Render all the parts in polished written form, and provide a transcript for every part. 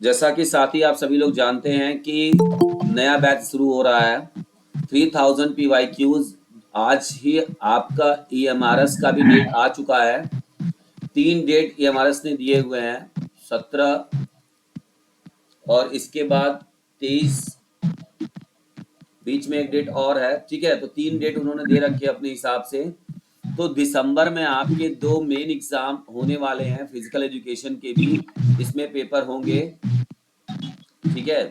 जैसा कि साथी आप सभी लोग जानते हैं कि नया बैच शुरू हो रहा है। 3000 PYQs आज ही आपका EMRS का भी डेट आ चुका है। 3 डेट EMRS ने दिए हुए हैं, 17 और इसके बाद 23, बीच में एक डेट और है। ठीक है, तो 3 डेट उन्होंने दे रखे अपने हिसाब से। तो दिसंबर में आपके 2 मेन एग्जाम होने वाले हैं, फिजिकल एजुकेशन के भी इसमें पेपर होंगे। ठीक है,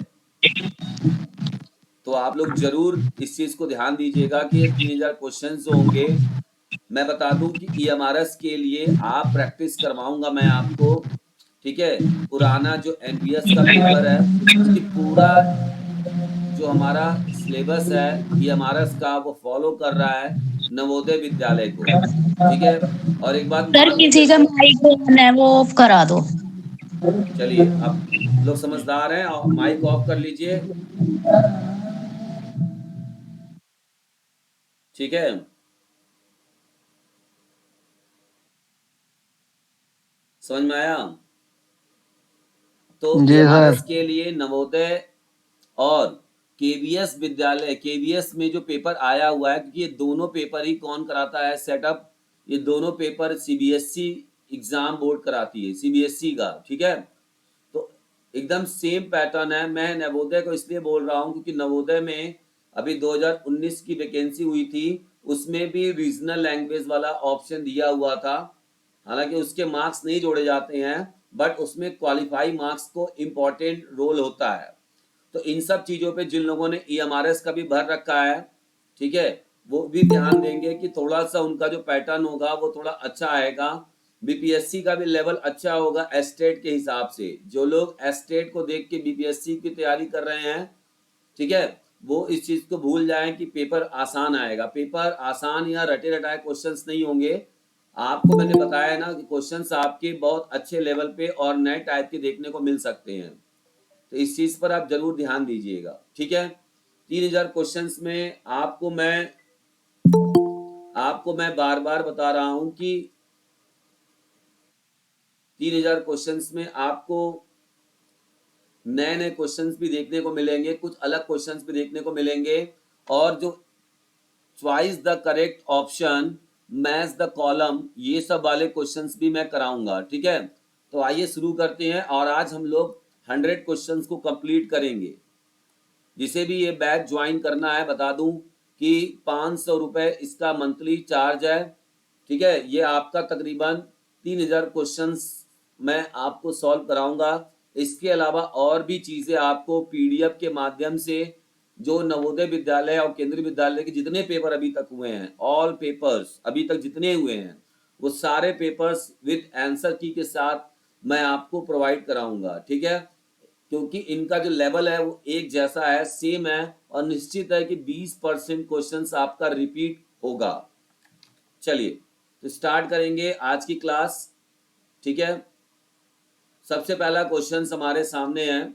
तो आप लोग जरूर इस चीज को ध्यान दीजिएगा कि 3000 क्वेश्चन जो होंगे, मैं बता दूं कि EMRS के लिए आप प्रैक्टिस करवाऊंगा मैं आपको। ठीक है, पुराना जो NBS का पेपर है उसकी पूरा जो हमारा सिलेबस है EMRS का वो फॉलो कर रहा है नवोदय विद्यालय को। ठीक है, और एक बात सर मान के किसी का चलिए, माइक ऑन है वो ऑफ करा दो। चलिए अब लोग समझदार हैं और माइक ऑफ कर लीजिए। ठीक है, समझ में आया? तो जी EMRS सर। के लिए नवोदय और KVS विद्यालय, KVS में जो पेपर आया हुआ है, क्योंकि ये दोनों पेपर ही कौन कराता है सेटअप, ये दोनों पेपर CBSE एग्जाम बोर्ड कराती है, CBSE का। ठीक है, तो एकदम सेम पैटर्न है। मैं नवोदय को इसलिए बोल रहा हूँ क्योंकि नवोदय में अभी 2019 की वैकेंसी हुई थी, उसमें भी रीजनल लैंग्वेज वाला ऑप्शन दिया हुआ था। हालांकि उसके मार्क्स नहीं जोड़े जाते हैं, बट उसमें क्वालिफाई मार्क्स को इम्पोर्टेंट रोल होता है। तो इन सब चीजों पे जिन लोगों ने EMRS का भी भर रखा है, ठीक है, वो भी ध्यान देंगे कि थोड़ा सा उनका जो पैटर्न होगा वो थोड़ा अच्छा आएगा। BPSC का भी लेवल अच्छा होगा एस्टेट के हिसाब से। जो लोग एस्टेट को देख के BPSC की तैयारी कर रहे हैं, ठीक है, वो इस चीज को भूल जाएं कि पेपर आसान आएगा। पेपर आसान या रटे रटाए क्वेश्चंस नहीं होंगे। आपको मैंने बताया ना कि क्वेश्चंस आपके बहुत अच्छे लेवल पे और नए टाइप के देखने को मिल सकते हैं, तो इस चीज पर आप जरूर ध्यान दीजिएगा। ठीक है, 3000 क्वेश्चंस में आपको मैं बार बार बता रहा हूं कि 3000 क्वेश्चंस में आपको नए नए क्वेश्चंस भी देखने को मिलेंगे, कुछ अलग क्वेश्चंस भी देखने को मिलेंगे, और जो choice the correct option, match the column, ये सब वाले क्वेश्चंस भी मैं कराऊंगा। ठीक है, तो आइए शुरू करते हैं। और आज हम लोग 100 क्वेश्चंस को कंप्लीट करेंगे। जिसे भी ये बैच ज्वाइन करना है बता दूं कि 500 रुपये इसका मंथली चार्ज है। ठीक है, ये आपका तकरीबन 3000 क्वेश्चंस मैं आपको सॉल्व कराऊंगा। इसके अलावा और भी चीज़ें आपको PDF के माध्यम से, जो नवोदय विद्यालय और केंद्रीय विद्यालय के जितने पेपर अभी तक हुए हैं, ऑल पेपर्स अभी तक जितने हुए हैं, वो सारे पेपर्स विद आंसर की के साथ मैं आपको प्रोवाइड कराऊंगा। ठीक है, क्योंकि इनका जो लेवल है वो एक जैसा है, सेम है, और निश्चित है कि 20% क्वेश्चंस आपका रिपीट होगा। चलिए तो स्टार्ट करेंगे आज की क्लास। ठीक है, सबसे पहला क्वेश्चन हमारे सामने है,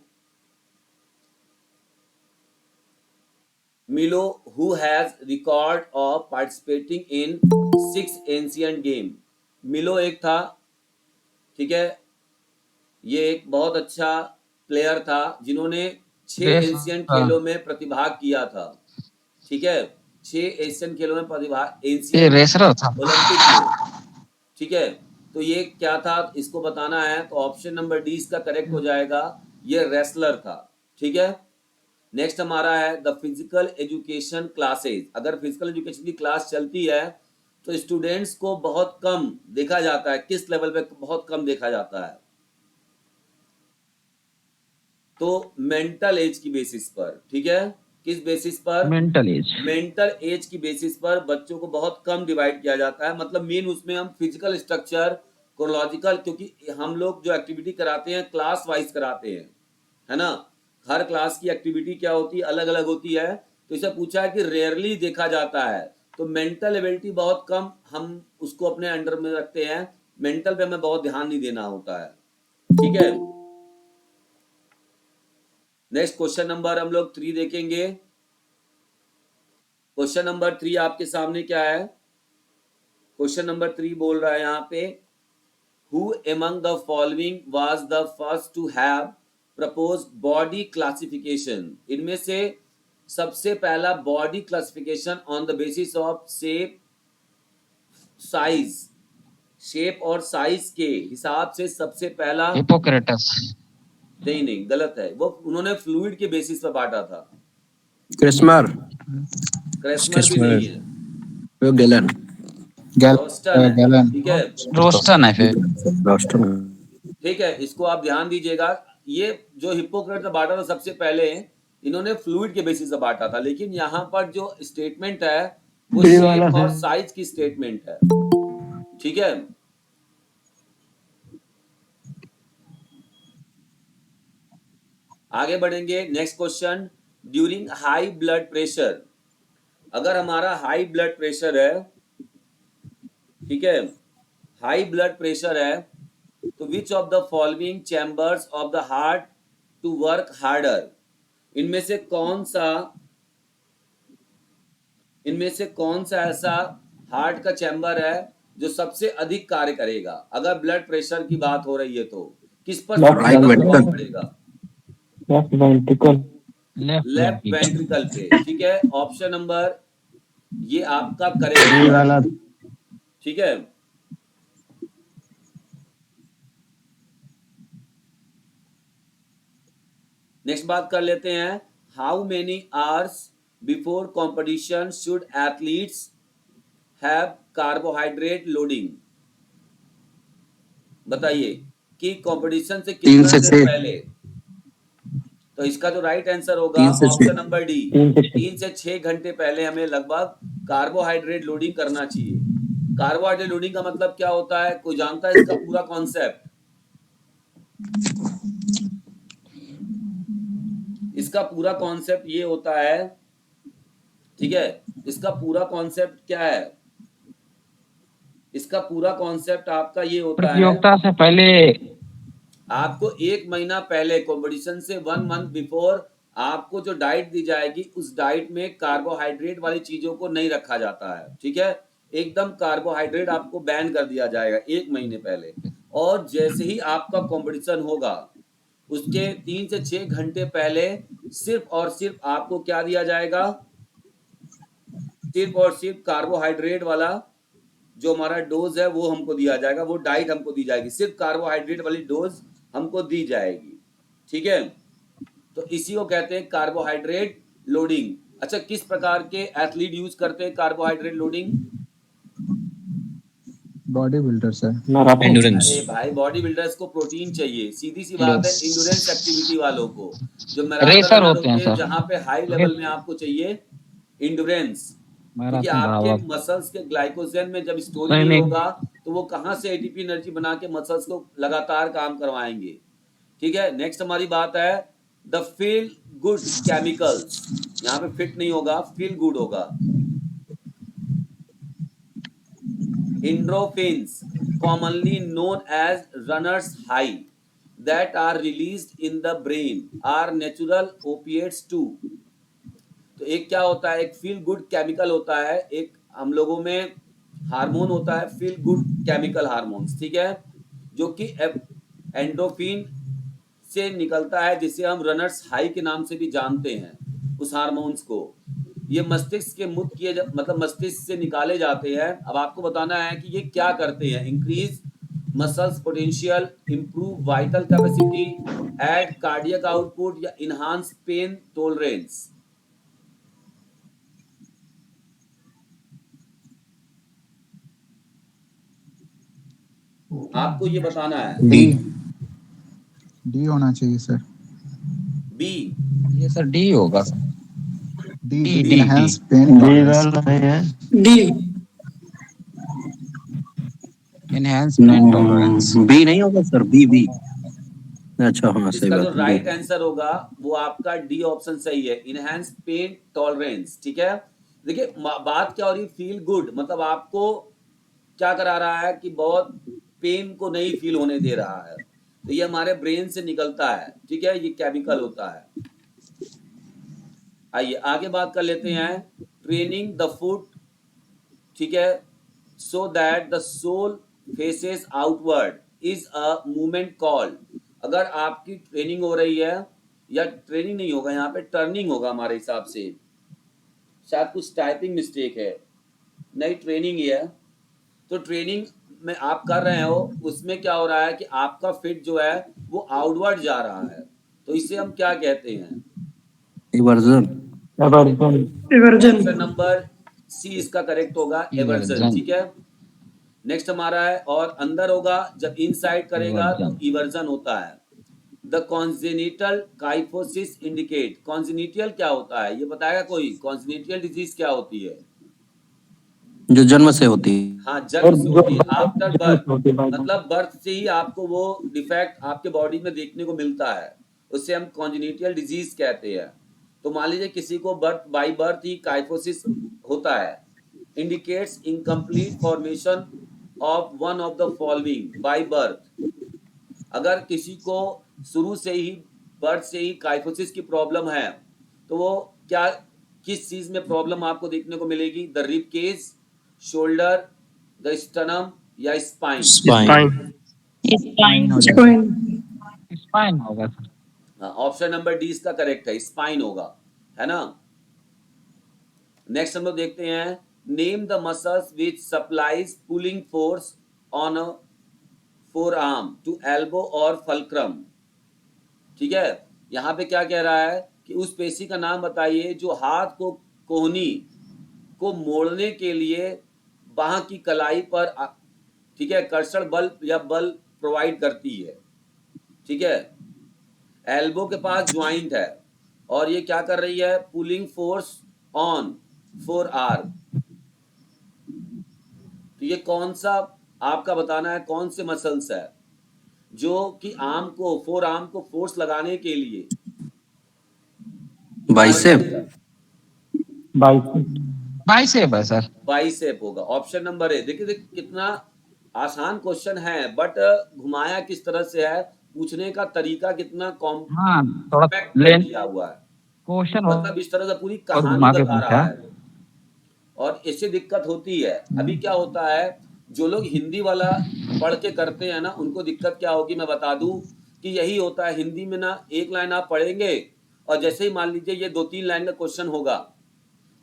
मिलो who has record of participating in 6 ancient game. मिलो एक था, ठीक है, ये एक बहुत अच्छा प्लेयर था जिन्होंने 6 एशियन खेलों में प्रतिभाग किया था। ठीक है, 6 एशियन खेलों में प्रतिभाग, एशियन रेसर था। ओलंपिक में। ठीक है, तो ये क्या था इसको बताना है, तो ऑप्शन नंबर डी इसका करेक्ट हो जाएगा, ये रेसलर था। ठीक है, नेक्स्ट हमारा है द फिजिकल एजुकेशन क्लासेज। अगर फिजिकल एजुकेशन की क्लास चलती है तो स्टूडेंट्स को बहुत कम देखा जाता है। किस लेवल पे बहुत कम देखा जाता है? तो मेंटल एज की बेसिस पर। ठीक है, किस बेसिस पर? Mental as. मेंटल एज की बेसिस पर बच्चों को बहुत कम डिवाइड किया जाता है। मतलब मेन उसमें हम फिजिकल स्ट्रक्चर, क्रोनोलॉजिकल, क्योंकि हम लोग जो एक्टिविटी कराते हैं क्लास वाइज कराते हैं, है ना, हर क्लास की एक्टिविटी क्या होती है, अलग अलग होती है। तो इसे पूछा है कि रेयरली देखा जाता है, तो मेंटल एबिलिटी बहुत कम हम उसको अपने अंडर में रखते हैं। मेंटल पे हमें बहुत ध्यान नहीं देना होता है। ठीक है, नेक्स्ट क्वेश्चन नंबर हम लोग 3 देखेंगे। क्वेश्चन नंबर 3 आपके सामने क्या है, क्वेश्चन नंबर 3 बोल रहा है यहाँ पे, Who among the following was the first to have proposed body classification? इनमें से सबसे पहला body classification on the basis of shape, size, shape और साइज के हिसाब से सबसे पहला, हिपोक्रेटस। नहीं गलत है, वो उन्होंने फ्लूइड के बेसिस पर बांटा था। क्रिस्मर क्रेस्मर भी नहीं है, वो गैलन रोस्टन है, गैलन। ठीक है, रोस्टन है फिर। रोस्टन। ठीक है, इसको आप ध्यान दीजिएगा। ये जो हिप्पोक्रेट ने बांटा था सबसे पहले, इन्होंने फ्लूइड के बेसिस पे बांटा था, लेकिन यहाँ पर जो स्टेटमेंट है वो शेप और साइज की स्टेटमेंट है, ठीक है। आगे बढ़ेंगे, next question, during high blood pressure, अगर हमारा हाई ब्लड प्रेशर है, ठीक है, हाई ब्लड प्रेशर है, तो which of the following chambers of the heart to work harder, इनमें से कौन सा ऐसा हार्ट का चैम्बर है जो सबसे अधिक कार्य करेगा? अगर ब्लड प्रेशर की बात हो रही है तो किस पर प्रभाव पड़ेगा? लेफ्ट वेंट्रिकल पे, ठीक है। ऑप्शन नंबर ये आपका करेक्ट, ठीक है। नेक्स्ट बात कर लेते हैं, how many hours before competition should athletes have carbohydrate loading? बताइए कि कंपटीशन से कितना देर पहले, तो इसका जो राइट आंसर होगा ऑप्शन नंबर डी, 3 से 6 घंटे पहले हमें लगभग कार्बोहाइड्रेट लोडिंग करना चाहिए। कार्बोहाइड्रेट लोडिंग का मतलब क्या होता है, कोई जानता है इसका पूरा कॉन्सेप्ट? इसका पूरा कॉन्सेप्ट ये होता है, ठीक है, इसका पूरा कॉन्सेप्ट क्या है? इसका पूरा कॉन्सेप्ट आपका ये होता है, प्रतियोगिता से पहले आपको 1 महीना पहले, कंपटीशन से 1 मंथ बिफोर आपको जो डाइट दी जाएगी उस डाइट में कार्बोहाइड्रेट वाली चीजों को नहीं रखा जाता है, ठीक है। एकदम कार्बोहाइड्रेट आपको बैन कर दिया जाएगा 1 महीने पहले, और जैसे ही आपका कंपटीशन होगा उसके 3 से 6 घंटे पहले सिर्फ और सिर्फ आपको क्या दिया जाएगा? सिर्फ और सिर्फ कार्बोहाइड्रेट वाला जो हमारा डोज है वो हमको दिया जाएगा, वो डाइट हमको दी जाएगी, सिर्फ कार्बोहाइड्रेट वाली डोज हमको दी जाएगी, ठीक है। तो इसी को कहते हैं कार्बोहाइड्रेट लोडिंग। अच्छा, किस प्रकार के एथलीट यूज करते हैं कार्बोहाइड्रेट लोडिंग? बॉडी बिल्डर्स है, एंड्योरेंस। अरे भाई, बॉडी बिल्डर्स को प्रोटीन चाहिए, सीधी सी बात है। इंड्योरेंस एक्टिविटी वालों को, जो मैराथन होते हैं सर, जहाँ पे हाई लेवल में आपको चाहिए इंड्योरेंस, क्योंकि आपके मसल्स के ग्लाइकोजन में जब स्टोरेज नहीं होगा तो वो कहाँ से एटीपी एनर्जी बना के मसल्स को लगातार काम करवाएंगे, ठीक है। नेक्स्ट हमारी बात है द फील गुड केमिकल्स, यहाँ पे फिट नहीं होगा, फील गुड होगा। Endorphins, commonly known as runner's high, that are released in the brain are natural opiates too. तो एक क्या होता है, एक फील गुड केमिकल होता है, एक हम लोगों में हार्मोन होता है फील गुड केमिकल हार्मोन्स, ठीक है, जो कि एंडोफिन से निकलता है, जिसे हम रनर्स हाई के नाम से भी जानते हैं उस हार्मोन्स को। ये मस्तिष्क के मुक्त किए मतलब मस्तिष्क से निकाले जाते हैं। अब आपको बताना है कि ये क्या करते हैं, increase muscles potential, improve vital capacity, add cardiac output या इनहांस पेन टॉलरेंस। आपको ये बताना है। डी होना चाहिए सर। बी, ये सर डी होगा। D enhance pain tolerance. B नहीं होगा सर, बी। अच्छा हाँ, सही इसका बात जो राइट आंसर होगा वो आपका डी ऑप्शन सही है, इनहैंस पेन टॉलरेंस, ठीक है। देखिए बात क्या हो रही है, फील गुड मतलब आपको क्या करा रहा है कि बहुत पेन को नहीं फील होने दे रहा है, तो ये हमारे ब्रेन से निकलता है, ठीक है, ये केमिकल होता है। आइए आगे बात कर लेते हैं, ट्रेनिंग द फुट, ठीक है, so that the soul faces outward is a movement called। अगर आपकी ट्रेनिंग हो रही है, या ट्रेनिंग नहीं होगा, यहाँ पे टर्निंग होगा हमारे हिसाब से, शायद कुछ टाइपिंग मिस्टेक है, नई ट्रेनिंग ही है। तो ट्रेनिंग में आप कर रहे हो, उसमें क्या हो रहा है कि आपका फिट जो है वो आउटवर्ड जा रहा है, तो इसे हम क्या कहते हैं? इवर्जन। ऑप्शन नंबर सी इसका करेक्ट होगा, एवर्जन। Eversion। ठीक है, नेक्स्ट हमारा है, और अंदर होगा जब इनसाइड करेगा तो Eversion। इवर्जन होता है। The congenital kyphosis indicate. Congenital क्या होता है ये बताएगा कोई? कॉन्जेनिटल डिजीज क्या होती है? जो जन्म से होती है। हाँ, जन्म से होती है, आफ्टर बर्थ, मतलब बर्थ से ही आपको वो डिफेक्ट आपके बॉडी में देखने को मिलता है, उसे हम कॉन्जेनिटल डिजीज कहते हैं। तो मान लीजिए किसी को birth by birth he kyphosis होता है, indicates incomplete formation of one of the following by birth. अगर किसी को शुरू से ही बर्थ से ही काइफोसिस की प्रॉब्लम है, तो वो क्या, किस चीज में प्रॉब्लम आपको देखने को मिलेगी? The rib cage, shoulder, the sternum, या स्पाइन? स्पाइन। स्पाइन। हो जाएगा। स्पाइन होगा सर। ऑप्शन नंबर डी इसका करेक्ट है, स्पाइन होगा, है ना। नेक्स्ट हम लोग देखते हैं, name the muscles which supplies pulling force on a forearm to elbow और फल्क्रम। ठीक है, यहाँ पे क्या कह रहा है कि उस पेशी का नाम बताइए जो हाथ को कोहनी को मोड़ने के लिए बाह की कलाई पर ठीक है, कर्षण बल या बल प्रोवाइड करती है। ठीक है, एल्बो के पास ज्वाइंट है और ये क्या कर रही है? Pulling force on four arm. तो ये कौन सा आपका बताना है, कौन से मसल्स है जो कि आर्म को, फोर आर्म को फोर्स लगाने के लिए बाइसेप। बाइसेप है सर। बाइसेप होगा, ऑप्शन नंबर ए। देखिए कितना आसान क्वेश्चन है, बट घुमाया किस तरह से है, पूछने का तरीका कितना हाँ, कॉम्पैक्ट थोड़ा कर लेंथ दिया हुआ है, क्वेश्चन मतलब इस तरह से पूरी और कहानी घुमा के बता पूछा। रहा है, और इससे दिक्कत होती है। अभी क्या होता है, जो लोग हिंदी वाला पढ़ के करते हैं ना, उनको दिक्कत क्या होगी मैं बता दूं कि यही होता है, हिंदी में ना एक लाइन आप पढ़ेंगे, और जैसे ही मान लीजिए ये 2-3 लाइन का क्वेश्चन होगा,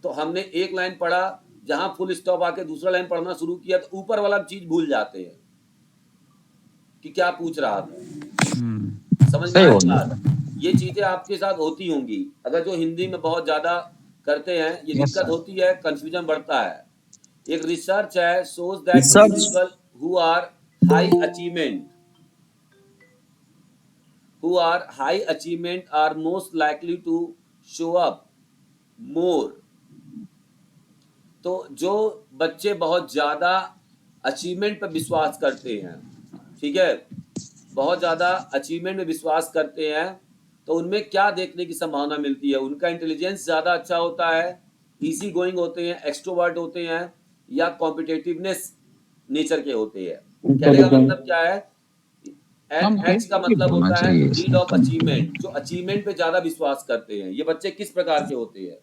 तो हमने एक लाइन पढ़ा, जहां फुल स्टॉप आके दूसरा लाइन पढ़ना शुरू किया, तो ऊपर वाला चीज भूल जाते हैं कि क्या पूछ रहा था। समझ में सही आया हो गया। बात? ये चीजें आपके साथ होती होंगी, अगर जो हिंदी में बहुत ज्यादा करते हैं, ये Yes, दिक्कत sir। होती है, कंफ्यूजन बढ़ता है। एक रिसर्च है, shows that Research। individual who are high achievement are most likely to show up more। तो जो बच्चे बहुत ज्यादा अचीवमेंट पर विश्वास करते हैं, ठीक है, बहुत ज्यादा अचीवमेंट में विश्वास करते हैं, तो उनमें क्या देखने की संभावना मिलती है? उनका इंटेलिजेंस ज्यादा अच्छा होता है, इजी गोइंग होते हैं, एक्सट्रोवर्ट होते हैं, या कॉम्पिटिटिवनेस नेचर के होते हैं। कहने का मतलब क्या है? एच का मतलब होना होता है चाहिए नीड ऑफ अचीवमेंट, जो अचीवमेंट पे ज्यादा विश्वास करते हैं। ये बच्चे किस प्रकार के होते हैं?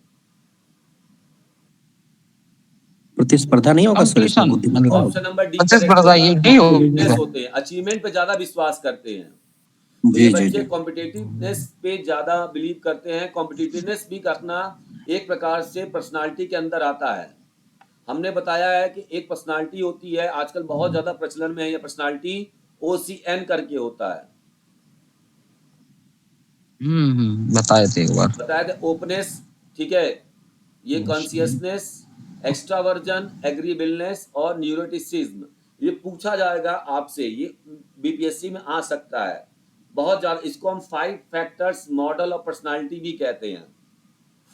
प्रतिस्पर्धा नहीं होगा सर इसमें? बुद्धिमत्ता होगा। ऑप्शन नंबर डी प्रतिस्पर्धा ये डी होगा। होते हैं, अचीवमेंट पे ज्यादा विश्वास करते हैं। तो ये जी जी बच्चे जी। कॉम्पिटिटिवनेस पे ज्यादा बिलीव करते हैं। कॉम्पिटिटिवनेस भी करना एक प्रकार से पर्सनालिटी के अंदर आता है। हमने बताया है कि एक पर्सनालिटी होती है, आजकल बहुत ज्यादा प्रचलन में है ये पर्सनालिटी, OCN करके होता है। बताए थे एक बार। बताया था, ओपनेस, ठीक है, ये कॉन्शियसनेस, एक्स्ट्रावर्जन, एग्रीबलनेस और न्यूरोटिसिज्म। ये पूछा जाएगा आपसे, ये बीपीएससी में आ सकता है बहुत ज्यादा। इसको हम 5 फैक्टर्स मॉडल ऑफ पर्सनालिटी भी कहते हैं।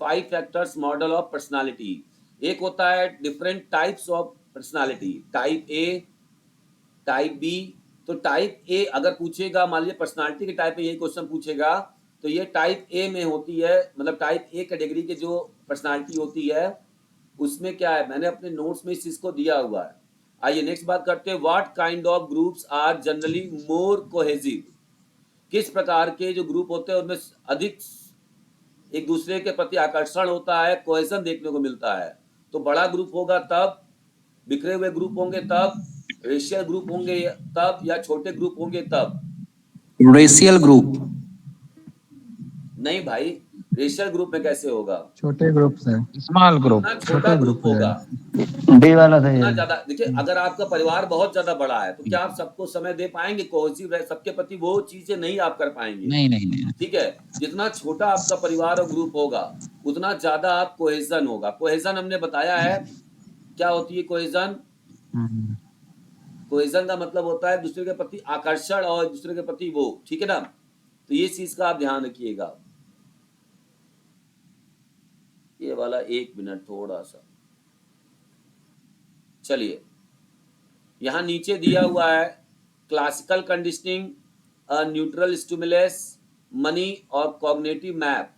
5 फैक्टर्स मॉडल ऑफ पर्सनालिटी। एक होता है different types of personality, type A, type B. तो टाइप ए अगर पूछेगा, मान लीजिए पर्सनालिटी के टाइप में यही क्वेश्चन पूछेगा, तो ये टाइप ए में होती है, मतलब टाइप ए कैटेगरी के जो पर्सनालिटी होती है, उसमें क्या है, मैंने अपने नोट्स में इस चीज को दिया हुआ है। आइए नेक्स्ट बात करते हैं, what kind of groups are generally more cohesive. किस प्रकार के जो ग्रुप होते हैं उनमें अधिक एक दूसरे के प्रति आकर्षण होता है, कोहेजन देखने को मिलता है। तो बड़ा ग्रुप होगा तब बिखरे हुए ग्रुप होंगे तब, रेशियल ग्रुप होंगे तब, या छोटे ग्रुप होंगे तब? Racial group. नहीं भाई, रेशियल ग्रुप में कैसे होगा? छोटे ग्रुप से, स्मॉल ग्रुप। जितना छोटा छोटे ग्रुप ग्रुप हो होगा डी वाला सही उतना है। ज्यादा। देखिए, अगर आपका परिवार बहुत ज्यादा बड़ा है तो क्या आप सबको समय दे पाएंगे? कोहेसिव रह सबके प्रति वो चीजें नहीं आप कर पाएंगे। नहीं नहीं नहीं। ठीक है, जितना छोटा आपका परिवार और ग्रुप होगा उतना ज्यादा आप कोहेजन होगा। कोहेजन हमने बताया है क्या होती है कोहेजन। हम्म, कोहेजन का मतलब होता है दूसरे के प्रति आकर्षण और दूसरे के प्रति वो, ठीक है ना। तो ये चीज का आप ध्यान रखिएगा। ये वाला 1 मिनट थोड़ा सा, चलिए यहां नीचे दिया हुआ है classical conditioning, neutral stimulus, money और कॉग्निटिव मैप।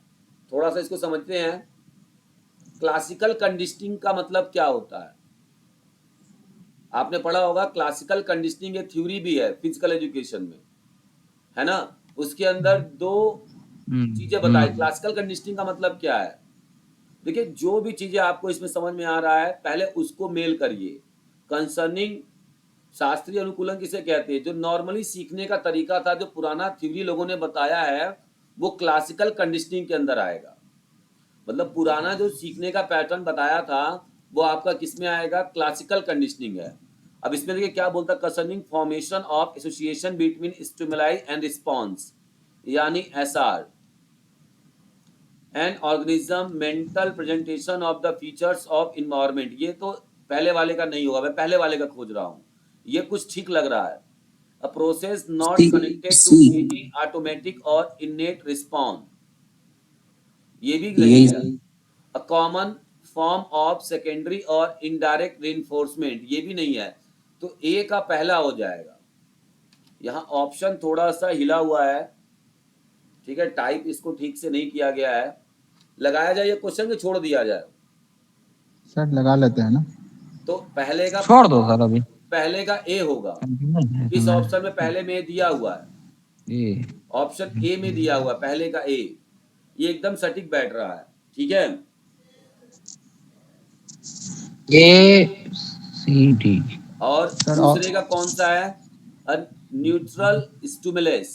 थोड़ा सा इसको समझते हैं। क्लासिकल कंडीशनिंग का मतलब क्या होता है? आपने पढ़ा होगा क्लासिकल कंडीशनिंग एक थ्योरी भी है फिजिकल एजुकेशन में, है ना। उसके अंदर 2 चीजें बताई। क्लासिकल कंडीशनिंग का मतलब क्या है? देखिए, जो भी चीजें आपको इसमें समझ में आ रहा है पहले उसको मेल करिए। कंसर्निंग शास्त्रीय अनुकूलन किसे कहते हैं? जो नॉर्मली सीखने का तरीका था, जो पुराना थ्योरी लोगों ने बताया है, वो क्लासिकल कंडीशनिंग के अंदर आएगा। मतलब पुराना जो सीखने का पैटर्न बताया था वो आपका किस में आएगा? क्लासिकल कंडीशनिंग है। अब इसमें देखिए क्या बोलता है, concerning formation of association between stimuli and response, यानी SR, and organism, mental presentation of the features of environment. ये तो पहले वाले का नहीं होगा, मैं पहले वाले का खोज रहा हूँ। ये कुछ ठीक लग रहा है। A process not connected to any automatic or innate response, ये भी नहीं है। A common form of secondary or indirect reinforcement, ये भी नहीं है। तो ए का पहला हो जाएगा। यहाँ ऑप्शन थोड़ा सा हिला हुआ है, ठीक है, टाइप इसको ठीक से नहीं किया गया है। लगाया जाए ये क्वेश्चन कि छोड़ दिया जाए? सर लगा लेते हैं ना। तो पहले का छोड़ दो सर अभी। पहले का ए होगा। किस ऑप्शन में पहले में दिया हुआ है? ये ऑप्शन ए में दिया हुआ है, पहले का ए। ये एकदम सटीक बैठ रहा है, ठीक है। ए सी डी। और सर, दूसरे का कौन सा है? न्यूट्रल स्टिमुलस,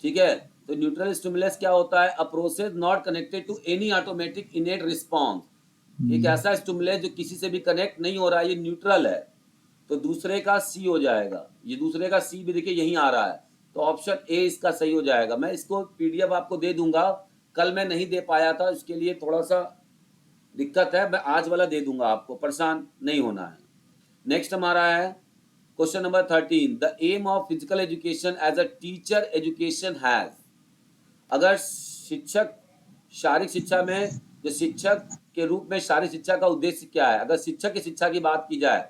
ठीक है। तो न्यूट्रल स्टिमुलस क्या होता है? A process not connected to any automatic innate response, एक ऐसा स्टिमुलस जो किसी से भी कनेक्ट नहीं हो रहा है, ये न्यूट्रल है। तो दूसरे का सी हो जाएगा। ये दूसरे का सी भी देखिए यहीं आ रहा है, तो ऑप्शन ए इसका सही हो जाएगा। मैं इसको पीडीएफ आपको दे दूंगा, कल मैं नहीं दे पाया था, इसके लिए थोड़ा सा दिक्कत है। मैं आज वाला दे दूंगा आपको, परेशान नहीं होना है। नेक्स्ट हमारा है question number 13। The aim of physical education as a teacher education has. अगर शिक्षक शारीरिक शिक्षा में, जो शिक्षक के रूप में शारीरिक शिक्षा का उद्देश्य क्या है? अगर शिक्षक की शिक्षा की बात की जाए,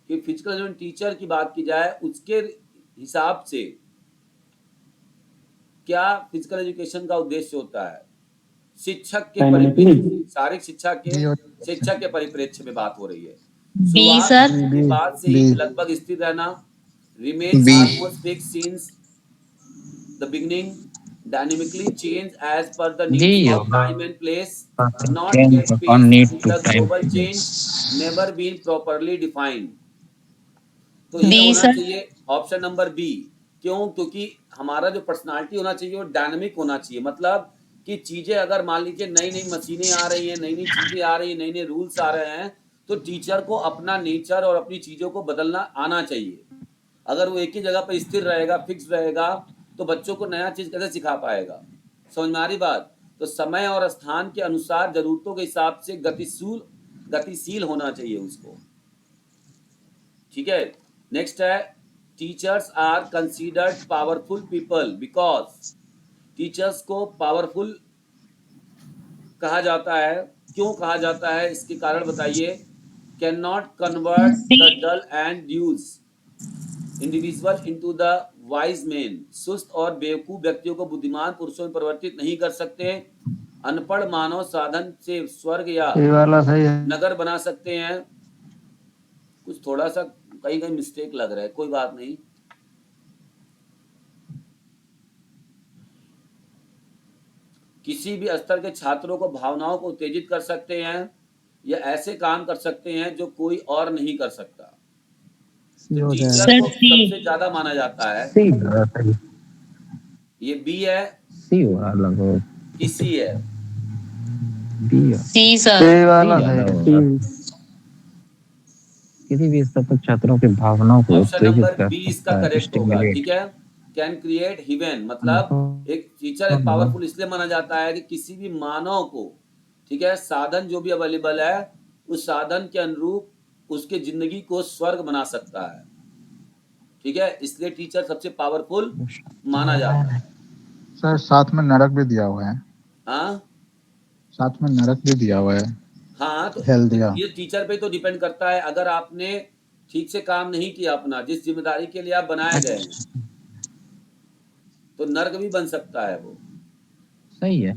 कि फिजिकल एजुकेशन टीचर की बात की जाए, उसके हिसाब से क्या फिजिकल एजुकेशन का उद्देश्य होता है? शिक्षक के परिप्रेक्ष्य, शारीरिक शिक्षा के शिक्षक के परिप्रेक्ष्य में बात हो रही है। बी शुरुआत सर। के बाद से ही बी। लगभग स्थिर रहना, remains B. Almost fixed since the beginning, dynamically change as per the D needs of होगा। time and place, not kept pace need with to the time global change, never been properly defined। तो ये B होना sir. चाहिए option number B. क्यों? क्योंकि हमारा जो personality होना चाहिए वो डायनामिक होना चाहिए। मतलब कि चीजें अगर मान लीजिए नई नई मशीनें आ रही हैं, नई नई चीजें आ रही हैं, नई नई रूल्स आ रहे हैं, तो टीचर को अपना नेचर और अपनी चीजों को बदलना आना चाहिए। अगर वो एक ही जगह पर स्थिर रहेगा, फिक्स रहेगा, तो बच्चों को नया चीज कैसे सिखा पाएगा? समझ में आ रही बात? तो समय और स्थान के अनुसार जरूरतों के हिसाब से गतिशील होना चाहिए उसको, ठीक है। नेक्स्ट है teachers are considered powerful people because. Teachers को पावरफुल कहा जाता है। क्यों कहा जाता है, इसके कारण बताइए। Can not convert the dull and dues individual into the wise man. सुस्त और बेवकूफ व्यक्तियों को बुद्धिमान पुरुषों में परिवर्तित नहीं कर सकते। अनपढ़ मानव साधन से स्वर्ग या ए वाला सही है। नगर बना सकते हैं। कुछ थोड़ा सा कहीं कहीं मिस्टेक लग रहा है, कोई बात नहीं। किसी भी स्तर के छात्रों को भावनाओं को उत्तेजित कर सकते हैं। ये ऐसे काम कर सकते हैं जो कोई और नहीं कर सकता। सी तो हो टीचर जाएगा। सर को सी सबसे ज्यादा माना जाता है। सी होगा सही। ये बी है सी होगा लगभग। कि सी है? बी सी सर सी वाला ज्यादा है। होगा। किसी भी स्तर पर छात्रों की भावनाओं को ऑप्शन उत्तेजित नंबर कर बी इसका सकता है। करेक्ट होगा, ठीक स्टिमुलेट। है। कैन क्रिएट हिवन, मतलब एक टीचर एक पावरफुल इसलिए माना जाता है कि किसी भी मानव को, ठीक है, साधन जो भी अवेलेबल है उस साधन के अनुरूप उसके जिंदगी को स्वर्ग बना सकता है, ठीक है, इसलिए टीचर सबसे पावरफुल माना जाता है। सर साथ में नरक भी दिया हुआ है। हाँ साथ में नरक भी दिया हुआ है। हाँ, तो हेल दिया। ये टीचर पे तो डिपेंड करता है। अगर आपने ठीक से काम नहीं किया अपना, जिस जिम्मेदारी के लिए आप बनाए गए हैं, तो नर्क भी बन सकता है वो, सही है।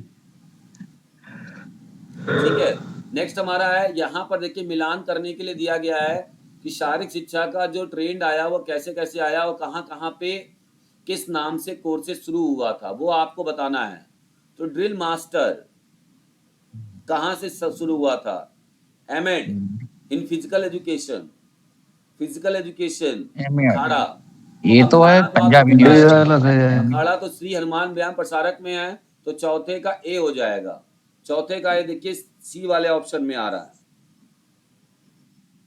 ठीक है। नेक्स्ट हमारा है, यहाँ पर देखिए मिलान करने के लिए दिया गया है कि शारीरिक शिक्षा का जो ट्रेंड आया वो कैसे कैसे आया और कहाँ कहाँ पे किस नाम से कोर्सेज शुरू हुआ था, वो आपको बताना है। तो ड्रिल मास्टर कहाँ से शुरू हुआ था? Aimed in physical education, physical education अखाड़ा। ये तो है अखाड़ा तो आपको पंजाब पता है, यूनिवर्सिटी। अखाड़ा तो श्री हनुमान व्यायाम प्रसारक में है, तो चौथे का ए हो जाएगा। चौथे का ए देखिए सी वाले ऑप्शन में आ रहा है।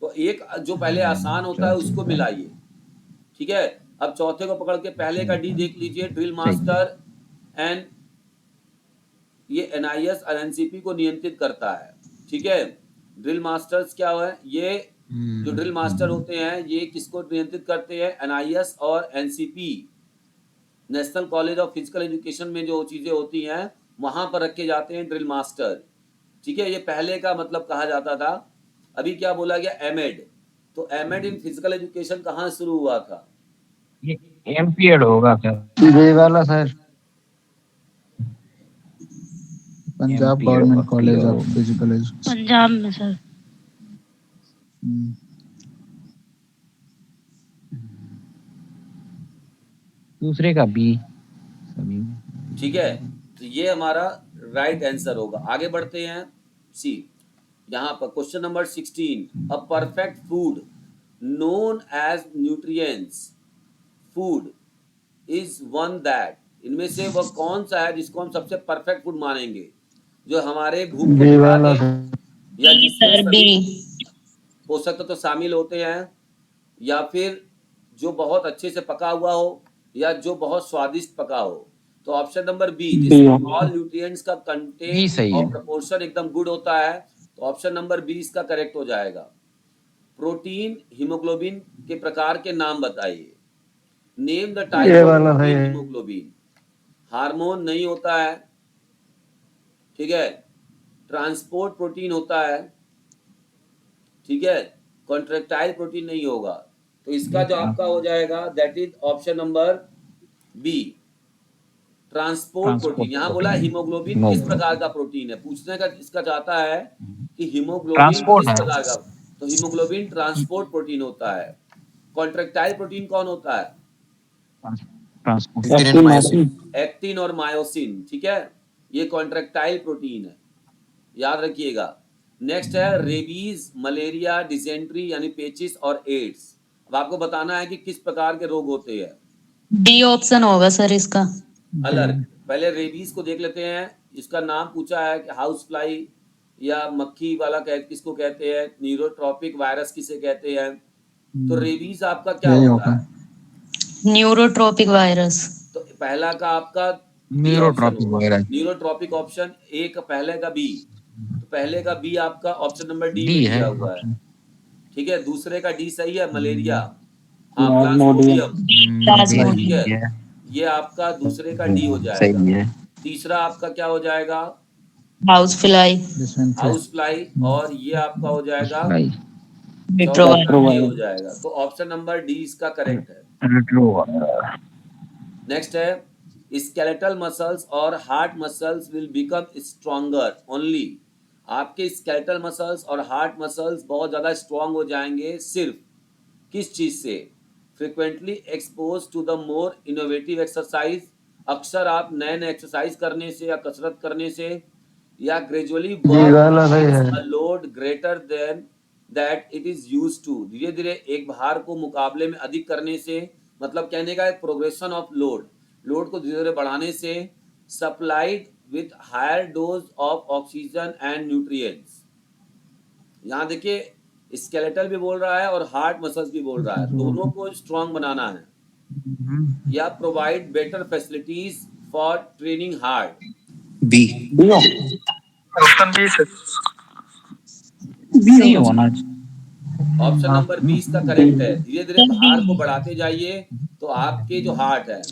तो एक जो पहले आसान होता है उसको मिलाइए, ठीक है। अब चौथे को पकड़ के पहले का डी देख लीजिए, ड्रिल मास्टर एंड ये एनआईएस और एनसीपी को नियंत्रित करता है, ठीक है। ड्रिल मास्टर्स क्या है? ये जो ड्रिल मास्टर होते हैं ये किसको नियंत्रित करते हैं? एनआईएस और NCP, national college of physical education में जो चीजें होती हैं वहां पर रखे जाते हैं ड्रिल मास्टर, ठीक है। ये पहले का मतलब कहा जाता था। अभी क्या बोला गया? एमेड। तो एमेड इन फिजिकल एजुकेशन कहाँ शुरू हुआ था? ये एमपीएड होगा सर। ये वाला सर पंजाब MP गवर्नमेंट होगा, college of PO। Physical education. Punjab में सर दूसरे का बी। सभी ठीक है, तो ये हमारा राइट आंसर होगा। आगे बढ़ते हैं सी। यहाँ पर question number 16, a perfect food known as nutrients food is one that, इनमें से वह कौन सा है जिसको हम सबसे परफेक्ट फूड मानेंगे, जो हमारे भूख को मिटा दे या बी जिसमें सर बी सभी पोषक तत्व तो शामिल होते हैं, या फिर जो बहुत अच्छे से पका हुआ हो या जो बहुत स्वादिष्ट पका हो। तो ऑप्शन नंबर बी, जिसमें ऑल न्यूट्रिएंट्स का बी कंटेंट सही और है। प्रपोर्शन एकदम गुड होता है, तो ऑप्शन नंबर बी इसका करेक्ट हो जाएगा। प्रोटीन हीमोग्लोबिन के प्रकार के नाम बताइए। Name the type of protein haemoglobin. Hormone नहीं होता है, ठीक है। ट्रांसपोर्ट प्रोटीन होता है, ठीक है। कॉन्ट्रेक्टाइल प्रोटीन नहीं होगा। तो इसका जो आपका हो जाएगा that is option number B, transport protein. यहाँ बोला हीमोग्लोबिन किस प्रकार का प्रोटीन है, पूछने का इसका चाहता है कि हीमोग्लोबिन ट्रांसपोर्ट किस है। प्रकार का, तो हीमोग्लोबिन ट्रांसपोर्ट प्रोटीन होता है। कॉन्ट्रेक्टाइल प्रोटीन कौन होता है? ट्रांसपोर्ट। एक्टिन और मायोसिन, ठीक है, ये कॉन्ट्रेक्टाइल प्रोटीन है, याद रखिएगा। नेक्स्ट है रेबीज, मलेरिया, डिसेंट्री यानी पेचिस और एड्स। अब आपको बताना है कि किस प्रकार के रोग होते हैं। डी ऑप्शन होगा सर इसका। अलर्ट। पहले रेबीज को देख लेते हैं। इसका नाम पूछा है कि हाउस फ्लाई या मक्खी वाला किसको कहते हैं, न्यूरोट्रॉपिक वायरस किसे कहते हैं। तो रेबीज आपका क्या होता है? Neurotropic virus. तो पहला का आपका बी ऑप्शन न्यूरोट्रॉपिक होगा, वगैरह। न्यूरोट्रॉपिक ऑप्शन ए का, पहले का बी। तो पहले का बी आपका ऑप्शन नंबर डी डी में है दिया हुआ है, ठीक है। दूसरे का डी सही है, मलेरिया, हाँ, प्लाज्मोडियम, ठीक है, ये आपका दूसरे का डी हो जाएगा। सही है। तीसरा आपका क्या हो जाएगा? House fly. हाउस फ्लाई, और ये आपका हो जाएगा भाई चौथे का ए हो जाएगा। तो ऑप्शन नंबर डी इसका करेक्ट है। नेक्स्ट है, स्केलेटल मसल्स और heart muscles will become stronger only. आपके स्केलेटल मसल्स और हार्ट मसल्स बहुत ज़्यादा स्ट्रॉन्ग हो जाएंगे सिर्फ किस चीज़ से? Frequently expose to the more innovative exercise, अक्सर आप नए नए एक्सरसाइज करने से या कसरत करने से, या ग्रेजुअली ये वर्क वाला सही है। a load greater than that it is used to, धीरे धीरे एक भार को मुकाबले में अधिक करने से, मतलब कहने का एक प्रोग्रेशन ऑफ लोड को धीरे धीरे बढ़ाने से, supplied with higher dose of oxygen and nutrients. यहाँ देखिए स्केलेटल भी बोल रहा है और हार्ट मसल्स भी बोल रहा है, दोनों को स्ट्रांग बनाना है। या provide better facilities for training heart. B option B से सही होना चाहिए। ऑप्शन नंबर 20 का करेक्ट है। धीरे धीरे भार को बढ़ाते जाइए तो आपके जो हार्ट है,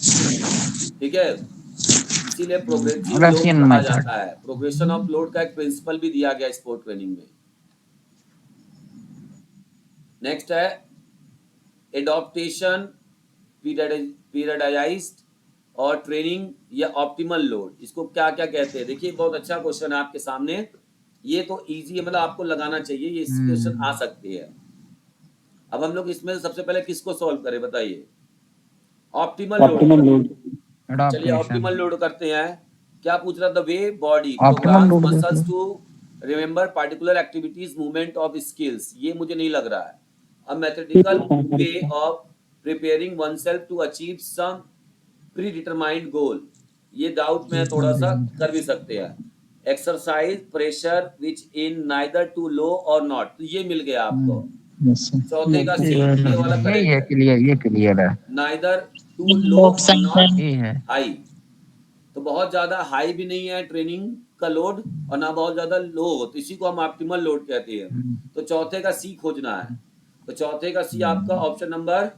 ठीक है, इसीलिए प्रोग्रेसिव लोड रशियन कहा मेथड। जाता है। प्रोग्रेशन ऑफ लोड का एक प्रिंसिपल भी दिया गया स्पोर्ट ट्रेनिंग में। नेक्स्ट है एडॉप्टेशन, पीरियडाइज्ड और ट्रेनिंग या ऑप्टिमल लोड, इसको क्या क्या कहते हैं? देखिए बहुत अच्छा क्वेश्चन है आपके सामने, ये तो इजी है, मतलब आपको लगाना चाहिए, ये क्वेश्चन आ सकती है। अब हम लोग इसमें सबसे पहले किसको सॉल्व करें बताइए? Optimal load. चलिए एडॉप्टेशन। ऑप्टिमल लोड करते हैं। क्या पूछ रहा? The way body Optimal programs load muscles देखो। To remember particular activities, movement of skills, ये मुझे नहीं लग रहा है। A mathematical way of preparing oneself to achieve some predetermined goal, ये डाउट में थोड़ा सा कर भी सकते हैं। Exercise pressure which in neither too low or not, तो ये मिल गया आपको। चौथे का सी, ये वाला ये करेक्ट है। क्लियर है। नाइदर टू लो और ऑप्शन नॉट ये है। हाई, तो बहुत ज्यादा हाई भी नहीं है ट्रेनिंग का लोड और ना बहुत ज्यादा लो हो, तो इसी को हम ऑप्टिमल लोड कहते हैं। तो चौथे का सी खोजना है। तो चौथे का सी आपका ऑप्शन नंबर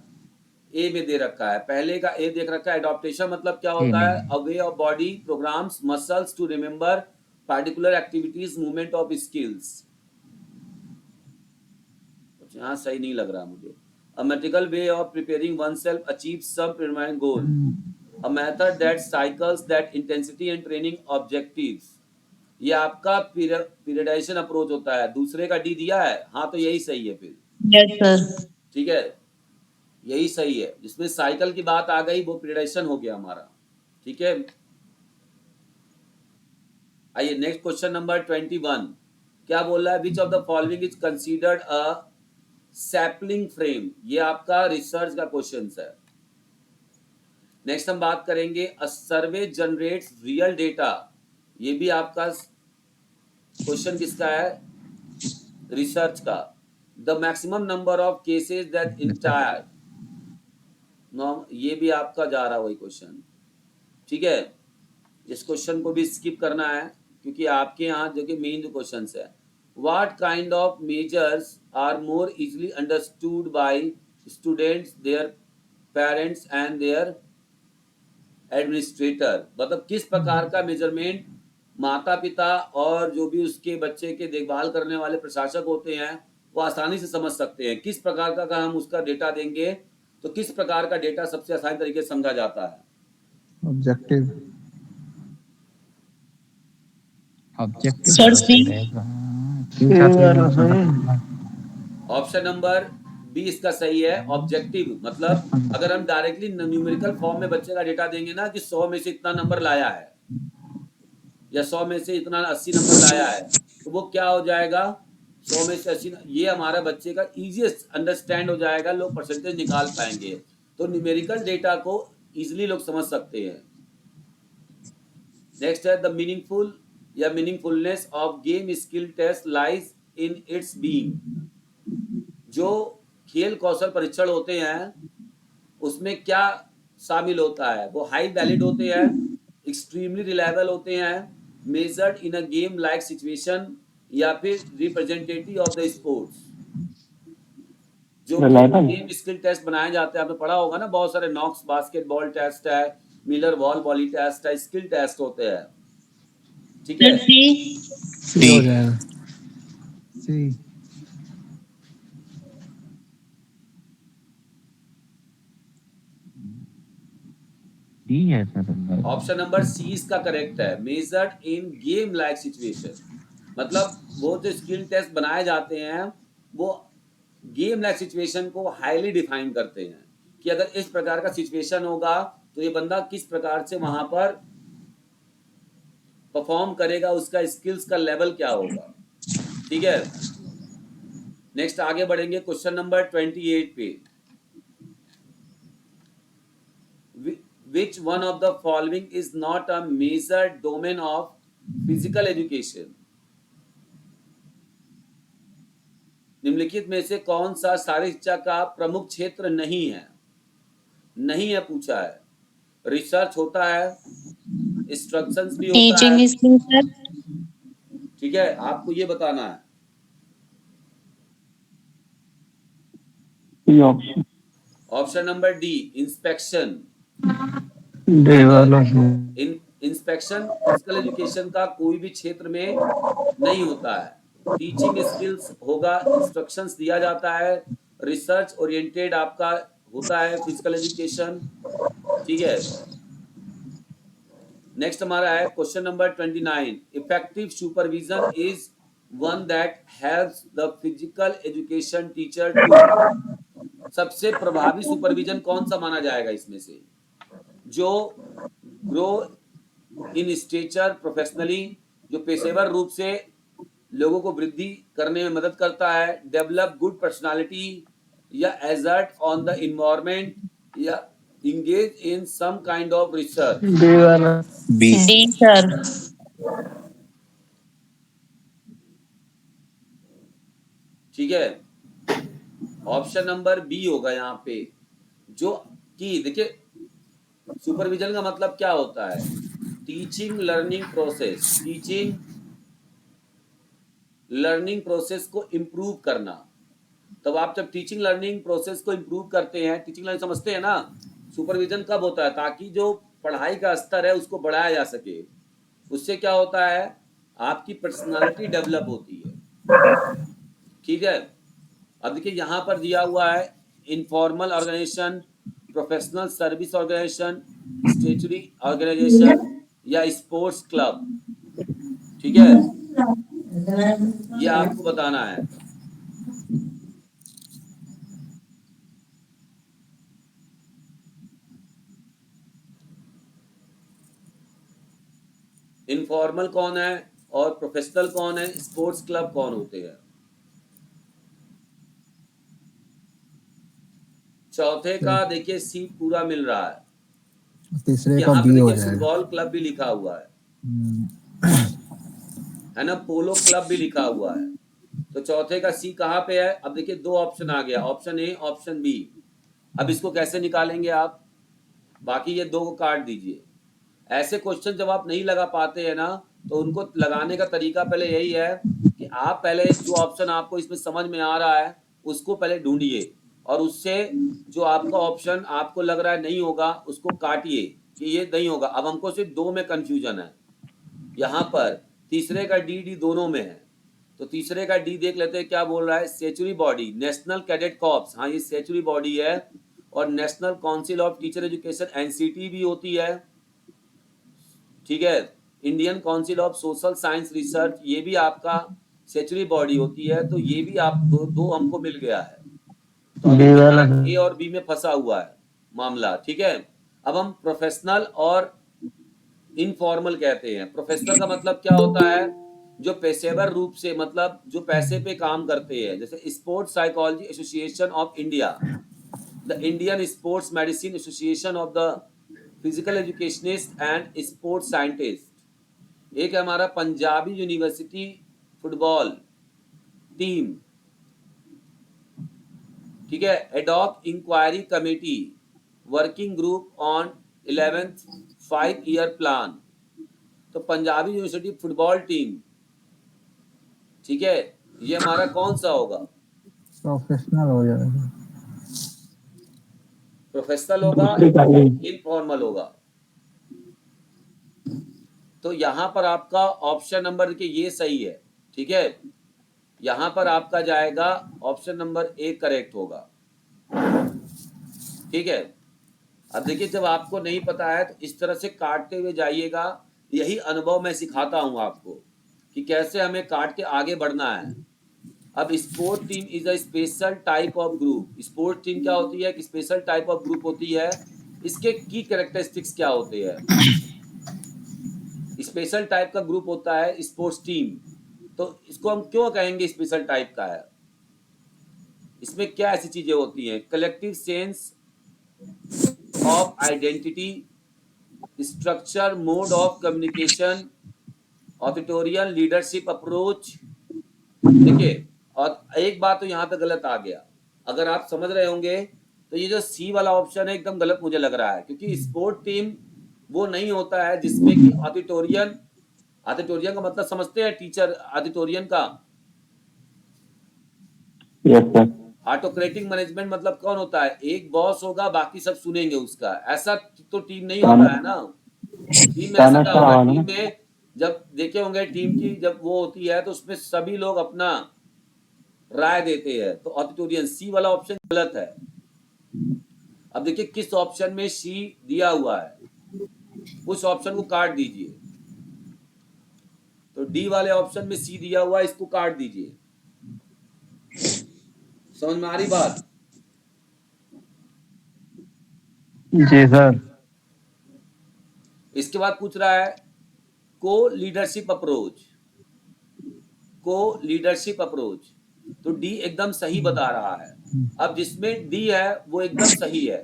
ए में दे रखा है। पहले का ए देख रखा है एडॉप्टेशन, मतलब क्या होता है? A way of body programs muscles to remember particular activities, movement of skills. यहाँ सही नहीं लग रहा मुझे। A mathematical way of preparing oneself achieve some permanent goal, a method that cycles that intensity and training objectives, ये आपका periodisation approach होता है। दूसरे का डी दिया है, हाँ तो यही सही है फिर, यस सर। ठीक है, यही सही है। जिसमें साइकिल की बात आ गई वो पीरियडाइजेशन हो गया हमारा, ठीक है। आइए नेक्स्ट क्वेश्चन नंबर 21 क्या बोल रहा है? Which of the following is considered a sapling frame, ये आपका रिसर्च का क्वेश्चन है। नेक्स्ट हम बात करेंगे अ सर्वे जनरेट्स रियल डेटा, ये भी आपका क्वेश्चन किसका है? रिसर्च का। The maximum number of cases that entire, ये भी आपका जा रहा वही क्वेश्चन, ठीक है। इस क्वेश्चन को भी स्किप करना है क्योंकि आपके यहाँ जो कि मेन जो क्वेश्चन है, what kind of measures are more easily understood by students, their parents and their administrator, मतलब किस प्रकार का मेजरमेंट माता पिता और जो भी उसके बच्चे के देखभाल करने वाले प्रशासक होते हैं वो आसानी से समझ सकते हैं। किस प्रकार का अगर हम उसका डेटा देंगे तो किस प्रकार का डेटा सबसे आसान तरीके से समझा जाता है? ऑब्जेक्टिव सर सी। ऑप्शन नंबर बी इसका सही है, ऑब्जेक्टिव। मतलब अगर हम डायरेक्टली न्यूमेरिकल फॉर्म में बच्चे का डेटा देंगे ना कि 100 में से इतना नंबर लाया है या 100 में से इतना 80 नंबर लाया है, तो वो क्या हो जाएगा? 100 में से 80, ये हमारा बच्चे का इजीएस्ट अंडरस्टैंड हो जाएगा, लोग परसेंटेज निकाल पाएंगे। तो न्यूमेरिकल डेटा को इजीली लोग समझ सकते हैं। नेक्स्ट है द मीनिंगफुल या meaningfulness of game skill test lies in its being, जो खेल कौशल परीक्षण होते हैं उसमें क्या शामिल होता है? वो हाई वैलिड होते हैं, एक्सट्रीमली रिलायबल होते हैं, measured in a game like situation, या फिर रिप्रेजेंटेटिव ऑफ द स्पोर्ट्स। जो गेम स्किल टेस्ट बनाए जाते हैं, आपने पढ़ा होगा ना, बहुत सारे नॉक्स बास्केटबॉल टेस्ट है, मिलर वॉल वॉली टेस्ट है, स्किल टेस्ट होते हैं, ठीक है। सर सी। सी हो जाएगा। सी डी है सर। ऑप्शन नंबर सी इसका करेक्ट है, measured in game like situation. मतलब वो जो स्किल टेस्ट बनाए जाते हैं वो गेम लाइक सिचुएशन को हाईली डिफाइन करते हैं कि अगर इस प्रकार का सिचुएशन होगा तो ये बंदा किस प्रकार से वहां पर परफॉर्म करेगा उसका स्किल्स का लेवल क्या होगा। ठीक है, नेक्स्ट आगे बढ़ेंगे क्वेश्चन नंबर 28 पे। Which one of the following is not a major domain of physical education? निम्नलिखित में से कौन सा शारीरिक शिक्षा का प्रमुख क्षेत्र नहीं है? नहीं है पूछा है। रिसर्च होता है, इंस्ट्रक्शंस भी होता टीचिंग है। Skill sir. ठीक है, आपको ये बताना है। Option option number D, inspection. D वाला इंस्पेक्शन फिजिकल एजुकेशन का कोई भी क्षेत्र में नहीं होता है। टीचिंग स्किल्स होगा, इंस्ट्रक्शंस दिया जाता है, रिसर्च ओरिएंटेड आपका होता है फिजिकल एजुकेशन। ठीक है, नेक्स्ट हमारा है question number 29। Effective supervision is one that helps the physical education teacher to. सबसे प्रभावी सुपरविजन कौन सा माना जाएगा इसमें से? जो ग्रो इन स्टेचर प्रोफेशनली, जो पेशेवर रूप से लोगों को वृद्धि करने में मदद करता है, डेवलप गुड पर्सनालिटी, या एजर्ट ऑन द इन्वायरमेंट, या engage in some kind of research. D वाला बी। D sir. ठीक है, ऑप्शन नंबर बी होगा यहाँ पे। जो कि देखिए सुपरविजन का मतलब क्या होता है? Teaching learning process, teaching learning process को इम्प्रूव करना। तब आप जब टीचिंग लर्निंग प्रोसेस को इम्प्रूव करते हैं, टीचिंग लर्निंग समझते हैं ना, सुपरविजन कब होता है? ताकि जो पढ़ाई का स्तर है उसको बढ़ाया जा सके। उससे क्या होता है? आपकी पर्सनालिटी डेवलप होती है। ठीक है, अब देखिए यहाँ पर दिया हुआ है informal organisation, professional service organisation, statutory organisation, या स्पोर्ट्स क्लब। ठीक है, ये आपको बताना है। इनफॉर्मल कौन है और प्रोफेशनल कौन है, स्पोर्ट्स क्लब कौन होते हैं? चौथे का देखिए सी पूरा मिल रहा है। तीसरे का यहाँ पे बी हो देखिए जाएगा। फुटबॉल क्लब भी लिखा हुआ है ना, पोलो क्लब भी लिखा हुआ है। तो चौथे का सी कहाँ पे है? अब देखिए दो ऑप्शन आ गया, ऑप्शन ए, ऑप्शन बी। अब इसको कैसे निकालेंगे आप? बाकी ये दो को काट दीजिए। ऐसे क्वेश्चन जब आप नहीं लगा पाते हैं ना, तो उनको लगाने का तरीका पहले यही है कि आप पहले जो ऑप्शन आपको इसमें समझ में आ रहा है उसको पहले ढूंढिए, और उससे जो आपका ऑप्शन आपको लग रहा है नहीं होगा उसको काटिए कि ये नहीं होगा। अब हमको सिर्फ दो में कंफ्यूजन है, यहाँ पर तीसरे का डी दोनों में है। तो तीसरे का डी देख लेते हैं क्या बोल रहा है। Statutory body, national cadet corps, हाँ ये स्टैट्यूटरी बॉडी है। और national council of teacher education, NCT भी होती है। ठीक है, Indian council of social science research, ये भी आपका स्टैट्यूटरी बॉडी होती है। तो ये भी आप दो हमको मिल गया है। तो अभी हमारा ए और बी में फंसा हुआ है मामला। ठीक है, अब हम प्रोफेशनल और इनफॉर्मल कहते हैं। प्रोफेशनल का मतलब क्या होता है? जो पेशेवर रूप से, मतलब जो पैसे पे काम करते हैं, जैसे sports psychology association of India, the Indian sports medicine association of the physical educationist and sports scientist. एक है हमारा पंजाबी यूनिवर्सिटी फुटबॉल टीम। ठीक है, ad hoc inquiry committee, working group on 11th 5-year plan. तो पंजाबी यूनिवर्सिटी फुटबॉल टीम, ठीक है, ये हमारा कौन सा होगा? प्रोफेशनल हो जाएगा। प्रोफेशनल होगा, इनफॉर्मल होगा। तो यहाँ पर आपका ऑप्शन नंबर देखिए ये सही है। ठीक है, यहाँ पर आपका जाएगा ऑप्शन नंबर ए करेक्ट होगा। ठीक है, अब देखिए जब आपको नहीं पता है तो इस तरह से काटते हुए जाइएगा। यही अनुभव मैं सिखाता हूँ आपको कि कैसे हमें काट के आगे बढ़ना है। अब sport team is a special type of group. Sport team क्या होती है? स्पेशल टाइप ऑफ ग्रुप होती है। इसके की कैरेक्टरिस्टिक्स क्या होते हैं? स्पेशल टाइप का ग्रुप होता है स्पोर्ट्स टीम, तो इसको हम क्यों कहेंगे स्पेशल टाइप का है? इसमें क्या ऐसी चीजें होती हैं? Collective sense of identity, structure, mode of communication, auditorial leadership approach. देखिए, और एक बात तो यहाँ पे गलत आ गया, अगर आप समझ रहे होंगे तो ये जो सी वाला ऑप्शन है एकदम गलत मुझे लग रहा है, क्योंकि स्पोर्ट टीम वो नहीं होता है जिसमें कि ऑडिटोरियन का मतलब समझते हैं टीचर, ऑडिटोरियन का यस सर। ऑटोक्रेटिक मैनेजमेंट मतलब कौन होता है? एक बॉस होगा, बाकी सब सुनेंगे उसका, ऐसा तो टीम नहीं होता है ना। टीम में ऐसा क्या होगा? टीम में जब देखे होंगे टीम की जब वो होती है तो उसमें सभी लोग अपना राय देते हैं, तो ऑडिटोरियन सी वाला ऑप्शन गलत है। अब देखिए किस ऑप्शन में सी दिया हुआ है, उस ऑप्शन को काट दीजिए। तो डी वाले ऑप्शन में सी दिया हुआ है, इसको काट दीजिए। समझ में आ रही बात? जी सर। इसके बाद पूछ रहा है को लीडरशिप अप्रोच, तो डी एकदम सही बता रहा है। अब जिसमें डी है वो एकदम सही है।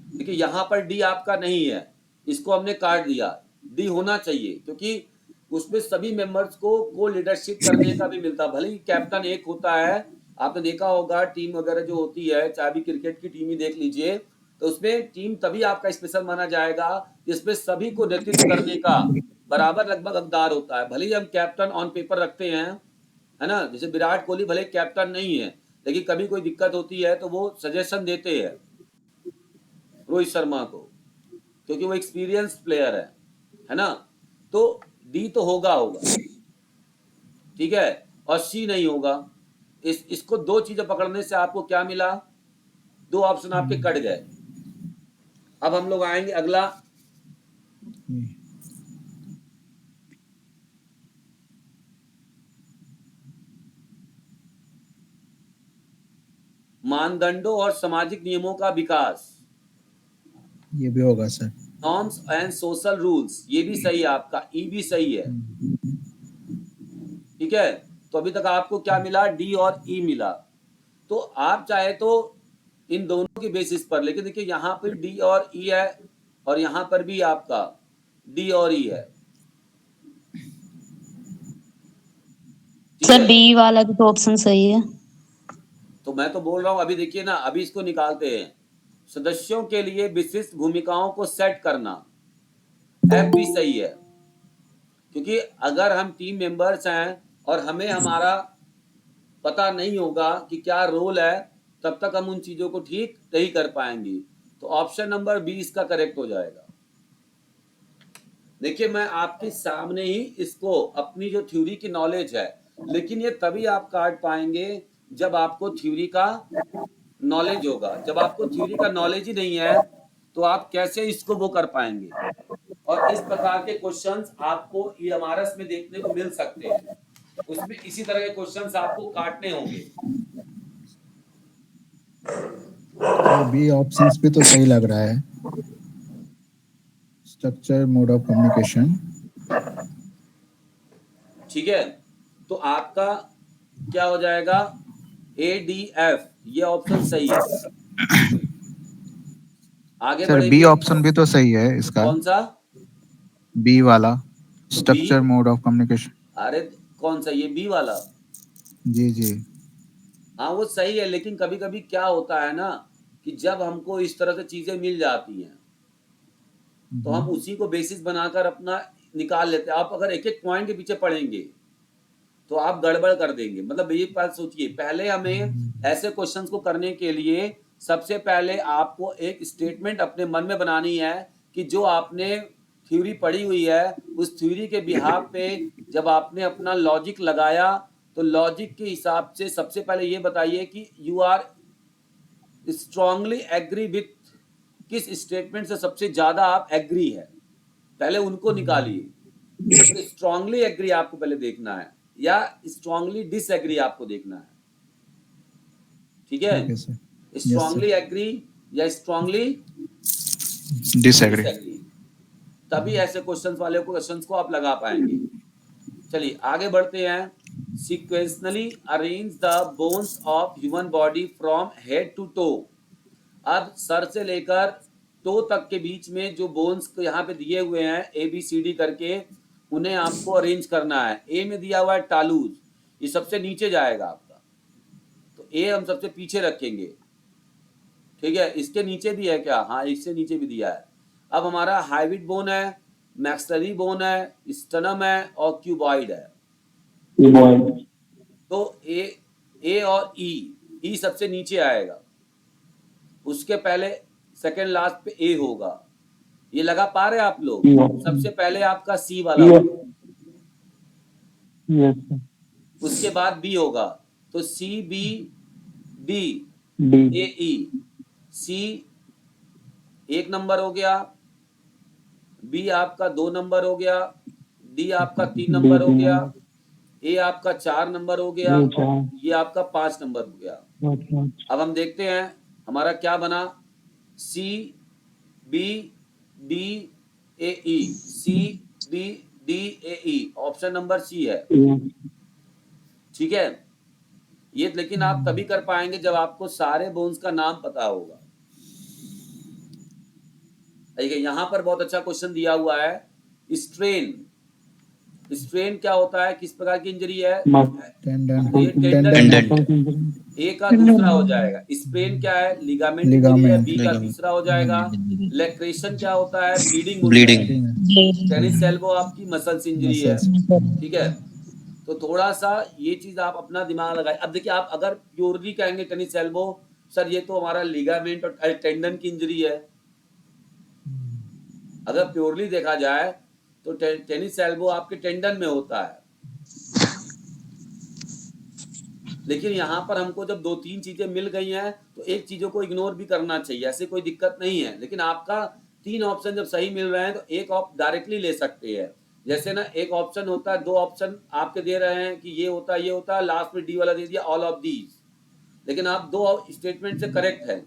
देखिए यहाँ पर डी आपका नहीं है, इसको हमने काट दिया। डी होना चाहिए क्योंकि उसमें सभी मेंबर्स को लीडरशिप करने का भी मिलता है। भले ही कैप्टन एक होता है, आपने देखा होगा टीम वगैरह जो होती है, चाहे भी क्रिकेट की टीम ही देख लीजिए, तो उसमें टीम तभी आपका स्पेशल माना जाएगा जिसमें सभी को नेतृत्व करने का बराबर लगभग हकदार होता है। भले ही हम कैप्टन ऑन पेपर रखते हैं, है ना, जैसे विराट कोहली भले कैप्टन नहीं है, लेकिन कभी कोई दिक्कत होती है तो वो सजेशन देते हैं रोहित शर्मा को, क्योंकि वो एक्सपीरियंस प्लेयर है ना। तो डी तो होगा, ठीक है, और सी नहीं होगा। इसको दो चीजें पकड़ने से आपको क्या मिला? दो ऑप्शन आपके कट गए। अब हम लोग आएंगे अगला, मानदंडों और सामाजिक नियमों का विकास, ये भी होगा sir. Norms and social rules, ये भी सही है आपका, ई भी सही है। ठीक है, तो अभी तक आपको क्या मिला? डी और ई मिला। तो आप चाहे तो इन दोनों की बेसिस पर, लेकिन देखिए यहाँ पर डी और ई है और यहाँ पर भी आपका डी और ई है। सर डी वाला भी तो ऑप्शन सही है। तो मैं तो बोल रहा हूँ, अभी देखिए ना, अभी इसको निकालते हैं। सदस्यों के लिए विशिष्ट भूमिकाओं को सेट करना, एफ भी सही है, क्योंकि अगर हम टीम मेंबर्स हैं और हमें हमारा पता नहीं होगा कि क्या रोल है, तब तक हम उन चीजों को ठीक नहीं कर पाएंगे। तो ऑप्शन नंबर 20 का करेक्ट हो जाएगा। देखिए मैं आपके सामने ही इसको, अपनी जो थ्योरी की नॉलेज है, लेकिन ये तभी आप काट पाएंगे जब आपको थ्योरी का नॉलेज होगा। जब आपको थ्योरी का नॉलेज ही नहीं है तो आप कैसे इसको वो कर पाएंगे। और इस प्रकार के क्वेश्चंस आपको ईएमआरएस में देखने को मिल सकते हैं, उसमें इसी तरह के क्वेश्चंस आपको काटने होंगे। बी ऑप्शंस पे तो सही लग रहा है, स्ट्रक्चर, मोड ऑफ कम्युनिकेशन। ठीक है, तो आपका क्या हो जाएगा? ADF, ये ऑप्शन सही है। आगे सर बढ़ेंगे। बी ऑप्शन भी तो सही है इसका। कौन सा? बी वाला, स्ट्रक्चर मोड ऑफ कम्युनिकेशन। अरे कौन सा? ये बी वाला? जी जी। हाँ वो सही है, लेकिन कभी कभी क्या होता है ना कि जब हमको इस तरह से चीजें मिल जाती हैं तो हम उसी को बेसिस बनाकर अपना निकाल लेते हैं। आप अगर एक एक पॉइंट के पीछे पढ़ेंगे तो आप गड़बड़ कर देंगे। मतलब ये बात सोचिए, पहले हमें ऐसे क्वेश्चंस को करने के लिए सबसे पहले आपको एक स्टेटमेंट अपने मन में बनानी है कि जो आपने थ्योरी पढ़ी हुई है उस थ्योरी के बिहाफ पे जब आपने अपना लॉजिक लगाया तो लॉजिक के हिसाब से सबसे पहले ये बताइए कि you are strongly agree with, किस स्टेटमेंट से सबसे ज्यादा आप एग्री है, पहले उनको निकालिए। स्ट्रांगली एग्री आपको पहले देखना है या स्ट्रांगली डिसएग्री आपको देखना है। ठीक है, स्ट्रांगली एग्री या स्ट्रांगली डिसएग्री। तभी ऐसे क्वेश्चंस को आप लगा पाएंगे। चलिए आगे बढ़ते हैं। Sequentially arrange the bones of human body from head to toe। अब सर से लेकर टो तक के बीच में जो बोन्स यहाँ पे दिए हुए हैं ABCD करके, उन्हें आपको अरेंज करना है। ए में दिया हुआ है टालूज, ये सबसे नीचे जाएगा आपका, तो ए हम सबसे पीछे रखेंगे। ठीक है, इसके नीचे भी है क्या? हाँ, इससे नीचे भी दिया है। अब हमारा हाइविड बोन है, मैक्सिलरी बोन है, स्टनम है और क्यूबॉइड है। तो ए और ई सबसे नीचे आएगा, उसके पहले सेकंड लास्ट पे ए होगा। ये लगा पा रहे आप लोग? सबसे पहले आपका सी वाला होगा, उसके बाद बी होगा, तो C B D A E. C 1 number हो गया, बी आपका 2 नंबर हो गया, डी आपका 3 नंबर हो गया, ए आपका 4 नंबर हो गया, ये आपका 5 नंबर हो गया। अब हम देखते हैं हमारा क्या बना। C B D A E, C B D A E, option number C है। ठीक है, ये लेकिन आप तभी कर पाएंगे जब आपको सारे बोन्स का नाम पता होगा। यहाँ पर बहुत अच्छा क्वेश्चन दिया हुआ है। स्ट्रेन, स्ट्रेन क्या होता है, किस प्रकार की इंजरी है? ए का दूसरा हो जाएगा। स्प्रेन क्या है? लिगामेंट इंजरी है, बी का तीसरा हो जाएगा। लैक्रेशन क्या होता है? ब्लीडिंग। टेनिस एल्बो आपकी मसल्स इंजरी है। ठीक है, तो थोड़ा सा ये चीज आप अपना दिमाग लगाए। अब देखिए, आप अगर प्योरली कहेंगे टेनिस एल्बो, सर ये तो हमारा लिगामेंट और टेंडन की इंजरी है। अगर प्योरली देखा जाए तो टेनिस एल्बो आपके टेंडन में होता है, लेकिन यहाँ पर हमको जब 2-3 चीजें मिल गई हैं तो एक चीजों को इग्नोर भी करना चाहिए, ऐसे कोई दिक्कत नहीं है। लेकिन आपका 3 ऑप्शन जब सही मिल रहे हैं तो एक आप डायरेक्टली ले सकते हैं। जैसे ना, एक ऑप्शन होता है, 2 ऑप्शन आपके दे रहे हैं कि ये होता है, ये होता है, लास्ट में डी वाला दे दिया ऑल ऑफ दीज, लेकिन आप 2 स्टेटमेंट से करेक्ट है।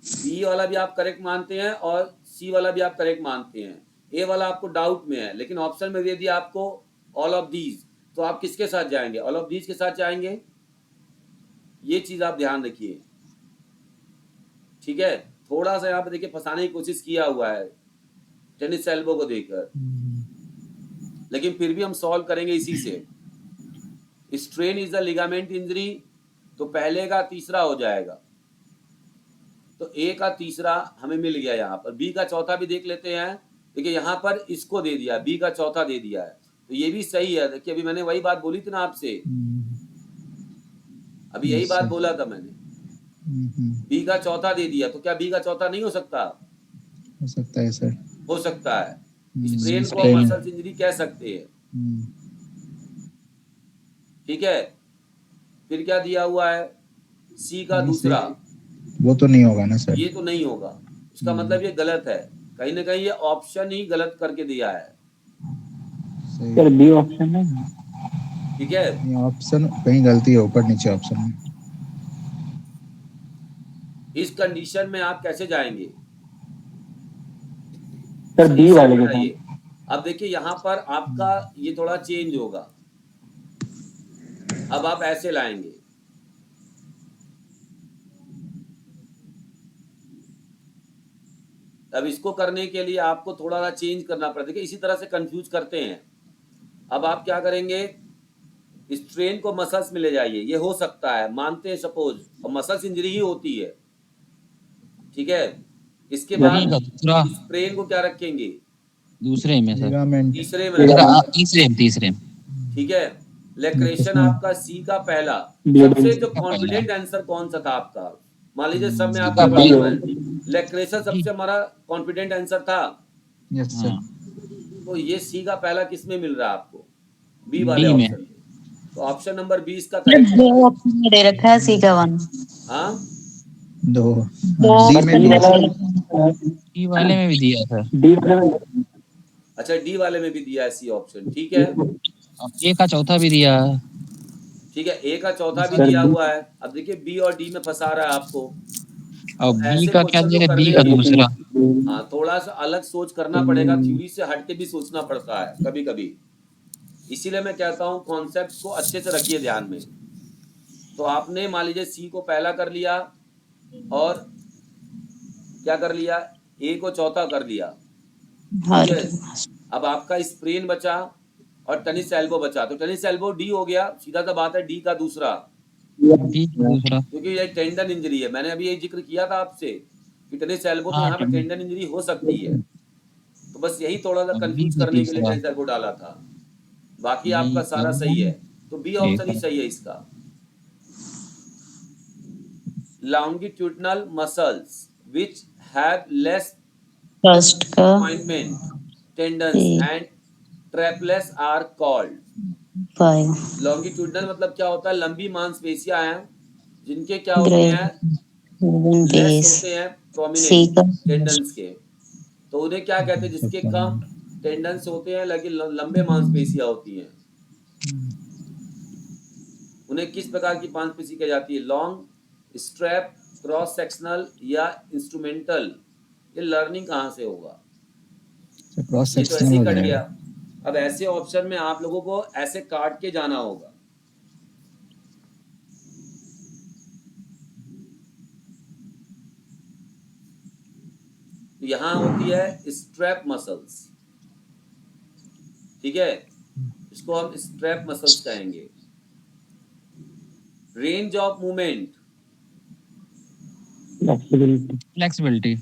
बी वाला भी आप करेक्ट मानते हैं और सी वाला भी आप करेक्ट मानते हैं। ए वाला आपको डाउट में है, लेकिन ऑप्शन में दे दिया आपको ऑल ऑफ दीज, तो आप किसके साथ जाएंगे? ऑल ऑफ दीज के साथ जाएंगे। ये चीज आप ध्यान रखिए। ठीक है, थोड़ा सा यहाँ पे देखिए फंसाने की कोशिश किया हुआ है टेनिस एल्बो को देकर, लेकिन फिर भी हम सॉल्व करेंगे इसी से। Strain is the ligament injury, तो पहले का तीसरा हो जाएगा, तो ए का तीसरा हमें मिल गया। यहाँ पर बी का चौथा भी देख लेते हैं। देखिए यहाँ पर इसको दे दिया, बी का चौथा दे दिया है, तो ये भी सही है। देखिए अभी मैंने वही बात बोली थी ना आपसे, अभी यही बात बोला था मैंने। बी का चौथा दे दिया, तो क्या बी का चौथा नहीं हो सकता? हो सकता है सर, हो सकता है। स्ट्रेन को मसल्स इंजरी कह सकते हैं। ठीक है, फिर क्या दिया हुआ है? सी का दूसरा, वो तो नहीं होगा ना सर, ये तो नहीं होगा। इसका मतलब ये गलत है, कहीं ना कहीं ये ऑप्शन ही गलत करके दिया है। सर बी ऑप्शन है। ठीक है, ये ऑप्शन कहीं गलती है, ऊपर नीचे ऑप्शन में। इस कंडीशन में आप कैसे जाएंगे? सर बी वाले के साथ। अब देखिए यहाँ पर आपका ये थोड़ा चेंज होगा। अब आप ऐसे लाएंगे, अब इसको करने के लिए आपको थोड़ा सा चेंज करना पड़ेगा। देखिए इसी तरह से कंफ्यूज करते हैं। अब आप क्या करेंगे? स्ट्रेन को मसल्स में ले जाइए, ये हो सकता है, मानते हैं सपोज, और मसल्स इंजरी ही होती है। ठीक है, इसके बाद स्ट्रेन को क्या रखेंगे? दूसरे में सर, तीसरे में, तीसरे। ठीक है, लैक्रेशन आपका सी का पहला। सबसे जो कॉन्फिडेंट आंसर कौन सा था आपका? मान लीजिए सब में आपका लैक्रेशन सबसे हमारा कॉन्फिडेंट आंसर था। Yes sir. तो ये सी का पहला किस में मिल रहा है आपको? बी वाले ऑप्शन। तो ऑप्शन नंबर 20 का करेक्ट है। 2 ऑप्शन में दे रखा है, सी का 1। हाँ, 2 डी वाले में भी दिया सर। अच्छा, डी वाले में भी दिया है सी ऑप्शन। ठीक है, ए का चौथा भी दिया है। ठीक है, ए का चौथा भी दिया हुआ है। अब देखिए बी और डी में फंसा रहा है आपको। और बी का क्या दिया? बी का दूसरा। हाँ, थोड़ा सा अलग सोच करना पड़ेगा, थ्योरी से हट के भी सोचना पड़ता है कभी कभी। इसीलिए मैं कहता हूँ कॉन्सेप्ट को अच्छे से रखिए ध्यान में। तो आपने मान लीजिए सी को पहला कर लिया और क्या कर लिया, ए को चौथा कर लिया, और ठीक है। अब आपका स्प्रेन बचा और टेनिस एल्बो बचा, तो टेनिस एल्बो डी हो गया, सीधा सा बात है डी का दूसरा, डी का दूसरा। क्योंकि ये टेंडन इंजरी है। मैंने अभी ये जिक्र किया था आपसे कि टेनिस एल्बो तो हाँ, यहाँ पे टेंडन इंजरी हो सकती है, तो बस यही थोड़ा सा और बी कंफ्यूज का करने के लिए तीसरा। टेनिस एल्बो डाला था। बाकी बी आपका सारा का सही है, तो बी ऑप्शन ही एक। सही है इसका। Longitudinal muscles which have less first का appointment tendons and trapezius are called। 5 longitudinal मतलब क्या होता है, लंबी मांसपेशियां हैं जिनके क्या होते हैं, लेस बेस होते हैं सी प्रोमिनेंट का टेंडन्स के, तो उन्हें क्या कहते हैं, जिसके कम टेंडन्स होते हैं लेकिन लंबे मांसपेशियां होती हैं, उन्हें किस प्रकार की मांसपेशी कही जाती है, लॉन्ग, स्ट्रैप, क्रॉस सेक्शनल या इंस्ट्रूमेंटल। ये लर्निंग कहाँ से होगा, क्रॉस ये तो ऐसे सेक्शनल ही हो कट जाएगा। गया। अब ऐसे ऑप्शन में आप लोगों को ऐसे काट के जाना होगा। तो यहां होती है स्ट्रैप मसल्स, ठीक है, इसको हम स्ट्रैप मसल्स कहेंगे। Range of movement, flexibility.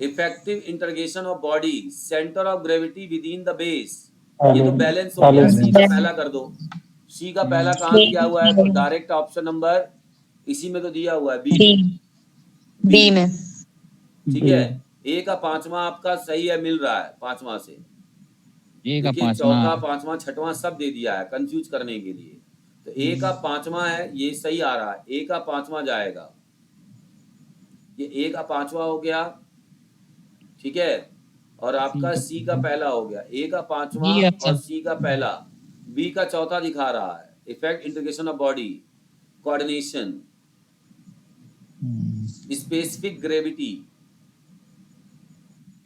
Effective integration of body, centre of gravity with in the base. ये तो बैलेंस हो गया, सी का पहला कर दो। सी का पहला कहाँ दिया हुआ है, तो डायरेक्ट ऑप्शन नंबर इसी में तो दिया हुआ है, बी बी में, बी में ठीक है। ए का पांचवा आपका सही है, मिल रहा है पांचवा से। ए का देखिए पांचवा। चौथा पांचवा छठवां सब दे दिया है कंफ्यूज करने के लिए। तो ए का पांचवा है, ये सही आ रहा है, ए का पांचवा जाएगा, ये ए का पांचवा हो गया, ठीक है। और आपका सी का पहला हो गया, ए का पांचवा बी और ऑप्शन। सी का पहला, बी का चौथा दिखा रहा है, effect integration of body, coordination, specific gravity,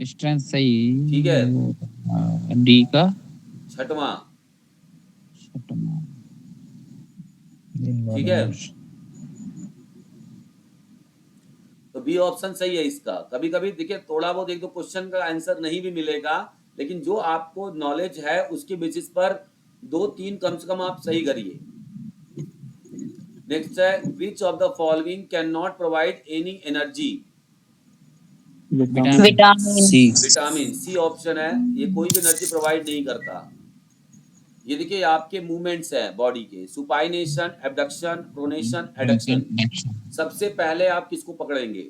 strength सही। ठीक है। डी का छठवां, छठवां। ठीक है। तो बी ऑप्शन सही है इसका। कभी कभी देखिए थोड़ा बहुत एक दो क्वेश्चन का आंसर नहीं भी मिलेगा, लेकिन जो आपको नॉलेज है उसके बेसिस पर दो तीन कम से कम आप सही करिए। नेक्स्ट है, which of the following can not provide any energy, vitamin C. Vitamin C option है, ये कोई भी एनर्जी प्रोवाइड नहीं करता। ये देखिए आपके मूवमेंट्स हैं बॉडी के, सुपाइनेशन, एबडक्शन, प्रोनेशन, एडक्शन। सबसे पहले आप किसको पकड़ेंगे,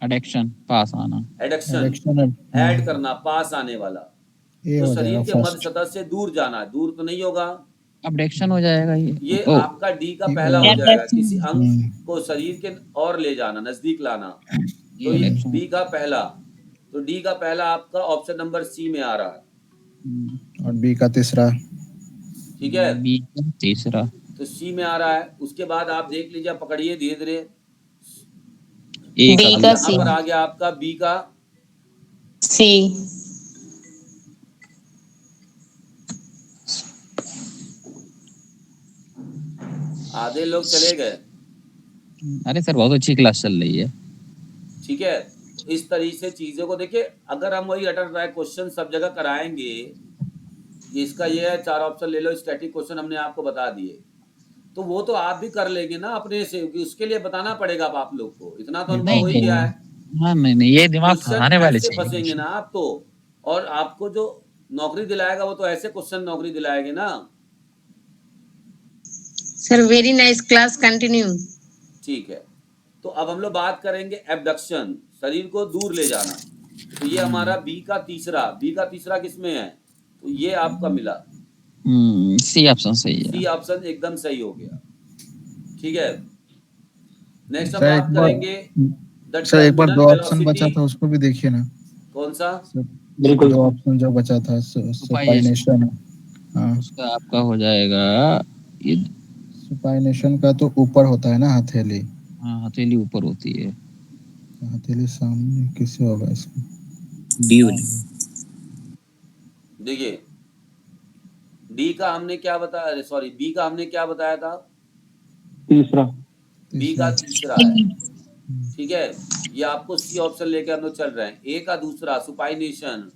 एडक्शन, पास आना। एडक्शन, ऐड करना, पास आने वाला, ये तो हो शरीर जाएगा के मध्य फर्स्ट। सतह से दूर जाना है, दूर तो नहीं होगा, अबडक्शन हो जाएगा ये ओ, आपका डी का ठीक पहला है। हो जाएगा, किसी अंग हम्म, को शरीर के और ले जाना, नजदीक लाना, तो ये ये एडक्शन। डी का पहला, तो डी का पहला आपका ऑप्शन नंबर सी में आ रहा है, और बी का तीसरा। ठीक है। बी का तीसरा। तो सी में आ रहा है। उसके बाद आप देख लीजिए, पकड़िए धीरे धीरे, ए बी का का यहाँ सी पर आ गया आपका बी का, सी आधे लोग चले गए, अरे सर बहुत अच्छी क्लास चल रही है। ठीक है। इस तरीके से चीजों को देखिए, अगर हम वही रटन ट्राई क्वेश्चन सब जगह कराएंगे, इसका ये है, चार ऑप्शन ले लो, स्टैटिक क्वेश्चन हमने आपको बता दिए, तो वो तो आप भी कर लेंगे ना अपने से, क्योंकि उसके लिए बताना पड़ेगा अब आप लोग को, इतना तो अनुभव हो ही गया है। हाँ नहीं, ये दिमाग क्वेश्चन फंसाने वाले ऐसे चाहिए। फंसेंगे ना आप तो, और आपको जो नौकरी दिलाएगा वो तो ऐसे क्वेश्चन नौकरी दिलाएंगे ना। Sir very nice class continue. ठीक है, तो अब हम लोग बात करेंगे एबडक्शन, शरीर को दूर ले जाना। तो ये हमारा बी का तीसरा, बी का तीसरा किसमें है, तो ये आपका मिला, सी ऑप्शन सही है। सी ऑप्शन एकदम सही हो गया, ठीक है। नेक्स्ट हम सर, बात एक बार- करेंगे सर एक बार टर्मिनल दो ऑप्शन बचा वेलोसिटी। था, उसको भी देखिए ना। कौन सा, बिल्कुल। दो ऑप्शन जो बचा था, सुपाइनेशन। हाँ, उसका आपका हो जाएगा ये। सुपाइनेशन का तो ऊपर होता है ना हथेली। हाँ हथेली ऊपर होती है। हथेली सामने किससे होगा इसको? डी वाले देखिए डी का हमने क्या बताया, अरे सॉरी बी का हमने क्या बताया था, तीसरा। बी का तीसरा है, ठीक है। ये आपको सी ऑप्शन लेके हम लोग चल रहे हैं। ए का दूसरा सुपाइनेशन,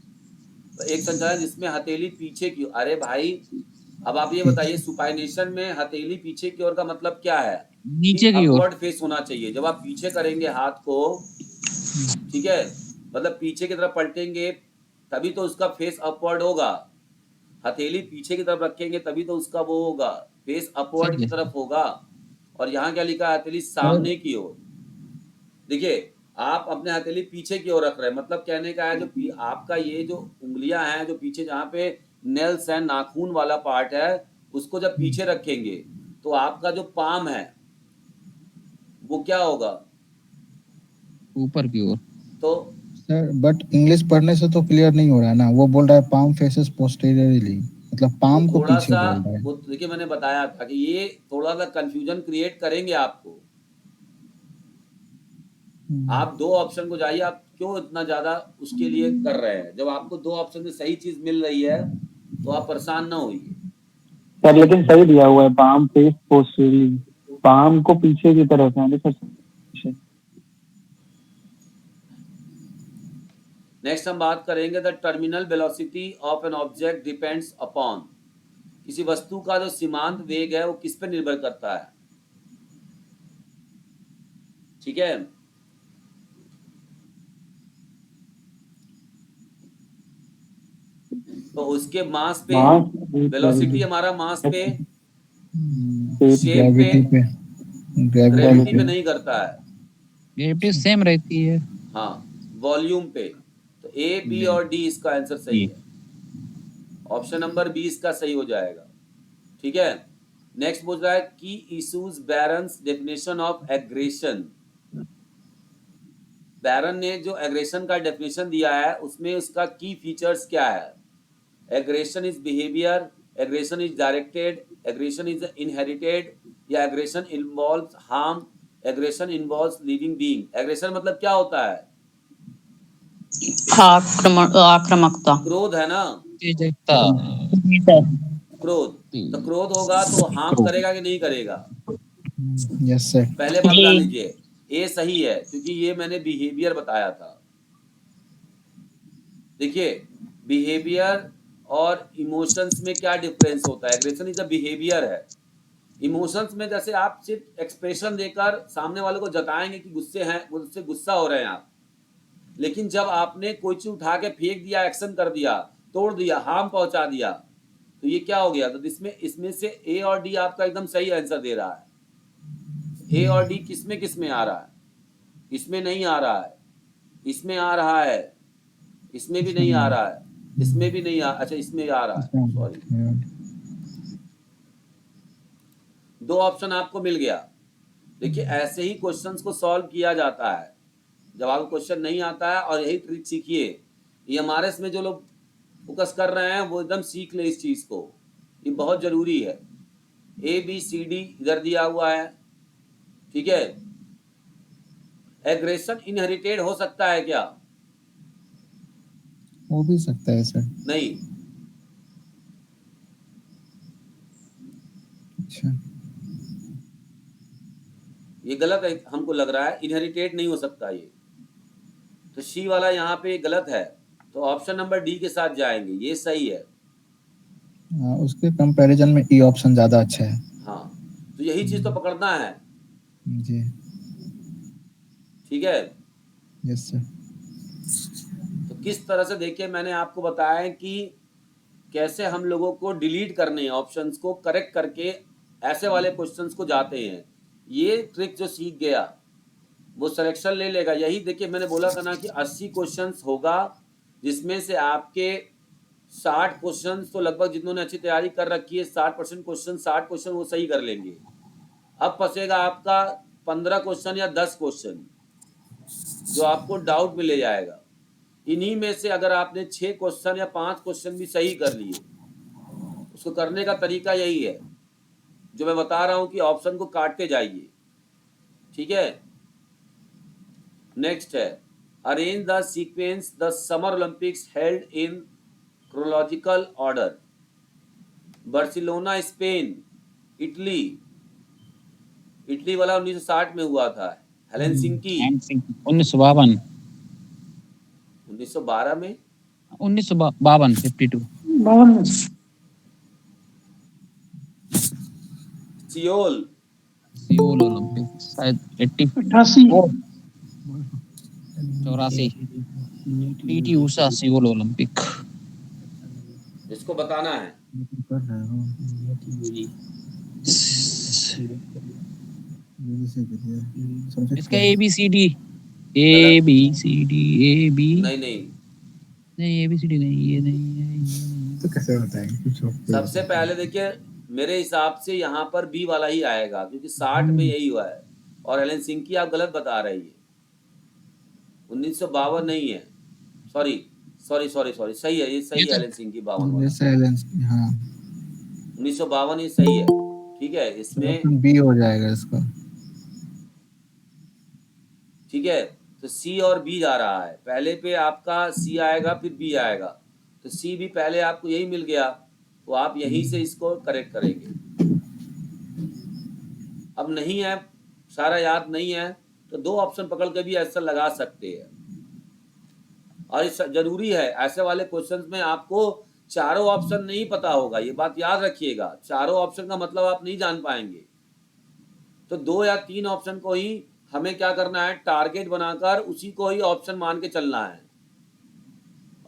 एक संचालन जिसमें हथेली पीछे की, अरे भाई अब आप ये बताइए सुपाइनेशन में हथेली पीछे की ओर का मतलब क्या है कि नीचे की ओर। अपवर्ड फेस होना चाहिए। जब आप पीछे करेंगे हाथ को, ठीक है, मतलब पीछे की तरफ पलटेंगे तभी तो उसका फेस अपवर्ड होगा। हथेली पीछे की तरफ रखेंगे तभी तो उसका वो होगा, फेस अपवर्ड सही की है। तरफ होगा। और यहाँ क्या लिखा है, हथेली सामने की ओर। देखिए आप अपने हथेली पीछे की ओर रख रहे हैं, मतलब कहने का है जो आपका ये जो उंगलियां हैं जो पीछे जहाँ पे नेल्स है, नाखून वाला पार्ट है, उसको जब पीछे रखेंगे तो आपका जो पाम है वो क्या होगा, ऊपर की ओर। तो सर बट इंग्लिश पढ़ने से तो क्लियर नहीं हो रहा है ना, वो बोल रहा है पाम फेसेस पोस्टीरियरली, मतलब वो पाम को थोड़ा पीछे सा, बोल रहा है। वो देखिए मैंने बताया था कि ये थोड़ा सा कंफ्यूजन क्रिएट करेंगे आपको। आप दो ऑप्शन को जाइए, आप क्यों इतना ज्यादा उसके लिए कर रहे हैं, जब आपको दो ऑप्शन में सही चीज मिल रही है तो आप परेशान ना होइए। सर लेकिन सही दिया हुआ है, पाम फेस पोस्टीरियरली, पाम को पीछे की तरफ है सर। नेक्स्ट हम बात करेंगे the terminal velocity of an object depends upon, किसी वस्तु का जो सीमांत वेग है वो किस पे निर्भर करता है, ठीक है। तो उसके मास पे, वेलोसिटी हमारा मास पे, शेप पे, ग्रेविटी पे, ग्रेविटी पे पे। नहीं करता है, ग्रेविटी सेम रहती है। हाँ वॉल्यूम पे। तो ए बी और डी इसका आंसर सही है, ऑप्शन नंबर बी इसका सही हो जाएगा, ठीक है। नेक्स्ट पूछ रहा है की issues Baron's definition of aggression. Baron ने जो एग्रेशन का डेफिनेशन दिया है उसमें उसका की फीचर्स क्या है। Aggression is behaviour, aggression is directed, aggression is inherited, या aggression involves harm, aggression involves living being. Aggression मतलब क्या होता है, आक्रामकता। क्रोध है ना, तेजकता। क्रोध। तो क्रोध होगा तो हार्म करेगा कि नहीं करेगा, यस सर। पहले बात जान लीजिए। ए सही है क्योंकि ये मैंने बिहेवियर बताया था। देखिए बिहेवियर और इमोशंस में क्या डिफरेंस होता है, एग्रेशन इज अ बिहेवियर है। इमोशंस में जैसे आप सिर्फ एक्सप्रेशन देकर सामने वाले को जताएंगे कि गुस्से हैं, मुझसे गुस्सा हो रहे हैं आप, लेकिन जब आपने कोई चीज उठा के फेंक दिया, एक्शन कर दिया, तोड़ दिया, हार्म पहुंचा दिया, तो ये क्या हो गया। तो इसमें से ए और डी आपका एकदम सही आंसर दे रहा है। ए और डी किस में आ रहा है, इसमें नहीं आ रहा है, इसमें आ रहा है, इसमें भी नहीं आ रहा है, इसमें भी नहीं आ, अच्छा इसमें आ रहा है, सॉरी। दो ऑप्शन आपको मिल गया। देखिए ऐसे ही क्वेश्चंस को सॉल्व किया जाता है जब आपको क्वेश्चन नहीं आता है, और यही ट्रिक सीखिए। एमआरएस में जो लोग फोकस कर रहे हैं वो एकदम सीख ले इस चीज को, ये बहुत जरूरी है। ए बी सी डी इधर दिया हुआ है, ठीक है। एग्रेशन इनहेरिटेड हो सकता है क्या, हो भी सकता है सर। नहीं, अच्छा ये गलत है, हमको लग रहा है इनहेरिटेड नहीं हो सकता ये, तो सी वाला यहाँ पे गलत है। तो ऑप्शन नंबर डी के साथ जाएंगे, ये सही है। हाँ, उसके कंपैरिजन में ई ऑप्शन ज्यादा अच्छा है। हाँ तो यही चीज तो पकड़ना है, जी ठीक है। Yes sir. तो किस तरह से, देखिए मैंने आपको बताया कि कैसे हम लोगों को डिलीट करने हैं, ऑप्शंस को करेक्ट करके ऐसे वाले क्वेश्चंस को जाते हैं। ये ट्रिक जो सीख गया वो सिलेक्शन ले लेगा। यही देखिए मैंने बोला था ना कि 80 क्वेश्चंस होगा, जिसमें से आपके 60 क्वेश्चंस तो लगभग जिन्होंने अच्छी तैयारी कर रखी है 60% क्वेश्चन, 60 क्वेश्चन वो सही कर लेंगे। अब फंसेगा आपका 15 क्वेश्चन या 10 क्वेश्चन जो आपको डाउट में ले जाएगा। इन्हीं में से अगर आपने 6 क्वेश्चन या 5 क्वेश्चन भी सही कर लिए, उसको करने का तरीका यही है जो मैं बता रहा हूं कि ऑप्शन को काटते जाइए, ठीक है। नेक्स्ट है arrange the sequence the summer Olympics held in chronological order. Barcelona Spain, Italy, Italy वाला 1960 में हुआ था। हेलसिंकी 1952 1912 में, 1952 52 सियोल सियोल ओलंपिक शायद 88 84 पीटी उषा सियोल ओलंपिक। इसको बताना है। इसका ABCD ABCD AB नहीं नहीं, नहीं ABCD नहीं, ये नहीं है, ये नहीं। तो कैसे बताएंगे कुछ और? सबसे पहले देखिए मेरे हिसाब से यहाँ पर बी वाला ही आएगा क्योंकि 60 में यही हुआ है और हेलसिंकी आप गलत बता रही है। 1952 नहीं है, सॉरी सॉरी सॉरी सॉरी, सही है, ये सही है हेलसिंकी 52 वाला। साइलेंस, हाँ 1952 ये सही है, ठीक है। इसमें बी हो जाएगा इसका। ठीक है, तो सी और बी जा रहा है। पहले पे आपका सी आएगा फिर बी आएगा, तो सी भी पहले आपको यही मिल गया तो आप यहीं से इसको करेक्ट करेंगे। अब नहीं है, सारा याद नहीं है तो दो ऑप्शन पकड़ के भी ऐसा लगा सकते हैं। और इस जरूरी है ऐसे वाले क्वेश्चंस में आपको चारों ऑप्शन नहीं पता होगा, ये बात याद रखिएगा। चारों ऑप्शन का मतलब आप नहीं जान पाएंगे, तो 2 या 3 ऑप्शन को ही हमें क्या करना है, टारगेट बनाकर उसी को ही ऑप्शन मान के चलना है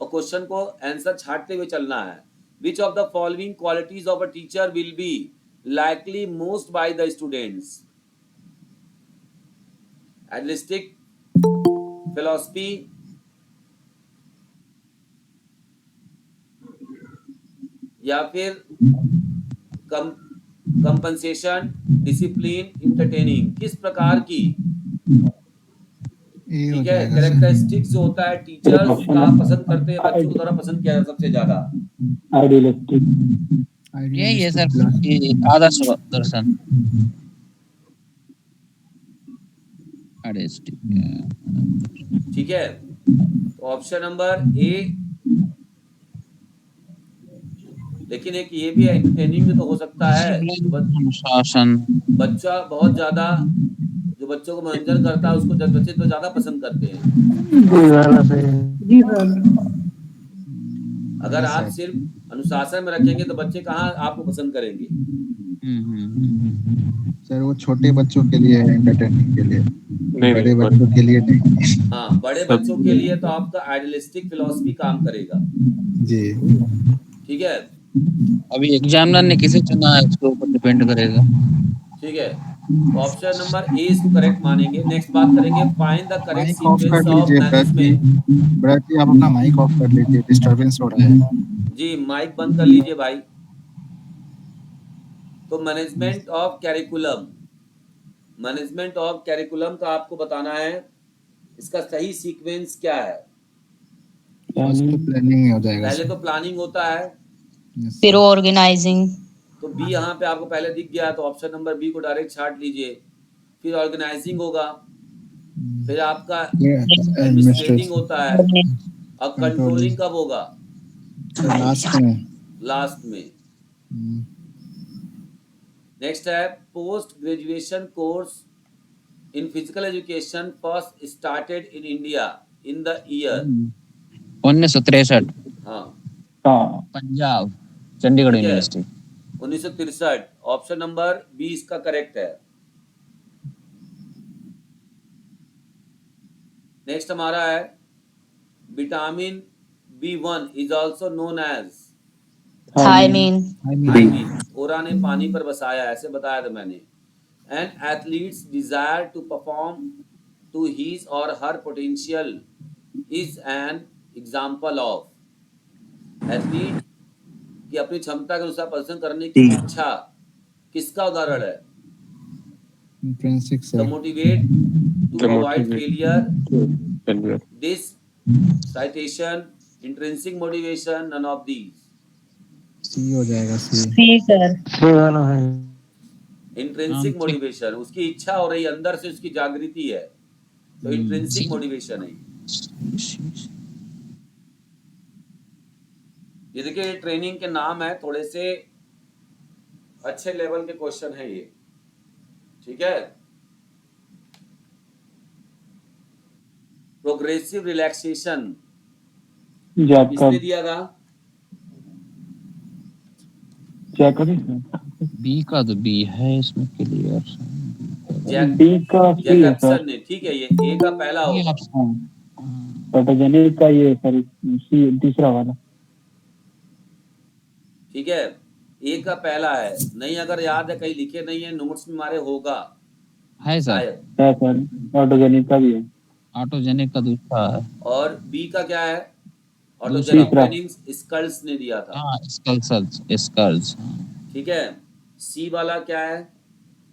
और क्वेश्चन को आंसर छांटते हुए चलना है। Which of the following qualities of a teacher will be likely most by the students? Idealistic, philosophy, या फिर कंपनसेशन, डिसिप्लिन, इंटरटेनिंग। किस प्रकार की, ठीक है, कैरेक्टरिस्टिक्स जो होता है टीचर्स का पसंद करते हैं बच्चों को द्वारा पसंद किया सबसे ज्यादा। आइडियलिस्टिक, यही है सर, ये आदर्श दर्शन। ठीक है, तो ऑप्शन नंबर ए। लेकिन एक ये भी है, इंटरटेनिंग भी तो हो सकता है। अनुशासन, बच्चा बहुत ज्यादा जो बच्चों को मनोरंजन करता है उसको बच्चे तो ज्यादा पसंद करते हैं। अगर आप सिर्फ अनुशासन में रखेंगे तो बच्चे कहाँ आपको पसंद करेंगे। सर वो छोटे बच्चों के लिए है, एंटरटेनिंग के लिए, बड़े बच्चों के लिए नहीं। हाँ, बड़े बच्चों के लिए तो आपका आइडियलिस्टिक फिलॉसफी काम करेगा। जी ठीक है, अभी एग्जामिनर ने किसे चुना है उसके ऊपर डिपेंड करेगा। ठीक है, ऑप्शन नंबर ए इसको करेक्ट मानेंगे। नेक्स्ट बात करेंगे, find the correct mic off sequence कर ऑफ लीजिए ब्रज जी, मैनेजमेंट। ब्रज जी आप अपना माइक ऑफ कर लीजिए, डिस्टरबेंस हो रहा है। जी माइक बंद कर लीजिए भाई। तो management of curriculum, management of curriculum का आपको बताना है इसका सही सीक्वेंस क्या है। प्लानिंग हो जाएगा। पहले तो प्लानिंग होता है, फिर ऑर्गेनाइजिंग, तो बी यहाँ पे आपको पहले दिख गया तो ऑप्शन नंबर बी को डायरेक्ट छाट लीजिए। फिर ऑर्गेनाइजिंग होगा, फिर आपका एडमिनिस्ट्रेटिंग होता है, और कंट्रोलिंग कब होगा, लास्ट में। लास्ट में। नेक्स्ट है post graduation course in physical education first started in India in the year 1963। हाँ पंजाब, चंडीगढ़ ठीक है, यूनिवर्सिटी। 1963। ऑप्शन नंबर बी इसका करेक्ट है। नेक्स्ट हमारा है vitamin B1 is also known as thiamine, ओरा ने पानी पर बसाया, ऐसे बताया था मैंने। An athlete's desire to perform to his or her potential is an example of. Athlete की अपनी क्षमता के अनुसार प्रदर्शन करने की इच्छा किसका उदाहरण है? Intrinsic The motivate to avoid failure, this citation, intrinsic motivation, none of these. सी हो जाएगा। सी Intrinsic motivation, उसकी इच्छा हो रही है, अंदर से उसकी जागृति है। तो इंट्रिंसिक मोटिवेशन है ये देखिए ट्रेनिंग के नाम है, थोड़े से अच्छे लेवल के क्वेश्चन है ये, ठीक है। प्रोग्रेसिव रिलैक्सेशन किसने दिया था? बी का तो बी है इसमें क्लियर। जैकबसन ने, ठीक है। ये ए का पहला होगा। फोटोजेनिक का ये सॉरी तीसरा वाला, ठीक है। ए का पहला है, नहीं अगर याद है कहीं लिखे नहीं है नोट्स में मारे होगा है सर, शायद। है सर, ऑटोजेनिक का भी है। ऑटोजेनिक का दूसरा है। और बी का क्या है? दूसरा। ऑटोजेनिक ट्रेनिंग स्कल्स ने दिया था, हाँ स्कल्स। ठीक है। सी वाला क्या है?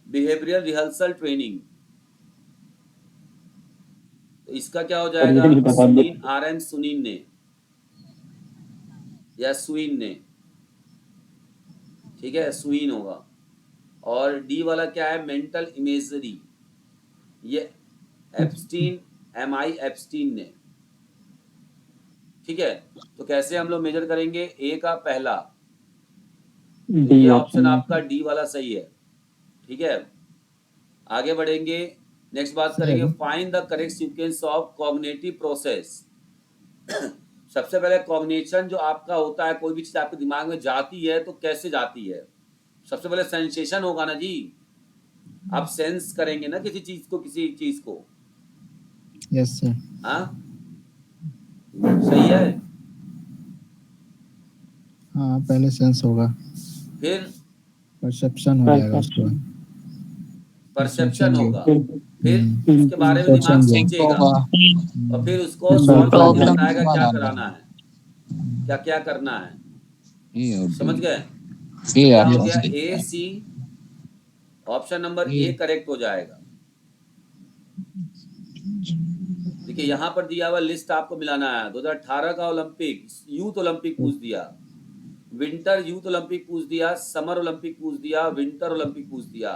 Behavioural rehearsal training. तो इसका क्या हो जाएगा? नहीं पता। सुनीन, RM सुनीन ने या सुइन ने, ठीक है, सुइन होगा। और डी वाला क्या है? मेंटल इमेजरी, ये एप्स्टीन, MI एप्स्टीन ने, ठीक है। तो कैसे हम लोग मेजर करेंगे? ए का पहला, तो ये ऑप्शन आपका डी वाला सही है, ठीक है। आगे बढ़ेंगे, नेक्स्ट बात करेंगे find the correct sequence of cognitive process. सबसे पहले कॉग्निशन जो आपका होता है, कोई भी चीज आपके दिमाग में जाती है तो कैसे जाती है? सबसे पहले सेंसेशन होगा ना जी, आप सेंस करेंगे ना किसी चीज को। Yes sir. हाँ सही है। हाँ पहले सेंस होगा, फिर परसेप्शन हो जाएगा उसके बाद। परसेप्शन होगा, फिर हम्म। उसके बारे में दिमाग सोचेगा और फिर उसको सॉल्व करके Problem. बताएगा क्या कराना है, क्या क्या करना है। समझ गए? क्या हो गया? ए सी, ऑप्शन नंबर ए करेक्ट हो जाएगा। देखिए यहाँ पर दिया हुआ लिस्ट आपको मिलाना है। 2018 का ओलंपिक, यूथ ओलंपिक पूछ दिया, विंटर यूथ ओलंपिक पूछ दिया, समर ओलंपिक पूछ दिया, विंटर ओलंपिक पूछ दिया।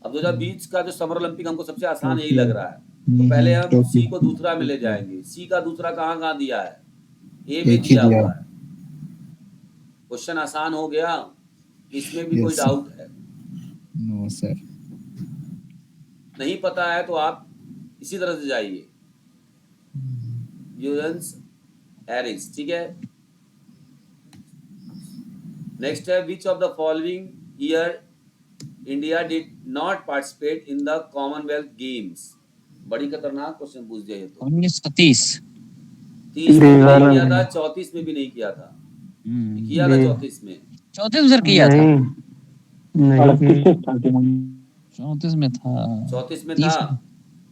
अब 2020 का जो समर ओलंपिक हमको सबसे आसान यही लग रहा है, तो पहले हम सी को दूसरा में ले जाएंगे। सी का दूसरा कहाँ कहाँ दिया है? ए में दिया हुआ है। क्वेश्चन आसान हो गया, इसमें भी कोई डाउट है? No sir. नहीं पता है तो आप इसी तरह से जाइए, यूरेंस एरिक्स, ठीक है। नेक्स्ट है which of the following year India did not participate in the Commonwealth games. बड़ी खतरनाक क्वेश्चन पूछ दिया ये तो। 1930। 30 में भी नहीं किया था, 34 में भी नहीं किया था। किया था 34 में। 34 सर किया था। 34 में था। 34 में था।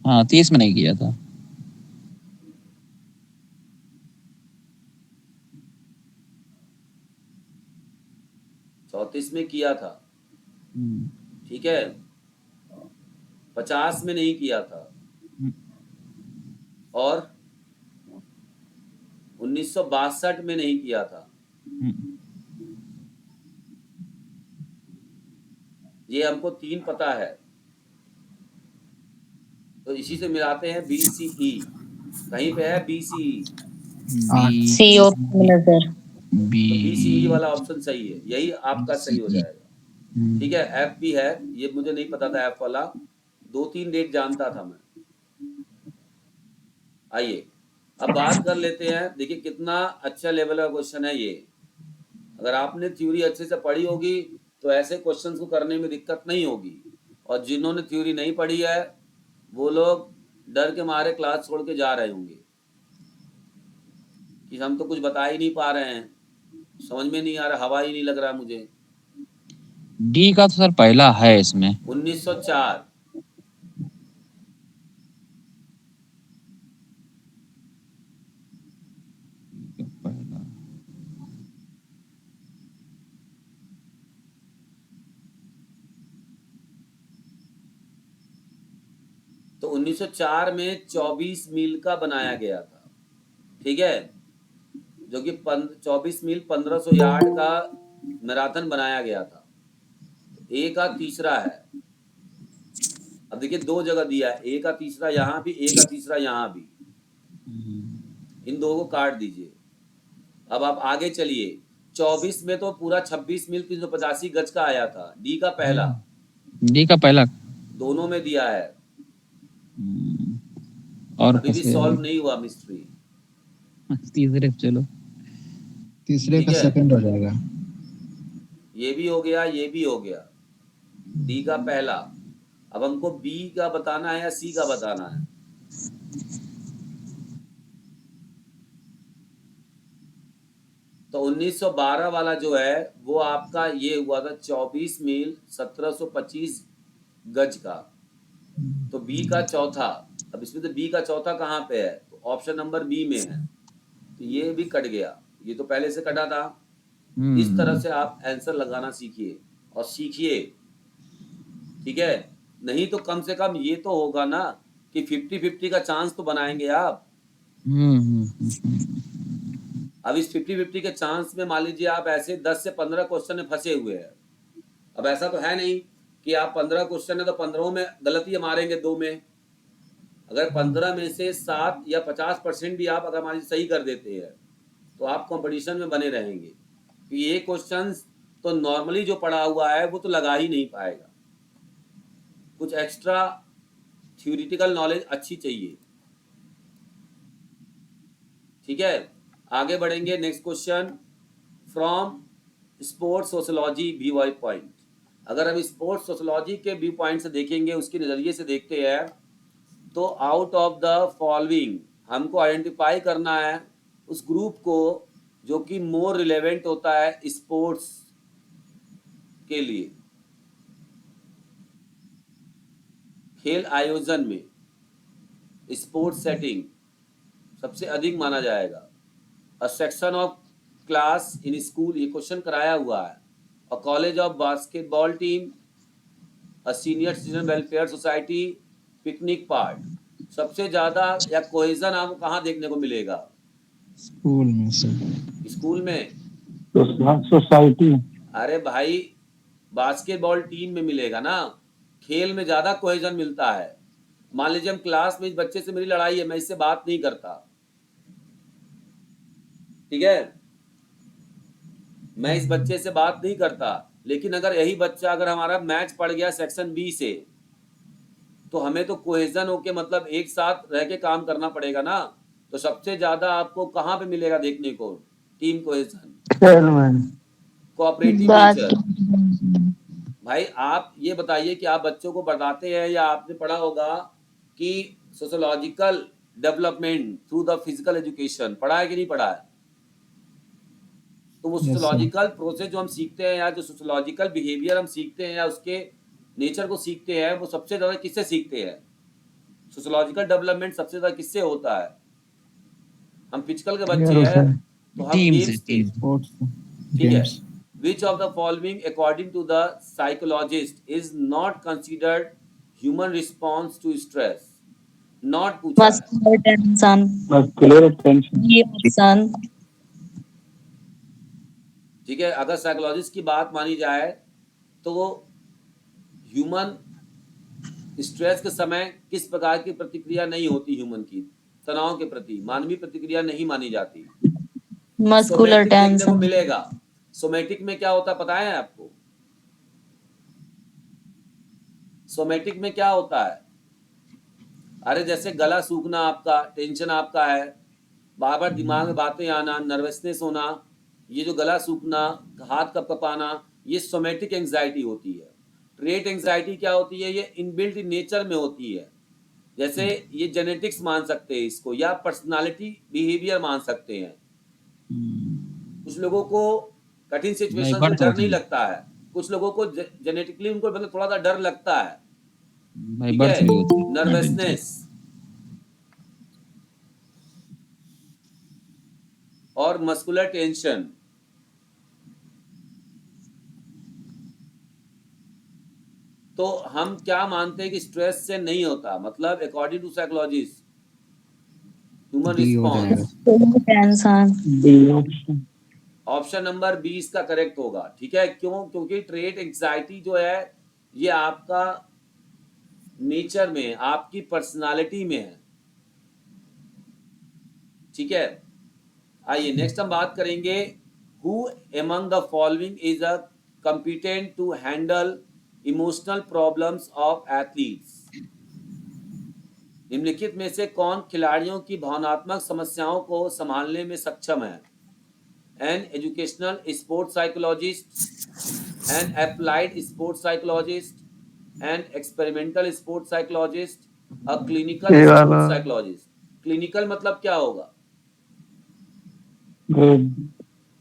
हाँ 30 में नहीं किया था। चौतीस में किया था, ठीक है। 50 में नहीं किया था और 1962 में नहीं किया था। ये हमको 3 पता है, तो इसी से मिलाते हैं BCE। कहीं पे है BCE, सी और सर। तो BCE वाला ऑप्शन सही है, यही आपका सही हो जाएगा, ठीक है। F भी है, ये मुझे नहीं पता था F वाला, 2-3 डेट जानता था मैं। आइए अब बात कर लेते हैं। देखिए कितना अच्छा लेवल का क्वेश्चन है ये। अगर आपने थ्योरी अच्छे से पढ़ी होगी तो ऐसे क्वेश्चंस को करने में दिक्कत नहीं होगी, और जिन्होंने थ्योरी नहीं पढ़ी है वो लोग डर के मारे क्लास छोड़ के जा रहे होंगे कि हम तो कुछ बता ही नहीं पा रहे हैं, समझ में नहीं आ रहा, हवा ही नहीं लग रहा मुझे। डी का तो सर पहला है इसमें। 1904। तो 1904 में 24 मील का बनाया गया था, ठीक है, जो कि 24 मील 1500 यार्ड का मैराथन बनाया गया था। ए का तीसरा है, अब देखिए 2 जगह दिया है, ए का तीसरा यहाँ भी, ए का तीसरा यहाँ भी, इन दो को काट दीजिए। अब आप आगे चलिए, 24 में तो पूरा 26 मील 385 गज का आया था, डी का पहला, डी का पहला दोनों में दिया है, और अभी भी सॉल्व नहीं हुआ मिस्ट्री। तीसरे चलो तीसरे ठीक का है। सेकंड हो जाएगा। ये भी हो गया, ये भी हो गया, डी का पहला। अब हमको बी का बताना है या सी का बताना है? तो 1912 वाला जो है वो आपका ये हुआ था 24 मील 1725 गज का, तो बी का चौथा। अब इसमें तो बी का चौथा कहाँ पे है? तो ऑप्शन नंबर बी में है, तो ये भी कट गया, ये तो पहले से कटा था। इस तरह से आप आंसर लगाना सीखिए और सीखिए, ठीक है? नहीं तो कम से कम ये तो होगा ना कि 50-50 का चांस तो बनाएंगे आप। अब इस 50-50 के चांस में मान लीजिए आप ऐसे 10 से 15 क्वेश्चन में फंसे हुए हैं। अब ऐसा तो है नहीं कि आप 15 क्वेश्चन है तो 15 में गलती मारेंगे 2 में। अगर 15 में से 7 या 50% भी आप अगर मान लीजिए सही कर देते हैं तो आप कंपटीशन में बने रहेंगे, क्योंकि ये क्वेश्चंस तो नॉर्मली जो पढ़ा हुआ है वो तो लगा ही नहीं पाएगा, कुछ एक्स्ट्रा थ्योरेटिकल नॉलेज अच्छी चाहिए, ठीक है? आगे बढ़ेंगे, next question, from sports sociology view point. अगर हम स्पोर्ट्स सोशियोलॉजी के व्यू पॉइंट से देखेंगे, उसके नज़रिए से देखते हैं, तो आउट ऑफ द फॉलोइंग हमको आइडेंटिफाई करना है उस ग्रुप को जो कि मोर रिलेवेंट होता है स्पोर्ट्स के लिए, खेल आयोजन में स्पोर्ट्स सेटिंग सबसे अधिक माना जाएगा। A section of class in school, ये क्वेश्चन कराया हुआ है। A college of basketball team, a senior citizen welfare society, picnic part. सबसे ज्यादा या कोहेजन आपको कहाँ देखने को मिलेगा? स्कूल में सर। स्कूल में? सोसाइटी। अरे भाई बास्केटबॉल टीम में मिलेगा ना, खेल में ज्यादा कोहेजन मिलता है। मान लीजिए हम क्लास में इस बच्चे से मेरी लड़ाई है, मैं इससे बात नहीं करता, ठीक है, मैं इस बच्चे से बात नहीं करता, लेकिन अगर यही बच्चा अगर हमारा मैच पड़ गया सेक्शन बी से, तो हमें तो कोहेजन होके मतलब एक साथ रह के काम करना पड़ेगा ना। तो सबसे ज्यादा आपको कहाँ पे मिलेगा देखने को टीम कोहेजन? Cooperative nature. भाई आप ये बताइए कि आप बच्चों को बताते हैं या आपने पढ़ा होगा कि sociological development through the physical education, पढ़ा है कि नहीं पढ़ा है? तो वो सोशियोलॉजिकल प्रोसेस जो हम सीखते हैं या जो सोशियोलॉजिकल बिहेवियर हम सीखते हैं या उसके नेचर को सीखते हैं, वो सबसे ज्यादा किससे सीखते हैं? सोशियोलॉजिकल डेवलपमेंट सबसे ज्यादा किससे होता है? हम फिजिकल के बच्चे हैं तो हम गेम्स के, ठीक है। Which of the following according to the psychologist is not considered human response to stress? Not पूछा है। Muscular tension. Muscular tension. ये option. ठीक है, अगर साइकोलॉजिस्ट की बात मानी जाए तो ह्यूमन स्ट्रेस के समय किस प्रकार की प्रतिक्रिया नहीं होती, ह्यूमन की तनाव के प्रति मानवीय प्रतिक्रिया नहीं मानी जाती। Muscular सोमैटिक देखने को tension. मिलेगा। सोमैटिक में क्या होता है पता है आपको? सोमैटिक में क्या होता है? अरे जैसे गला सूखना आपका, टेंशन आपका है, बार बार दिमाग में बातें आना, नर्वसनेस होना, ये जो गला सूखना, हाथ कपकपाना, ये सोमैटिक एंजाइटी होती है। ट्रेट एंजाइटी क्या होती है? ये इनबिल्ट इन नेचर में होती है। जैसे ये जेनेटिक्स मान सकते हैं इसको, या पर्सनालिटी बिहेवियर मान सकते हैं। कुछ लोगों को कठिन सिचुएशन से डर नहीं लगता है, कुछ लोगों को जेनेटिकली उनको मतलब थोड़ा सा डर लगता है, ठीक है, नर्वसनेस और मस्कुलर टेंशन। तो हम क्या मानते हैं कि स्ट्रेस से नहीं होता, मतलब according to psychologist human response Tension. Option number 20 का करेक्ट होगा, ठीक है। क्यों? क्योंकि ट्रेट एंजाइटी जो है ये आपका नेचर में है, आपकी पर्सनालिटी में है। ठीक है, आइए नेक्स्ट हम बात करेंगे, who among the following is a competent to handle emotional problems of athletes। निम्नलिखित में से कौन खिलाड़ियों की भावनात्मक समस्याओं को संभालने में सक्षम है? An educational sports psychologist, N applied sports psychologist, an experimental sports psychologist, a clinical ये वाला स्पोर्ट्स साइकोलॉजिस्ट। क्लिनिकल मतलब क्या होगा?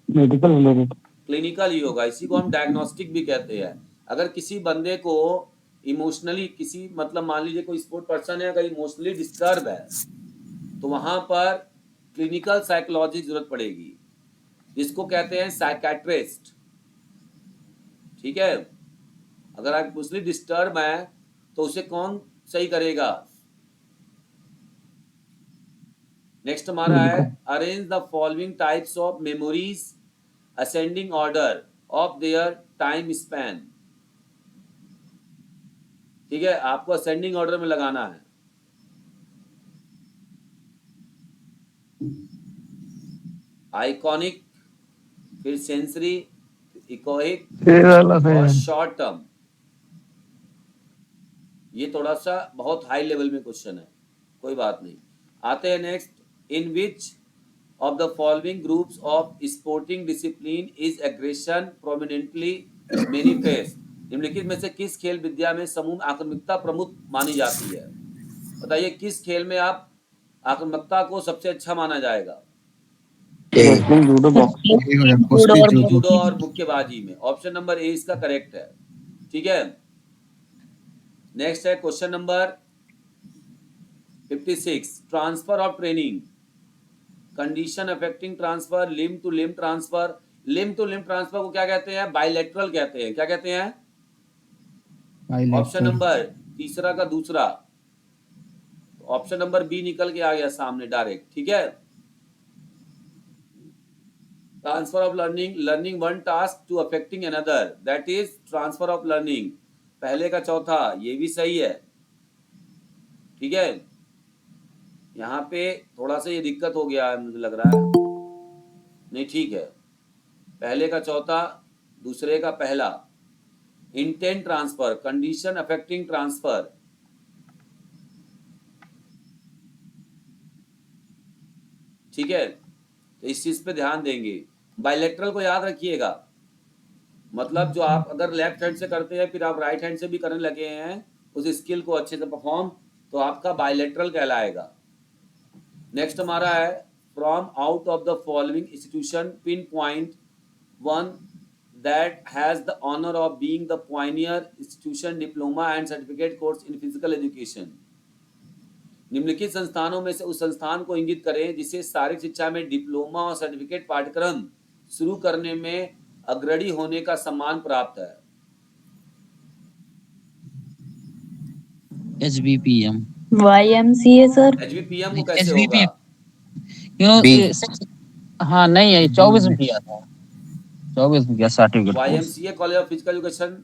Medical related. क्लिनिकल ही होगा, इसी को हम डायग्नोस्टिक भी कहते हैं। अगर किसी बंदे को इमोशनली किसी मतलब मान लीजिए कोई स्पोर्ट पर्सन है, अगर इमोशनली डिस्टर्ब है तो वहां पर क्लिनिकल साइकोलॉजी की जरूरत पड़ेगी, जिसको कहते हैं साइकेट्रिस्ट। ठीक है, अगर आप इमोशनली डिस्टर्ब है तो उसे कौन सही करेगा? नेक्स्ट हमारा है, arrange the following types of memories ascending order of their time span। ठीक है, आपको ascending order में लगाना है। आइकॉनिक, फिर सेंसरी, इकोइक और शॉर्ट टर्म। ये थोड़ा सा बहुत हाई लेवल में क्वेश्चन है, कोई बात नहीं। आते हैं next, in which of the following groups of sporting discipline is aggression prominently manifest। निम्नलिखित में से किस खेल विद्या में समूह आक्रामकता प्रमुख मानी जाती है? बताइए किस खेल में आप आक्रामकता को सबसे अच्छा माना जाएगा? Judo, boxing. ये हो गया कुश्ती जूडो जूडो। जूडो और मुक्केबाजी में। ऑप्शन नंबर ए इसका करेक्ट है। ठीक है, नेक्स्ट है question number 56, transfer of training, condition affecting transfer, limb to limb transfer. Limb to limb transfer को क्या कहते हैं? बायलैटरल कहते हैं। क्या कहते हैं? ऑप्शन नंबर तीसरा का दूसरा, ऑप्शन नंबर बी निकल के आ गया सामने डायरेक्ट। ठीक है, transfer of learning, learning one task to affecting another, that is transfer of learning. पहले का चौथा, ये भी सही है। ठीक है, यहाँ पे थोड़ा सा ये दिक्कत हो गया है मुझे लग रहा है, नहीं ठीक है, पहले का चौथा दूसरे का पहला। Intent transfer, condition affecting transfer. ठीक है, तो इस चीज पे ध्यान देंगे। बायलैटरल को याद रखिएगा, मतलब जो आप अगर लेफ्ट हैंड से करते हैं फिर आप राइट हैंड से भी करने लगे हैं उस स्किल को अच्छे से परफॉर्म, तो आपका बायलैटरल कहलाएगा। नेक्स्ट हमारा है, from out of the following institution pinpoint one that has the honour of being the pioneer institution diploma and certificate course in physical education. निम्नलिखित संस्थानों में से उस संस्थान को इंगित करें जिसे शारीरिक शिक्षा में डिप्लोमा और सर्टिफिकेट पाठ्यक्रम शुरू करने में अग्रणी होने का सम्मान प्राप्त है। HBPM। YMCA sir. HBPM को कैसे होगा? क्यों? हाँ नहीं है, 24 में किया था, 24 में किया certificate course. YMCA college of physical education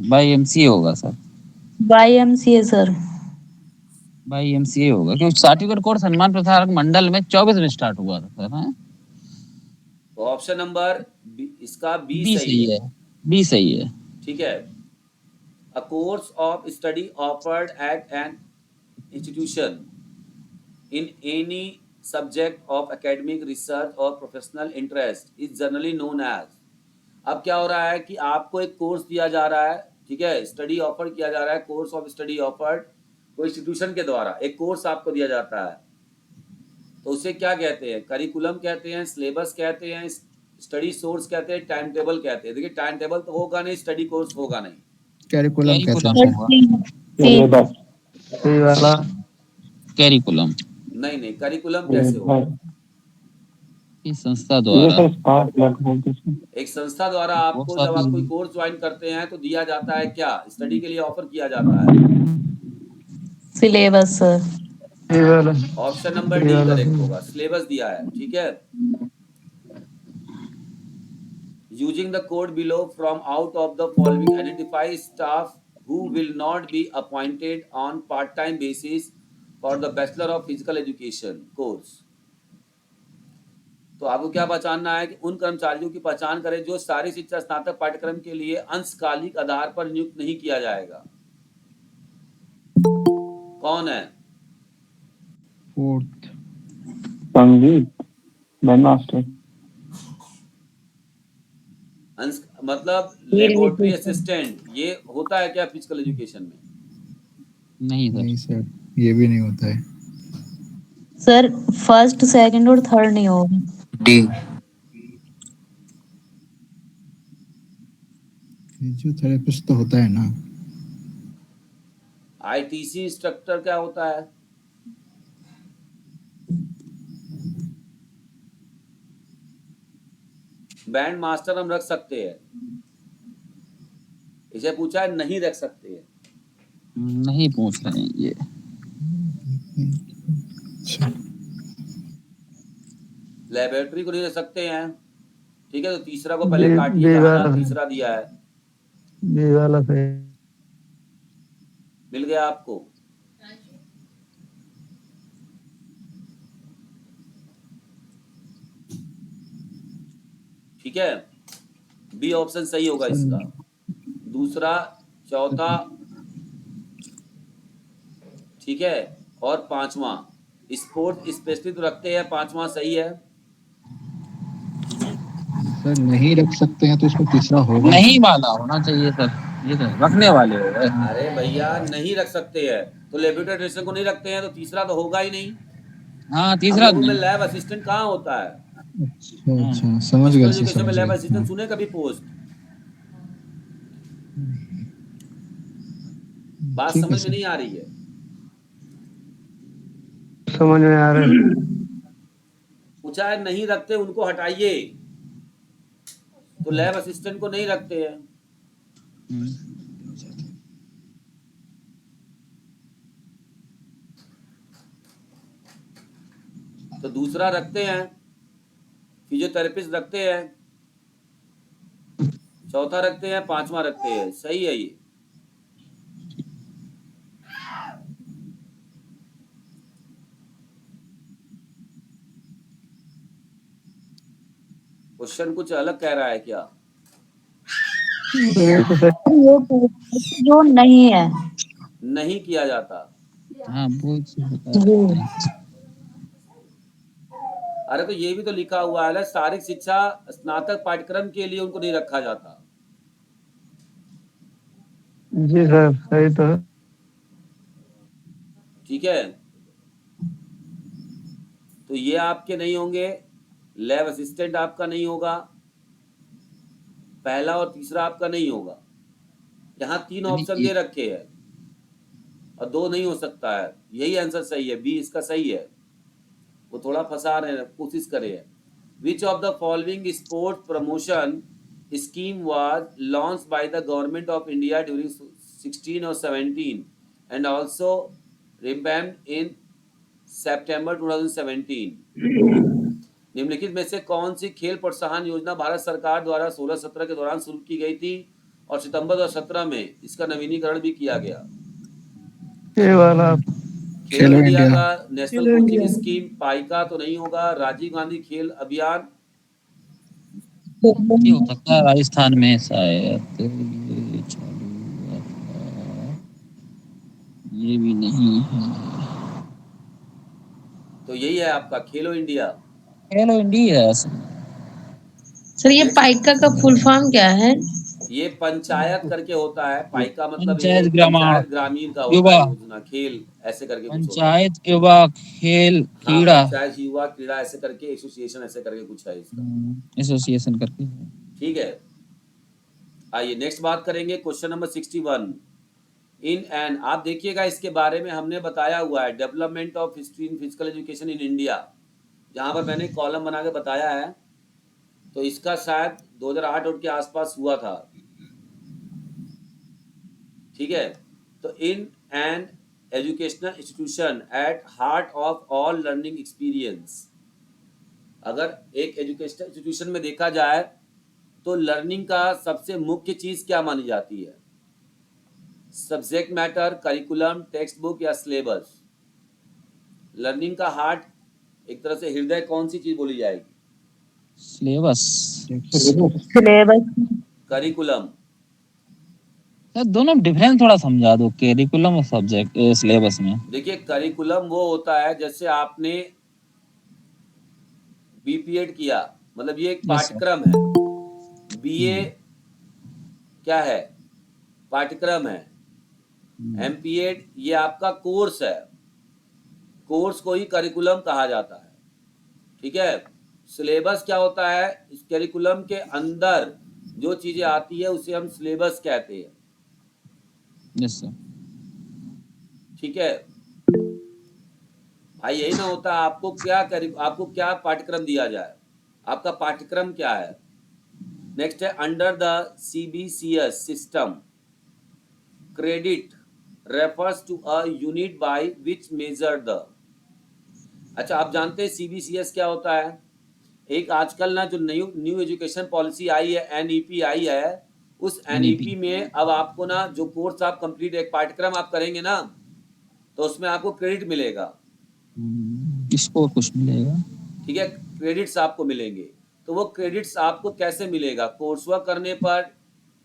by MCA होगा sir, YMCA sir. By MCA होगा क्योंकि सर्टिफिकेट कोर्स हनुमान प्रसारक मंडल में 24 में स्टार्ट हुआ था सर। हाँ, तो ऑप्शन नंबर इसका बी बी सही है। बी सही है। ठीक है, a course of study offered at an institution in any subject of academic research or professional interest is generally known as. अब क्या हो रहा है कि आपको एक कोर्स दिया जा रहा है, ठीक है, स्टडी ऑफर किया जा रहा है, कोर्स ऑफ स्टडी ऑफर्ड कोई इंस्टीट्यूशन के द्वारा एक कोर्स आपको दिया जाता है, तो उसे क्या कहते हैं? करिकुलम कहते हैं, सिलेबस कहते हैं, स्टडी सोर्स कहते हैं, टाइम टेबल कहते हैं। देखिए टाइम टेबल तो होगा नहीं, स्टडी कोर्स होगा नहीं, कैरिकुलम कहते हैं कैरिकुलम नहीं नहीं, करिकुलम कैसे होगा? इस संस्था द्वारा, एक संस्था द्वारा आपको जब आप कोई कोर्स ज्वाइन करते हैं तो दिया जाता है क्या? स्टडी के लिए ऑफर किया जाता है syllabus sir. Option number D correct होगा, सिलेबस दिया है। ठीक है, using the code below from out of the following identify staff who will not be appointed on part-time basis for the Bachelor of Physical Education course. तो आपको क्या पहचानना है कि उन कर्मचारियों की पहचान करें जो शारीरिक शिक्षा स्नातक पाठ्यक्रम के लिए अंशकालिक आधार पर नियुक्त नहीं किया जाएगा। कौन है? फोर्थ संगीत बैन मास्टर। अंश मतलब लेबोरेटरी असिस्टेंट, ये होता है क्या फिजिकल एजुकेशन में? नहीं सर। नहीं सर, ये भी नहीं होता है। सर फर्स्ट सेकंड और थर्ड नहीं होगा। डी। फिजियोथेरेपिस्ट तो होता है ना। आईटीसी इंस्ट्रक्टर क्या होता है? बैंड मास्टर हम रख सकते हैं, इसे पूछा है नहीं रख सकते हैं। नहीं पूछ रहे हैं ये। अच्छा, लेबोरेटरी को नहीं रख सकते हैं, ठीक है। तो तीसरा को पहले काटिए, कहाँ तीसरा दिया है, बी वाला सही। मिल गया आपको? ठीक है, बी ऑप्शन सही होगा इसका। दूसरा, चौथा, ठीक है, और पांचवा स्पोर्ट्स स्पेशलिस्ट रखते हैं, पांचवा सही है। सर नहीं रख सकते हैं तो इसमें तीसरा होगा। नहीं वाला होना चाहिए सर, ये तो रखने वाले हो गए। अरे भैया नहीं रख सकते हैं तो लेबोरेटरी असिस्टेंट को नहीं रखते हैं, तो तीसरा तो होगा ही नहीं। हाँ हम तीसरा लोगों में नहीं। लैब असिस्टेंट कहाँ होता है? अच्छा समझ गया सर, एजुकेशन में समझ लैब गया। असिस्टेंट हाँ। सुने कभी पोस्ट? बात ठीक है समझ में सर। नहीं आ रही है? समझ में आ रहा है। पूछा है नहीं रखते उनको हटाइए, तो लैब असिस्टेंट को नहीं रखते हैं। तो दूसरा रखते हैं, फिजियोथेरेपिस्ट रखते हैं, चौथा रखते हैं, पांचवा रखते हैं, सही है ये। क्वेश्चन कुछ अलग कह रहा है क्या? वो जो नहीं है। नहीं किया जाता। हाँ वो होता है। अरे तो ये भी तो लिखा हुआ है, शारीरिक शिक्षा स्नातक पाठ्यक्रम के लिए उनको नहीं रखा जाता। जी सर सही तो है। ठीक है, तो ये आपके नहीं होंगे, लैब असिस्टेंट आपका नहीं होगा, पहला और तीसरा आपका नहीं होगा। यहाँ तीन ऑप्शन दे रखे हैं और दो नहीं हो सकता है, यही आंसर सही है, बी इसका सही है। वो थोड़ा फंसा रहे हैं, कोशिश करे हैं। Which of the following sports promotion scheme was launch by the government of India during 16 और 17 एंड ऑल्सो रिवैम्प्ड इन सितंबर 2017? निम्नलिखित में से कौन सी खेल प्रोत्साहन योजना भारत सरकार द्वारा 16-17 के दौरान शुरू की गई थी और सितंबर 2017 में इसका नवीनीकरण भी किया गया? ये वाला खेलो इंडिया का नेशनल कोचिंग स्कीम, पाइका तो नहीं होगा, राजीव गांधी खेल अभियान, ये हो सकता है राजस्थान में शायद ये चालू है। ये भी नहीं है। तो यही है आपका खेलो इंडिया। खेलो इंडिया। सर ये पाइका का फुल फॉर्म क्या है? ये पंचायत करके होता है, पाइका मतलब पंचायत ये पंचायत ग्रामीण का होता युवा है योजना, खेल ऐसे करके कुछ होता है। पंचायत युवा खेल हाँ, क्रीड़ा पंचायत युवा क्रीड़ा ऐसे करके, एसोसिएशन ऐसे करके कुछ है इसका। एसोसिएशन करके। ठीक है, आइए नेक्स्ट बात करेंगे क्वेश्चन नंबर 61। इन एंड आप देखिएगा, इसके बारे में हमने बताया हुआ है, development of history in physical education in India, जहां पर मैंने कॉलम बना के बताया है। तो इसका शायद 2008 के आसपास हुआ था। ठीक है, तो in and educational institution at heart of all learning experience, अगर एक एजुकेशनल इंस्टीट्यूशन में देखा जाए तो लर्निंग का सबसे मुख्य चीज क्या मानी जाती है? Subject matter, curriculum, text book या सिलेबस? लर्निंग का हार्ट, एक तरह से हृदय, कौन सी चीज बोली जाएगी? सिलेबस। सिलेबस। करिकुलम। सर दोनों डिफरेंस थोड़ा समझा दो, करिकुलम और सब्जेक्ट सिलेबस में। देखिए करिकुलम वो होता है जैसे आपने बीपीएड किया, मतलब ये एक यस सर। पाठ्यक्रम है। बीए क्या है? पाठ्यक्रम है। एमपीएड ये आपका कोर्स है, कोर्स को ही करिकुलम कहा जाता है। ठीक है। सिलेबस क्या होता है? इस करिकुलम के अंदर जो चीजें आती है उसे हम सिलेबस कहते हैं। Yes sir. ठीक है भाई, यही ना होता आपको क्या पाठ्यक्रम दिया जाए, आपका पाठ्यक्रम क्या है? नेक्स्ट है under the CBCS system, credit refers to a unit by which measure the. अच्छा, आप जानते हैं सीबीसीएस क्या होता है? एक आजकल ना जो न्यू एजुकेशन पॉलिसी आई है, एनईपी आई है, उस एनईपी में अब आपको ना जो कोर्स आप कंप्लीट, एक पाठ्यक्रम आप करेंगे ना, तो उसमें आपको क्रेडिट मिलेगा। किसको कुछ मिलेगा? ठीक है, क्रेडिट्स आपको मिलेंगे। तो वो क्रेडिट्स आपको कैसे मिलेगा? कोर्स वर्क करने पर,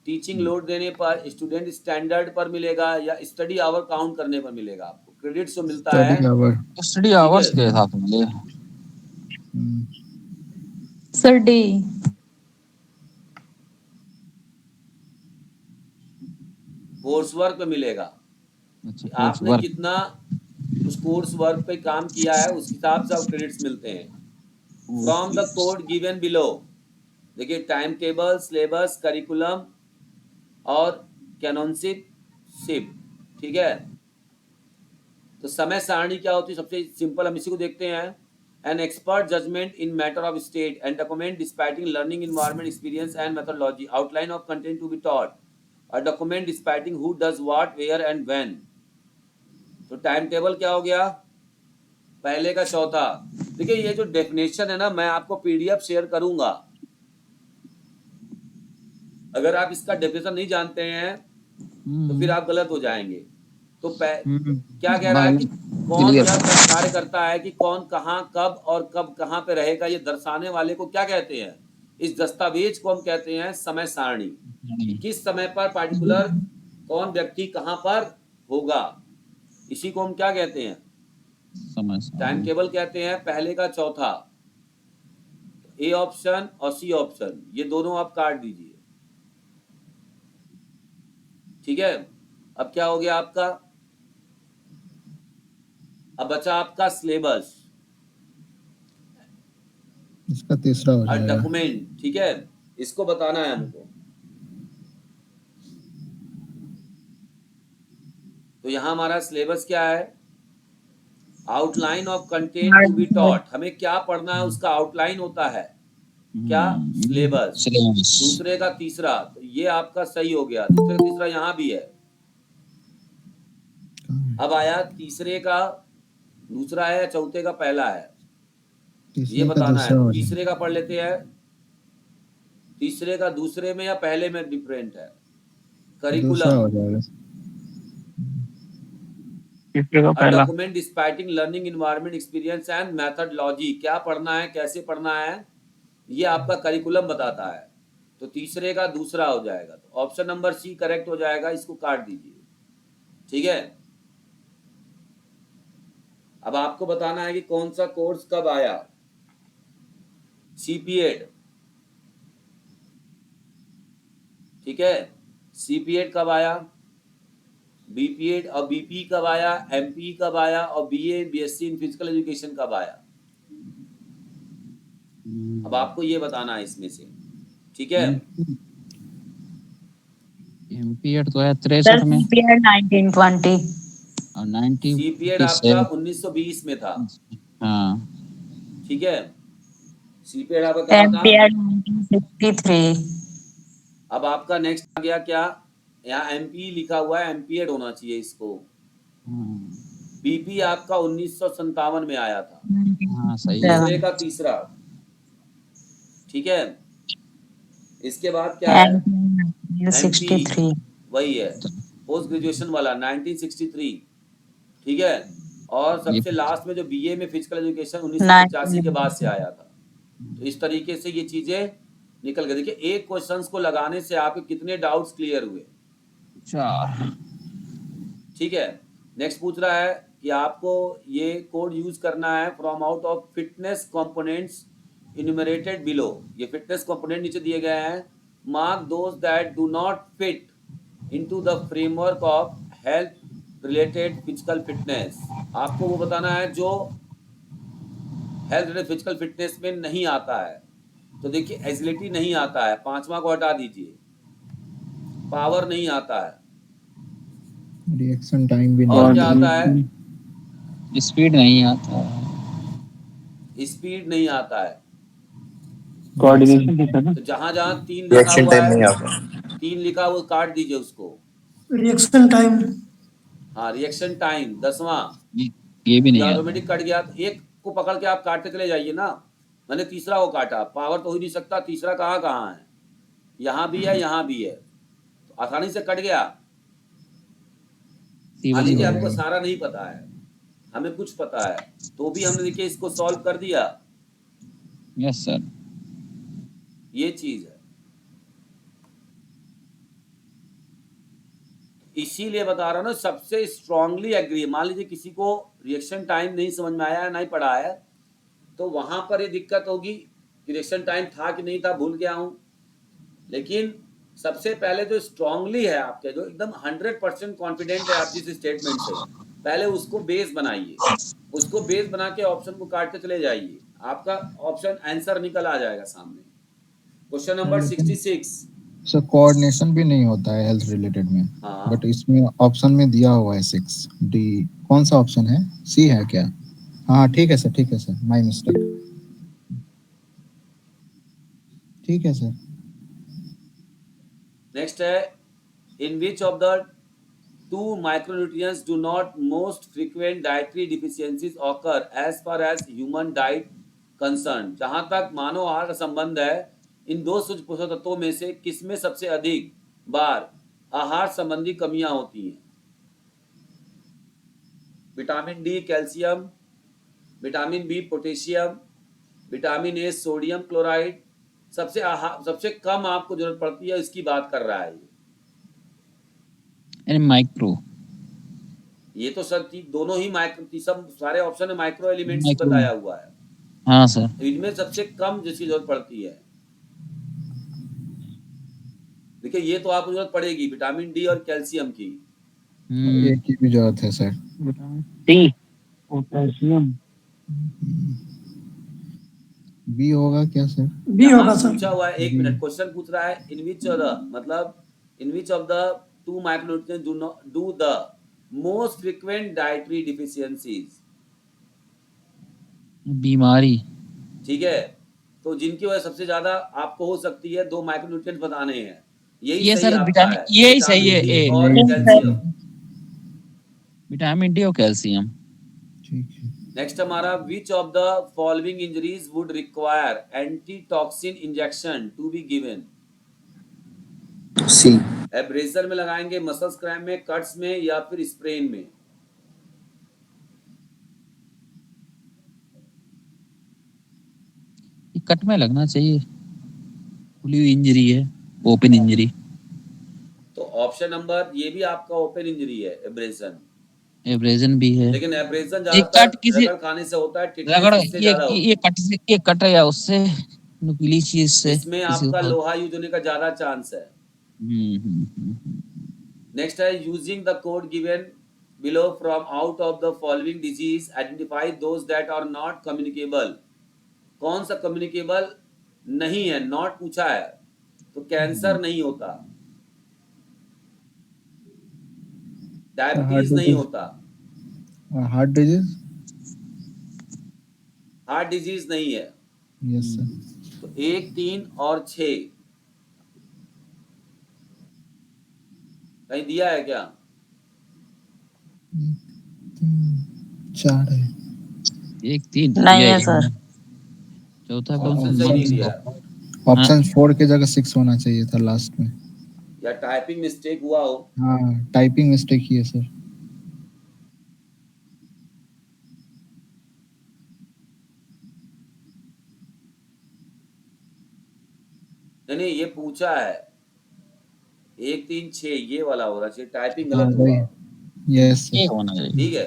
टीचिंग लोड देने पर, स्टूडेंट स्टैंडर्ड पर मिलेगा, या स्टडी आवर काउंट करने पर मिलेगा? आपको क्रेडिट्स जो मिलता है स्टडी आवर। स्टडी आवर्स के हिसाब से मिलेगा। Sir D. कोर्स वर्क पे मिलेगा। अच्छा, आपने वर्क। कितना उस कोर्स वर्क पे काम किया है उस हिसाब से आप क्रेडिट्स मिलते हैं। From the code given below, देखिए टाइम टेबल, सिलेबस, करिकुलम और कैनोनशिप। ठीक है। तो समय सारणी क्या होती है? सबसे सिंपल हम इसी को देखते हैं। An expert judgement in matter of state and document dispatching learning environment experience and methodology, outline of content to be taught, a document dispatching who does what, where and when. तो time table क्या हो गया? पहले का चौथा। देखिए ये जो डेफिनेशन है ना, मैं आपको पीडीएफ शेयर करूंगा, अगर आप इसका डेफिनेशन नहीं जानते हैं तो फिर आप गलत हो जाएंगे। तो क्या कह रहा है कि कौन क्या कार्य करता है, कि कौन कहाँ कब और कब कहाँ पे रहेगा, ये दर्शाने वाले को क्या कहते हैं? इस दस्तावेज को हम कहते हैं समय सारणी। कि किस समय पर पार्टिकुलर कौन व्यक्ति कहाँ पर होगा, इसी को हम क्या कहते हैं? टाइम टेबल कहते हैं। पहले का चौथा, ए ऑप्शन और सी ऑप्शन, ये दोनों आप काट दीजिए। ठीक है। अब क्या हो गया आपका? अब बचा आपका सिलेबस, इसका तीसरा हो जाएगा। डॉक्यूमेंट। ठीक है, इसको बताना है हमको। तो यहां हमारा सिलेबस क्या है? Outline of content to be taught, हमें क्या पढ़ना है उसका आउटलाइन होता है क्या? सिलेबस। दूसरे का तीसरा, तो ये आपका सही हो गया। दूसरे का तीसरा यहां भी है। अब आया तीसरे का दूसरा है या चौथे का पहला है, ये बताना है। तीसरे का पढ़ लेते हैं। तीसरे का दूसरे में या पहले में डिफरेंट है? Curriculum, document dispatching learning environment experience and methodology, क्या पढ़ना है, कैसे पढ़ना है, ये आपका करिकुलम बताता है। तो तीसरे का दूसरा हो जाएगा। तो ऑप्शन नंबर सी करेक्ट हो जाएगा, इसको काट दीजिए। ठीक है। अब आपको बताना है कि कौन सा कोर्स कब आया। सीपीएड, ठीक है, सीपीएड कब आया, बीपीएड और बीपी कब आया, एमपी कब आया, और BA BSc in physical education कब आया। अब आपको ये बताना है इसमें से। ठीक है। एमपीएड तो है 63 में, सीपीएड 1920 और 90 सीपीएड आपका 1920 में था। हाँ। ठीक है। सीपीएड आपका कहाँ था? एमपीएड 1963। अब आपका नेक्स्ट आ गया क्या? यहाँ एमपी लिखा हुआ है, एमपीएड होना चाहिए इसको। बीपी आपका 1957 में आया था। हाँ सही है। दूसरे का तीसरा। ठीक है। इसके बाद क्या है? 63। वही है। पोस्ट ग्रेजुएशन वाला 1963, ठीक है। और सबसे लास्ट में जो बीए में फिजिकल एजुकेशन 1985 के बाद से आया था। तो इस तरीके से ये चीजें निकल गई। देखिए एक क्वेश्चंस को लगाने से आपके कितने डाउट्स क्लियर हुए। 4 ठीक है। नेक्स्ट पूछ रहा है कि आपको ये कोड यूज करना है from out of fitness components enumerated below. ये फिटनेस कंपोनेंट नीचे दिए गए हैं। Mark those that do not fit into the framework of health related physical fitness. आपको वो बताना है जो हेल्थ रिलेटेड फिजिकल फिटनेस में नहीं आता है। तो देखिए एजिलिटी नहीं आता है, 5वां को हटा दीजिए। पावर नहीं आता है, रिएक्शन टाइम भी और नहीं क्या आता। आता है? स्पीड नहीं आता। स्पीड नहीं आता है। कोऑर्डिनेशन ठीक है ना। तो जहां जहां 3 लिखा हुआ है, 3 लिखा हुआ काट दीजिए उसको। रिएक्शन टाइम, हाँ रिएक्शन टाइम 10वां ये भी नहीं आता। ऑटोमेटिक कट गया। तो एक को पकड़ के आप काटते चले जाइए ना। मैंने तीसरा को काटा, पावर तो हो ही नहीं सकता। तीसरा कहाँ है? यहाँ भी है, यहाँ भी है, तो आसानी से कट गया। मान लीजिए हमको सारा नहीं पता है, हमें कुछ पता है, तो भी हमने देखिए इसको सॉल्व कर दिया। Yes sir. ये चीज है, इसीलिए बता रहा हूं ना, सबसे स्ट्रांगली एग्री। मान लीजिए किसी को रिएक्शन टाइम नहीं समझ में आया है, नहीं पढ़ा है, तो वहां पर ये दिक्कत होगी कि रिएक्शन टाइम था कि नहीं था, भूल गया हूं। लेकिन सबसे पहले जो स्ट्रांगली है आपके, जो एकदम 100% कॉन्फिडेंट है आप जिस स्टेटमेंट से, पहले उसको बेस बनाइए। उसको बेस बना के ऑप्शन को काटते चले जाइए, आपका ऑप्शन आंसर निकल आ जाएगा सामने। Question number 66। सर कोऑर्डिनेशन भी नहीं होता है हेल्थ रिलेटेड में। हाँ। बट इसमें ऑप्शन में दिया हुआ है 6 डी। कौन सा ऑप्शन है? सी है क्या? हाँ ठीक है सर, ठीक है सर, माय मिस्टेक। ठीक है सर। नेक्स्ट है, in which of the 2 micronutrients do not most frequent dietary deficiencies occur as far as human diet concerned। जहां तक मानव आहार का संबंध है, इन 2 सूक्ष्म पोषक तत्वों में से किसमें सबसे अधिक बार आहार संबंधी कमियां होती हैं? Vitamin D calcium, vitamin B potassium, vitamin A sodium chloride. सबसे कम आपको जरूरत पड़ती है, इसकी बात कर रहा है यानी माइक्रो। ये तो सर दोनों ही माइक्रो, सब सारे ऑप्शन में माइक्रो एलिमेंट्स बताया हुआ है। हाँ सर। इनमें सबसे कम जिसकी जरूरत पड़ती है, देखिए ये तो आपको जरूरत पड़ेगी विटामिन डी और कैल्शियम की। एक की भी जरूरत है सर। डी पोटेशियम बी होगा क्या सर? बी होगा सर। पूछा हुआ है, 1 मिनट, क्वेश्चन पूछ रहा है इन विच मतलब in which of the 2 micronutrients do the most frequent dietary deficiencies। बीमारी। ठीक है, तो जिनकी वजह सबसे ज्यादा आपको हो सकती है, 2 माइक्रोन्यूट्रिएंट बताने हैं। यही ये सही सर आपका विटामिन, है। यही सही है। विटामिन डी और कैल्शियम। विटामिन डी और कैल्शियम। ठीक है। नेक्स्ट हमारा, which of the following injuries would require antitoxin injection to be given? C. Abrasion में लगाएंगे, मसल्स क्रैम्प में, कट्स में, या फिर स्प्रेन में? कट में लगना चाहिए, खुली हुई इंजरी है, ओपन इंजरी। तो ऑप्शन नंबर, ये भी आपका ओपन इंजरी है, एब्रेजन। एब्रेजन भी है, लेकिन एब्रेजन कट ज्यादातर किसी रगड़ खाने से होता है, रगड़, टिटनेस इससे ज्यादा होती है। ये कट या उससे नुकीली चीज से इसमें आपका लोहा यूज होने का ज्यादा चांस है। नेक्स्ट है, using the code given below from out of the following disease identify those that are not communicable. कौन सा कम्युनिकेबल नहीं है? नॉट पूछा है, तो कैंसर नहीं होता, डायबिटीज नहीं होता, हार्ट डिजीज? हार्ट डिजीज नहीं है। Yes sir. तो 1, 3 और 6 कहीं दिया है क्या? 4 है। 1, 3 नहीं है सर। चौथा ऑप्शन कौन सही नहीं सा? दिया। ऑप्शन 4 की जगह 6 होना चाहिए था लास्ट में। या टाइपिंग मिस्टेक हुआ हो। हाँ टाइपिंग मिस्टेक ही है सर। नहीं ये पूछा है 1 3 6 ये वाला होना चाहिए, टाइपिंग हाँ गलत वही, हुआ। यस ये सर। होना चाहिए। ठीक है,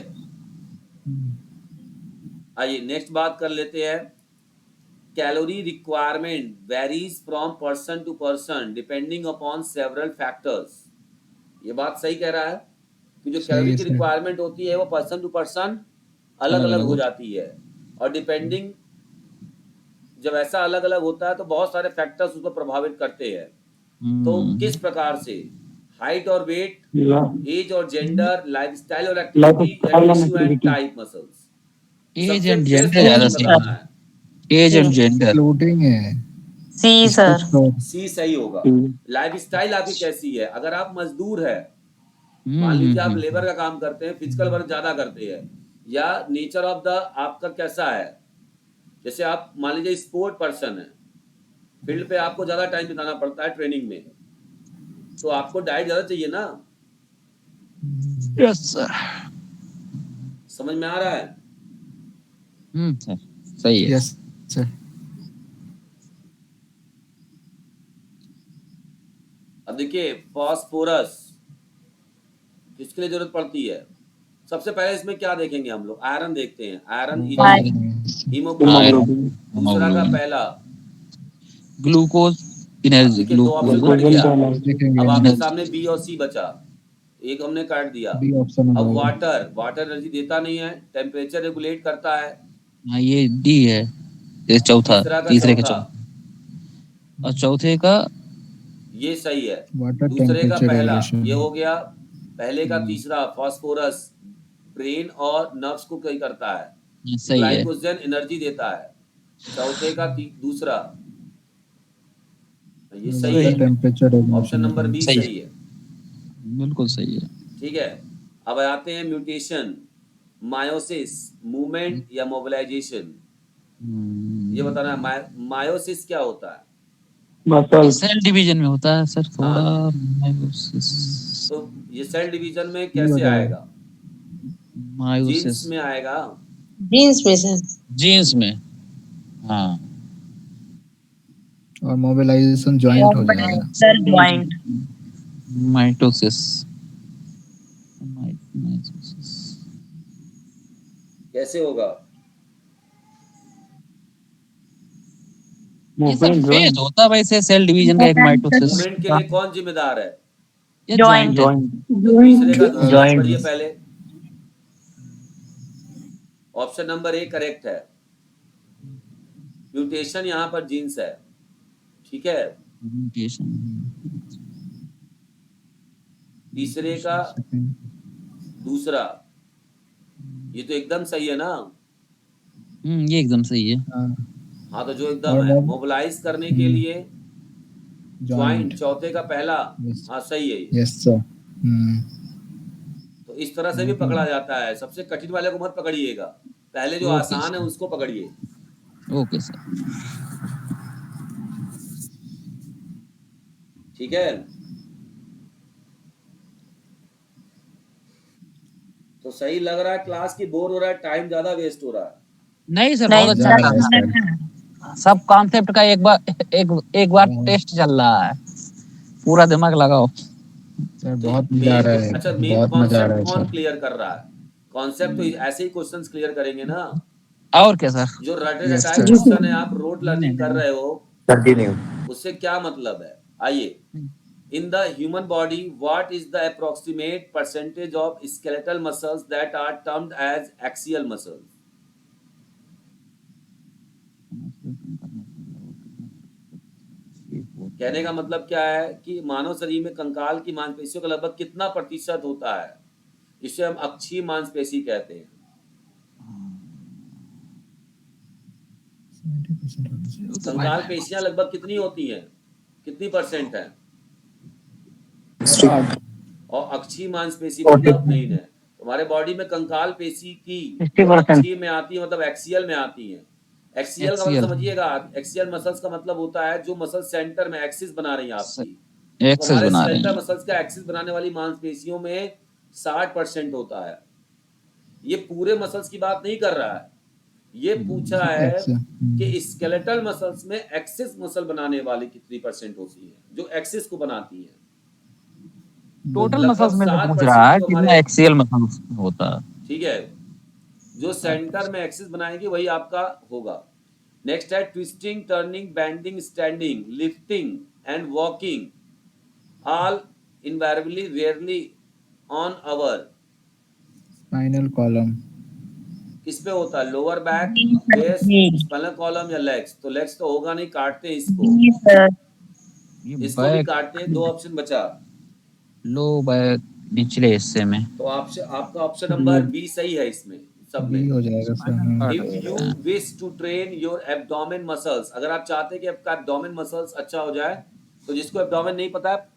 आइए नेक्स्ट बात कर लेते हैं। Calorie requirement varies from person to person depending upon several factors. ये बात सही कह रहा है कि जो सही कैलोरी है की सर। रिक्वायरमेंट होती है वो पर्सन टू पर्सन अलग अलग अलग अलग हो जाती है, और डिपेंडिंग जब ऐसा अलग अलग होता है तो बहुत सारे फैक्टर्स उसको प्रभावित करते हैं। तो किस प्रकार से? हाइट और वेट, एज और जेंडर, लाइफस्टाइल और एक्टिविटी, या tissue and type muscles. Age सबसे एंड बेस्ट जेंडर ज्यादा ऑप्शन सही बताना है। है। As and gender. इंक्लूडिंग है सी सर। सी सही होगा। लाइफस्टाइल आपकी कैसी है? अगर आप मजदूर है, मान हम्म लीजिए आप लेबर का काम करते हैं, फिजिकल वर्क ज्यादा करते हैं, या नेचर ऑफ द आपका कैसा है, जैसे आप मान लीजिए स्पोर्ट पर्सन है, फील्ड पे आपको ज्यादा टाइम बिताना पड़ता है ट्रेनिंग में, तो आपको डाइट ज्यादा चाहिए ना। Yes sir. समझ में आ रहा है? सर सही है। Yes sir. अब देखिए फास्फोरस किसके लिए जरूरत पड़ती है? सबसे पहले इसमें क्या देखेंगे हम लोग? आयरन देखते हैं, आयरन, हीमोग्लोबिन। दूसरा का पहला ग्लूकोज एनर्जी, देखिए 2 ऑप्शन ग्लूकोज कट गया। देखेंगे अब आपके एनर्जी। सामने बी और सी बचा, एक हमने काट दिया। बी ऑप्शन अब होगा। वाटर, वाटर एनर्जी देता नहीं है, टेम्परेचर रेगुलेट करता है। हाँ ये डी है, ये चौथा, तीसरा का तीसरे का चौथा, चौथा, और चौथे का ये सही है। वाटर दूसरे का टेम्परेचर पहला, रेगुलेशन। ये हो गया। पहले का तीसरा फास्फोरस ब्रेन और नर्व्स को कई करता है। सही है। ग्लाइकोजन एनर्जी देता है। चौथे का दूसरा, ये सही वाटर है। टेम्परेचर ऑप्शन नंबर बी सही है। सही है। बिल्कुल सही है। ठीक है, अब आते हैं म्यूटेशन, मायोसिस, मूवमेंट या मोबिलाइजेशन। ये बताना है मायोसिस क्या होता है? सेल डिवीजन में होता है सर थोड़ा। तो ये सेल डिवीजन में कैसे आएगा? जीन्स मायोसिस में आएगा। जीन्स में सर। जीन्स में, हाँ। और मोबिलाइजेशन जॉइंट हो जाएगा। Sir joint. माइटोसिस। कैसे होगा? ये सब फेज होता है वैसे सेल डिवीजन का, एक माइटोसिस। मूवमेंट के लिए कौन जिम्मेदार है? ये Joint. जॉइंट है। तो तीसरे का दूसरा पढ़िए पहले। ऑप्शन नंबर ए करेक्ट है। म्यूटेशन यहाँ पर जीन्स है। ठीक है, तीसरे का दूसरा, ये तो एकदम सही है ना। ये एकदम सही है। हाँ तो जो एकदम है मोबिलाइज करने के लिए ज्वाइंट, चौथे का पहला। हाँ सही है ये। Yes sir. तो इस तरह से भी पकड़ा जाता है। सबसे कठिन वाले को मत पकड़िएगा, पहले जो आसान है उसको पकड़िए। Okay sir. ठीक है, तो सही लग रहा है क्लास की? बोर हो रहा है? टाइम ज्यादा वेस्ट हो रहा है? नहीं सर, नहीं बहुत जा रहा है अच्छा सर। सब कॉन्सेप्ट का एक बार टेस्ट चल रहा है, पूरा दिमाग लगाओ। सर बहुत मजा आ रहा है। अच्छा, मेन बहुत मजा आ रहा कॉन्सेप्ट है कौन सर। क्लियर कर रहा है? कॉन्सेप्ट तो ऐसे ही क्वेश्चंस क्लियर करेंगे ना। और क्या सर? जो रटे Yes, रटाए sir. क्वेश्चन है, आप रोड लर्निंग कर रहे हो, कंटिन्यू। उससे क्या मतलब है? आइए, in the human body what is the approximate percentage of skeletal muscles that are termed as axial muscles? कहने का मतलब क्या है कि मानव शरीर में कंकाल की मांसपेशियों का लगभग कितना प्रतिशत होता है, जिसे हम अक्षीय मांसपेशी कहते हैं। 70% कंकाल पेशियां लगभग कितनी होती हैं? कितनी परसेंट है? और अक्षीय मांसपेशी मतलब मेन है। हमारे बॉडी में कंकाल पेशी की अक्षीय में आती है, मतलब एक्सियल में आती है। एक्सियल का मतलब समझिएगा, एक्सियल मसल्स का मतलब होता है जो मसल सेंटर में एक्सिस बना रही है आपकी, तो एक्सेस हमारे बना रहे स्केलेटल हैं। मसल्स का एक्सिस बनाने वाली मांसपेशियों में 60% होता है। ये पूरे मसल्स की बात नहीं कर रहा है, ये पूछा है कि स्केलेटल मसल्स में एक्सिस मसल बनाने वाली कितनी परसेंट होती है, जो एक्सिस को बनाती है। टोटल लगभग मसल्स में जो पूछ 60% रहा है जो कितना हमारे, एक्सियल मसल्स होता है। ठीक है, जो सेंटर में एक्सिस बनाएगी वही आपका होगा। नेक्स्ट है twisting, turning, bending, standing, lifting and walking all invariably rarely on our spinal column. किस पे होता है? Lower back, B sir, base, B spinal column या लेग्स? तो लेग्स तो होगा नहीं, काटते हैं इसको, बी सर। ये इसको भी बैक, काटते हैं। 2 ऑप्शन बचा, लो बैक निचले हिस्से में। तो आपका ऑप्शन नंबर बी सही है इसमें सब बी में। हो जाएगा सर। स्पाइनल हाँ। कार्ड इफ यू वगैरह। Wish to train your abdomen muscles, अगर आप चाहते हैं कि आपका एब्डोमेन मसल्स अच्छा हो जाए, तो जिसको एब्डोमेन नहीं पता है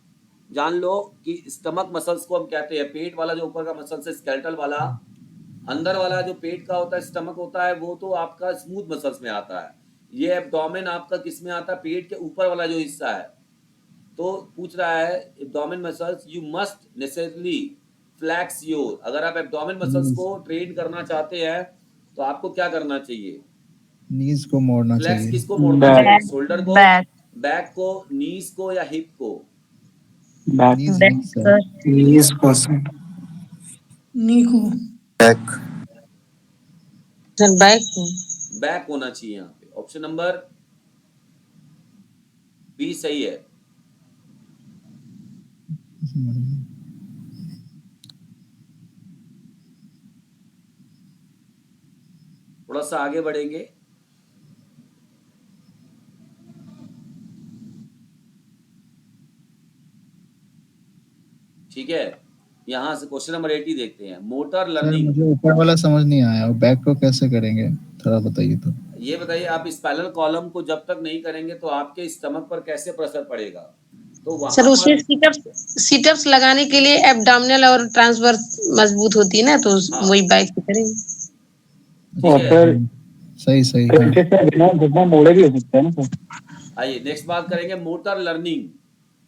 जान लो कि स्टमक मसल्स को हम कहते हैं, पेट वाला जो ऊपर का मसल्स है स्केलेटल वाला, अंदर वाला जो पेट का होता है स्टमक होता है, वो तो आपका स्मूथ मसल्स में आता है। ये एब्डोमेन आपका किस में आता है? पेट के ऊपर वाला जो हिस्सा है। तो पूछ रहा है abdomen muscles you must necessarily flex your, अगर आप एब्डोमेन मसल्स को ट्रेन करना चाहते हैं तो आपको क्या करना चाहिए? नीज को मोड़ना फ्लैक्स चाहिए। किसको मोड़ना बैक। चाहिए? बैक, शोल्डर को, बैक, बैक को, नीज को या हिप को? बैक। नीज बैक नीज सर। सर। नीज परसेंट। नी को बैक। सर बैक को। बैक होना चाहिए यहाँ पे। ऑप्शन नंबर बी सही है। थोड़ा सा आगे बढ़ेंगे। ठीक है, यहाँ से क्वेश्चन नंबर 80 देखते हैं। मोटर सर लर्निंग, मुझे ऊपर वाला समझ नहीं आया, और बैक को कैसे करेंगे थोड़ा बताइए तो। ये बताइए आप स्पाइनल कॉलम को जब तक नहीं करेंगे तो आपके स्टमक पर कैसे असर पड़ेगा? तो सर वहां उसमें पर सीटअप्स लगाने के लिए एब्डोमिनल और ट्रांसवर्स मजबूत होती है ना, तो हाँ, वही बैक से करेंगे। ठीक और है। सर सही सही हाँ। ऐसे सर बिना घुटना मोड़े भी हो सकता है ना सर? आइए नेक्स्ट बात करेंगे motor learning,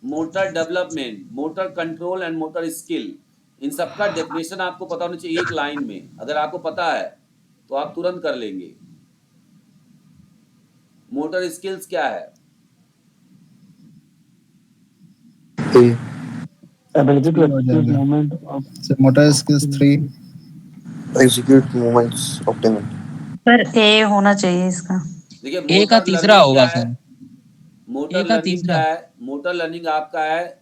motor development, motor control and motor skill. इन सबका डेफिनेशन आपको पता होना चाहिए एक लाइन में। अगर आपको पता है तो आप तुरंत कर लेंगे। मोटर स्किल्स क्या है? एबिलिटी टू थ्री हो एक्सक्यूट जाएगा movement of sir. Motor skills 3। Execute movements optimal. Sir A होना चाहिए इसका। देखिए ए का मोटर तीसरा लर्निंग होगा क्या है? सर। ए मोटर का लर्निंग तीसरा क्या है? मोटर लर्निंग आपका है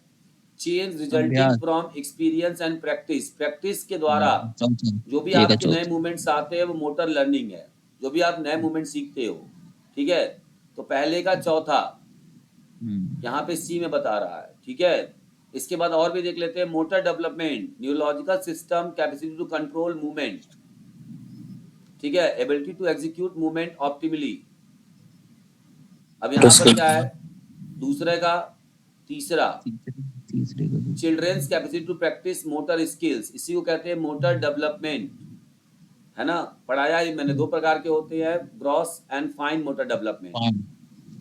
चेंज रिजल्टिंग अभ्यास। From experience and practice. Practice के द्वारा चौथा। जो भी ए का आपके नए चौथा। मूवमेंट्स आते हैं वो मोटर लर्निंग है, जो भी आप नए मूवमेंट सीखते हो। ठीक है, तो पहले का चौथा यहाँ पे सी में बता रहा है। ठीक है, इसके बाद और भी देख लेते हैं। Motor development, neurological system, capacity to control movement. ठीक है, ability to execute movement optimally. अब यहाँ पर क्या है? दूसरे का तीसरा, तीसरे का दूसरा। Children's capacity to practise motor skills, इसी को कहते हैं मोटर डेवलपमेंट, है ना? पढ़ाया ही मैंने। 2 प्रकार के होते हैं, gross and fine motor development. Fine.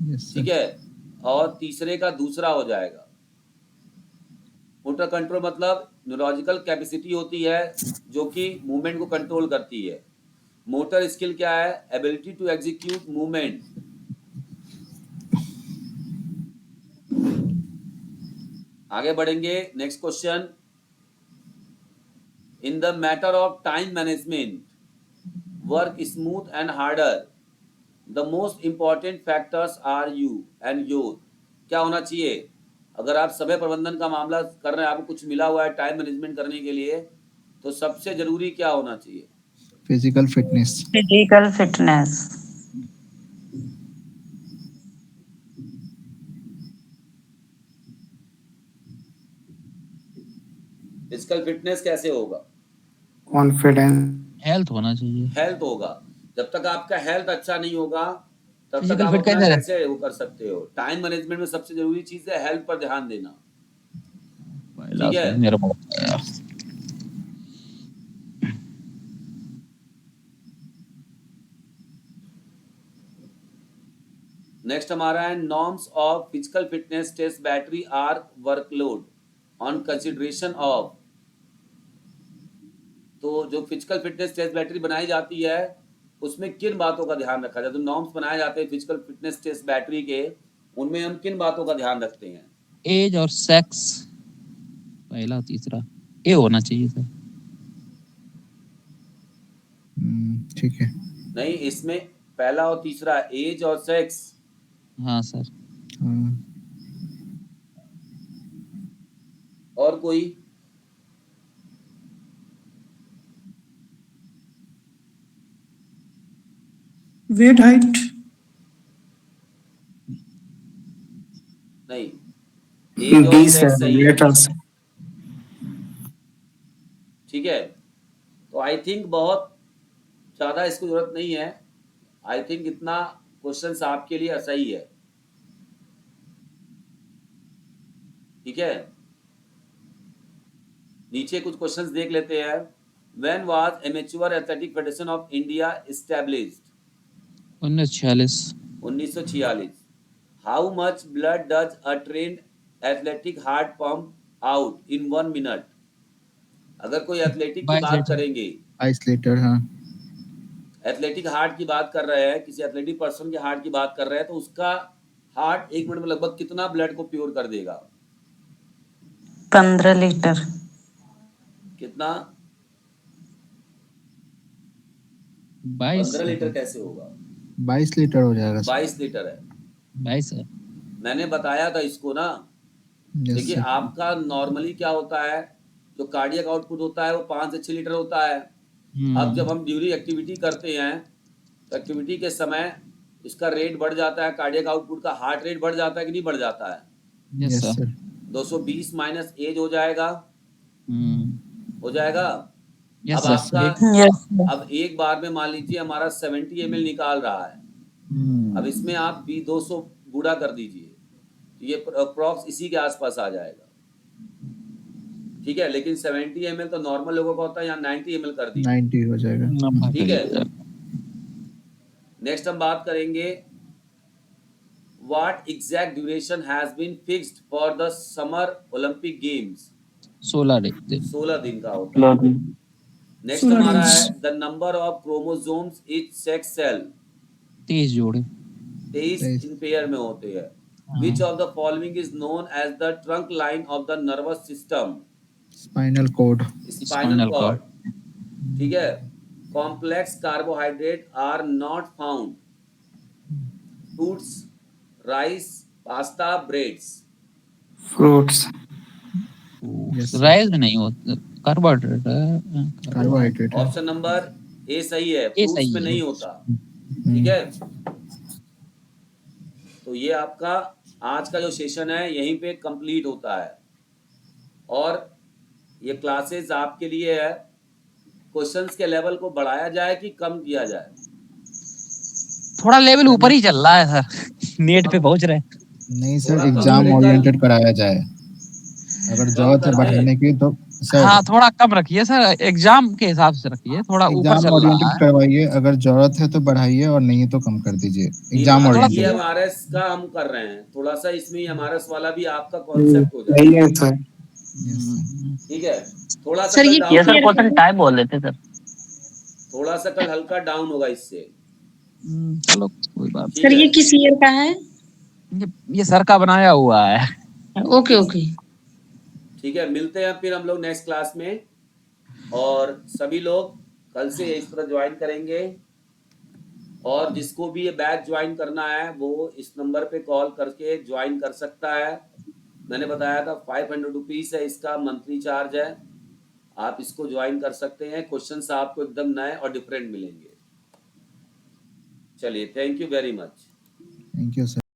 Yes ठीक सर। है, और तीसरे का दूसरा हो जाएगा। मोटर कंट्रोल मतलब न्यूरोलॉजिकल कैपेसिटी होती है जो कि मूवमेंट को कंट्रोल करती है। मोटर स्किल क्या है? Ability to execute movement. आगे बढ़ेंगे। Next question, in the matter of time management work smooth and harder the most important factors are you and your. क्या होना चाहिए? अगर आप समय प्रबंधन का मामला कर रहे हैं, आपको कुछ मिला हुआ है टाइम मैनेजमेंट करने के लिए, तो सबसे जरूरी क्या होना चाहिए? Physical fitness. Physical fitness. Physical fitness कैसे होगा? कॉन्फिडेंस। हेल्थ होना चाहिए। हेल्थ होगा। जब तक आपका हेल्थ अच्छा नहीं होगा तब तक फिजिकल आप फिट अपना कैसे कैसे वो कर सकते हो? टाइम मैनेजमेंट में सबसे जरूरी चीज है हेल्थ पर ध्यान देना। पहला ठीक है, तो मेरा बहुत आया। नेक्स्ट हमारा है norms of physical fitness test battery are workload on consideration of. तो जो फिजिकल फिटनेस टेस्ट बैटरी बनाई जाती है उसमें किन बातों का ध्यान रखा जाए? तो नॉर्म्स बनाए जाते हैं फिजिकल फिटनेस टेस्ट बैटरी के, उनमें हम किन बातों का ध्यान रखते हैं? एज और सेक्स, पहला और तीसरा ए होना चाहिए सर। ठीक है। नहीं, इसमें पहला और तीसरा एज और सेक्स। हाँ सर। हाँ, और कोई? वेट हाइट नहीं, एज और सेक्स सही है। ठीक है, तो आई थिंक बहुत ज्यादा इसको जरूरत नहीं है। आई थिंक इतना क्वेश्चंस आपके लिए सही है। ठीक है, नीचे कुछ क्वेश्चंस देख लेते हैं। When was amateur athletic federation of India established? 1946। 1946। How much blood does a trained athletic heart pump out in 1 minute? अगर कोई एथलेटिक की 22 बात लीटर। करेंगे, आइसोलेटर, हाँ। एथलेटिक हार्ट की बात कर रहे हैं, किसी एथलेटिक पर्सन के हार्ट की बात कर रहे हैं, तो उसका हार्ट 1 मिनट में लगभग कितना ब्लड को प्योर कर देगा? 15 लीटर। कितना? 22 15 लीटर कैसे होगा? 22 लीटर हो जाएगा सर। 22 लीटर है। 22 है। मैंने बताया था इसको ना। यस देखिए सर। आपका नॉर्मली क्या होता है, जो कार्डियक आउटपुट होता है वो 5 से 6 लीटर होता है। अब जब हम ड्यूरिंग एक्टिविटी करते हैं तो एक्टिविटी के समय इसका रेट बढ़ जाता है, कार्डियक आउटपुट का हार्ट रेट बढ़ जाता है कि नहीं बढ़ जाता है? Yes yes sir. Sir. 220 minus age हो जाएगा, हो जाएगा। यस अब सर। आपका यस अब एक बार में मान लीजिए हमारा 70 ml निकाल रहा है। अब इसमें आप भी 200 गुणा कर दीजिए, तो ये अप्रॉक्स इसी के आसपास आ जाएगा। ठीक है, लेकिन 70 ml तो नॉर्मल लोगों का होता है, यहाँ 90 ml कर दीजिए। 90 हो जाएगा। ठीक है, नेक्स्ट हम बात करेंगे what exact duration has been fixed for the summer Olympic games? 16 दिन। 16 दिन का होता है। नेक्स्ट 16 हमारा days। है the number of chromosomes each sex cell? 23 जोड़े। 23 इन पेयर में होते हैं। Which of the following is known as the trunk line of the nervous system? Spinal cord. Spinal cord. ठीक है, complex carbohydrate are not found? Fruits, rice, pasta, breads? Fruits. Yes, sir. Rice में नहीं होता, carbohydrate है। Carbohydrate है। Option number A सही है, ए fruits सही में है। नहीं होता। ठीक है, तो ये आपका आज का जो सेशन है यहीं पे कंप्लीट होता है और ये क्लासेस आपके लिए है। क्वेश्चंस के लेवल को बढ़ाया जाए कि कम किया जाए? थोड़ा लेवल ऊपर ही चल रहा है सर, नेट पे पहुंच रहे हैं। नहीं थोड़ा सर, कम एग्जाम करें ओरिएंटेड कराया जाए। अगर जरूरत है कर दे। बढ़ाने की तो सर हाँ थोड़ा कम रखिए सर, एग्जाम के हिसाब से रखिए, थोड़ा ऊपर एग्जाम चल रहा ओरिएंटेड है। करवाइए। अगर जरूरत है तो बढ़ाइए और नहीं है तो कम कर दीजिए। एग्जाम ये ओरिएंटेड। एमआरएस का हम कर रहे हैं, थोड़ा सा इसमें एमआरएस वाला भी आपका कॉन्सेप्ट हो जाए। सही है सर। ठीक है, थोड़ा सा सर कल ये डाउन, सर क्वेश्चन टाइम बोल लेते सर। थोड़ा सा कल हल्का डाउन होगा इससे। चलो कोई बात ठीक सर ये है, किस ईयर का है? नहीं। ये सर का बनाया हुआ है। Okay okay. ठीक है, मिलते हैं फिर हम लोग नेक्स्ट क्लास में और सभी लोग कल से इस तरह ज्वाइन करेंगे और जिसको भी ये बैच ज्वाइन करना है वो इस नंबर पे कॉल करके ज्वाइन कर सकता है। मैंने बताया था 500 रुपीज है इसका मंथली चार्ज है, आप इसको ज्वाइन कर सकते हैं। क्वेश्चंस आपको एकदम नए और डिफरेंट मिलेंगे। चलिए, thank you very much. Thank you sir.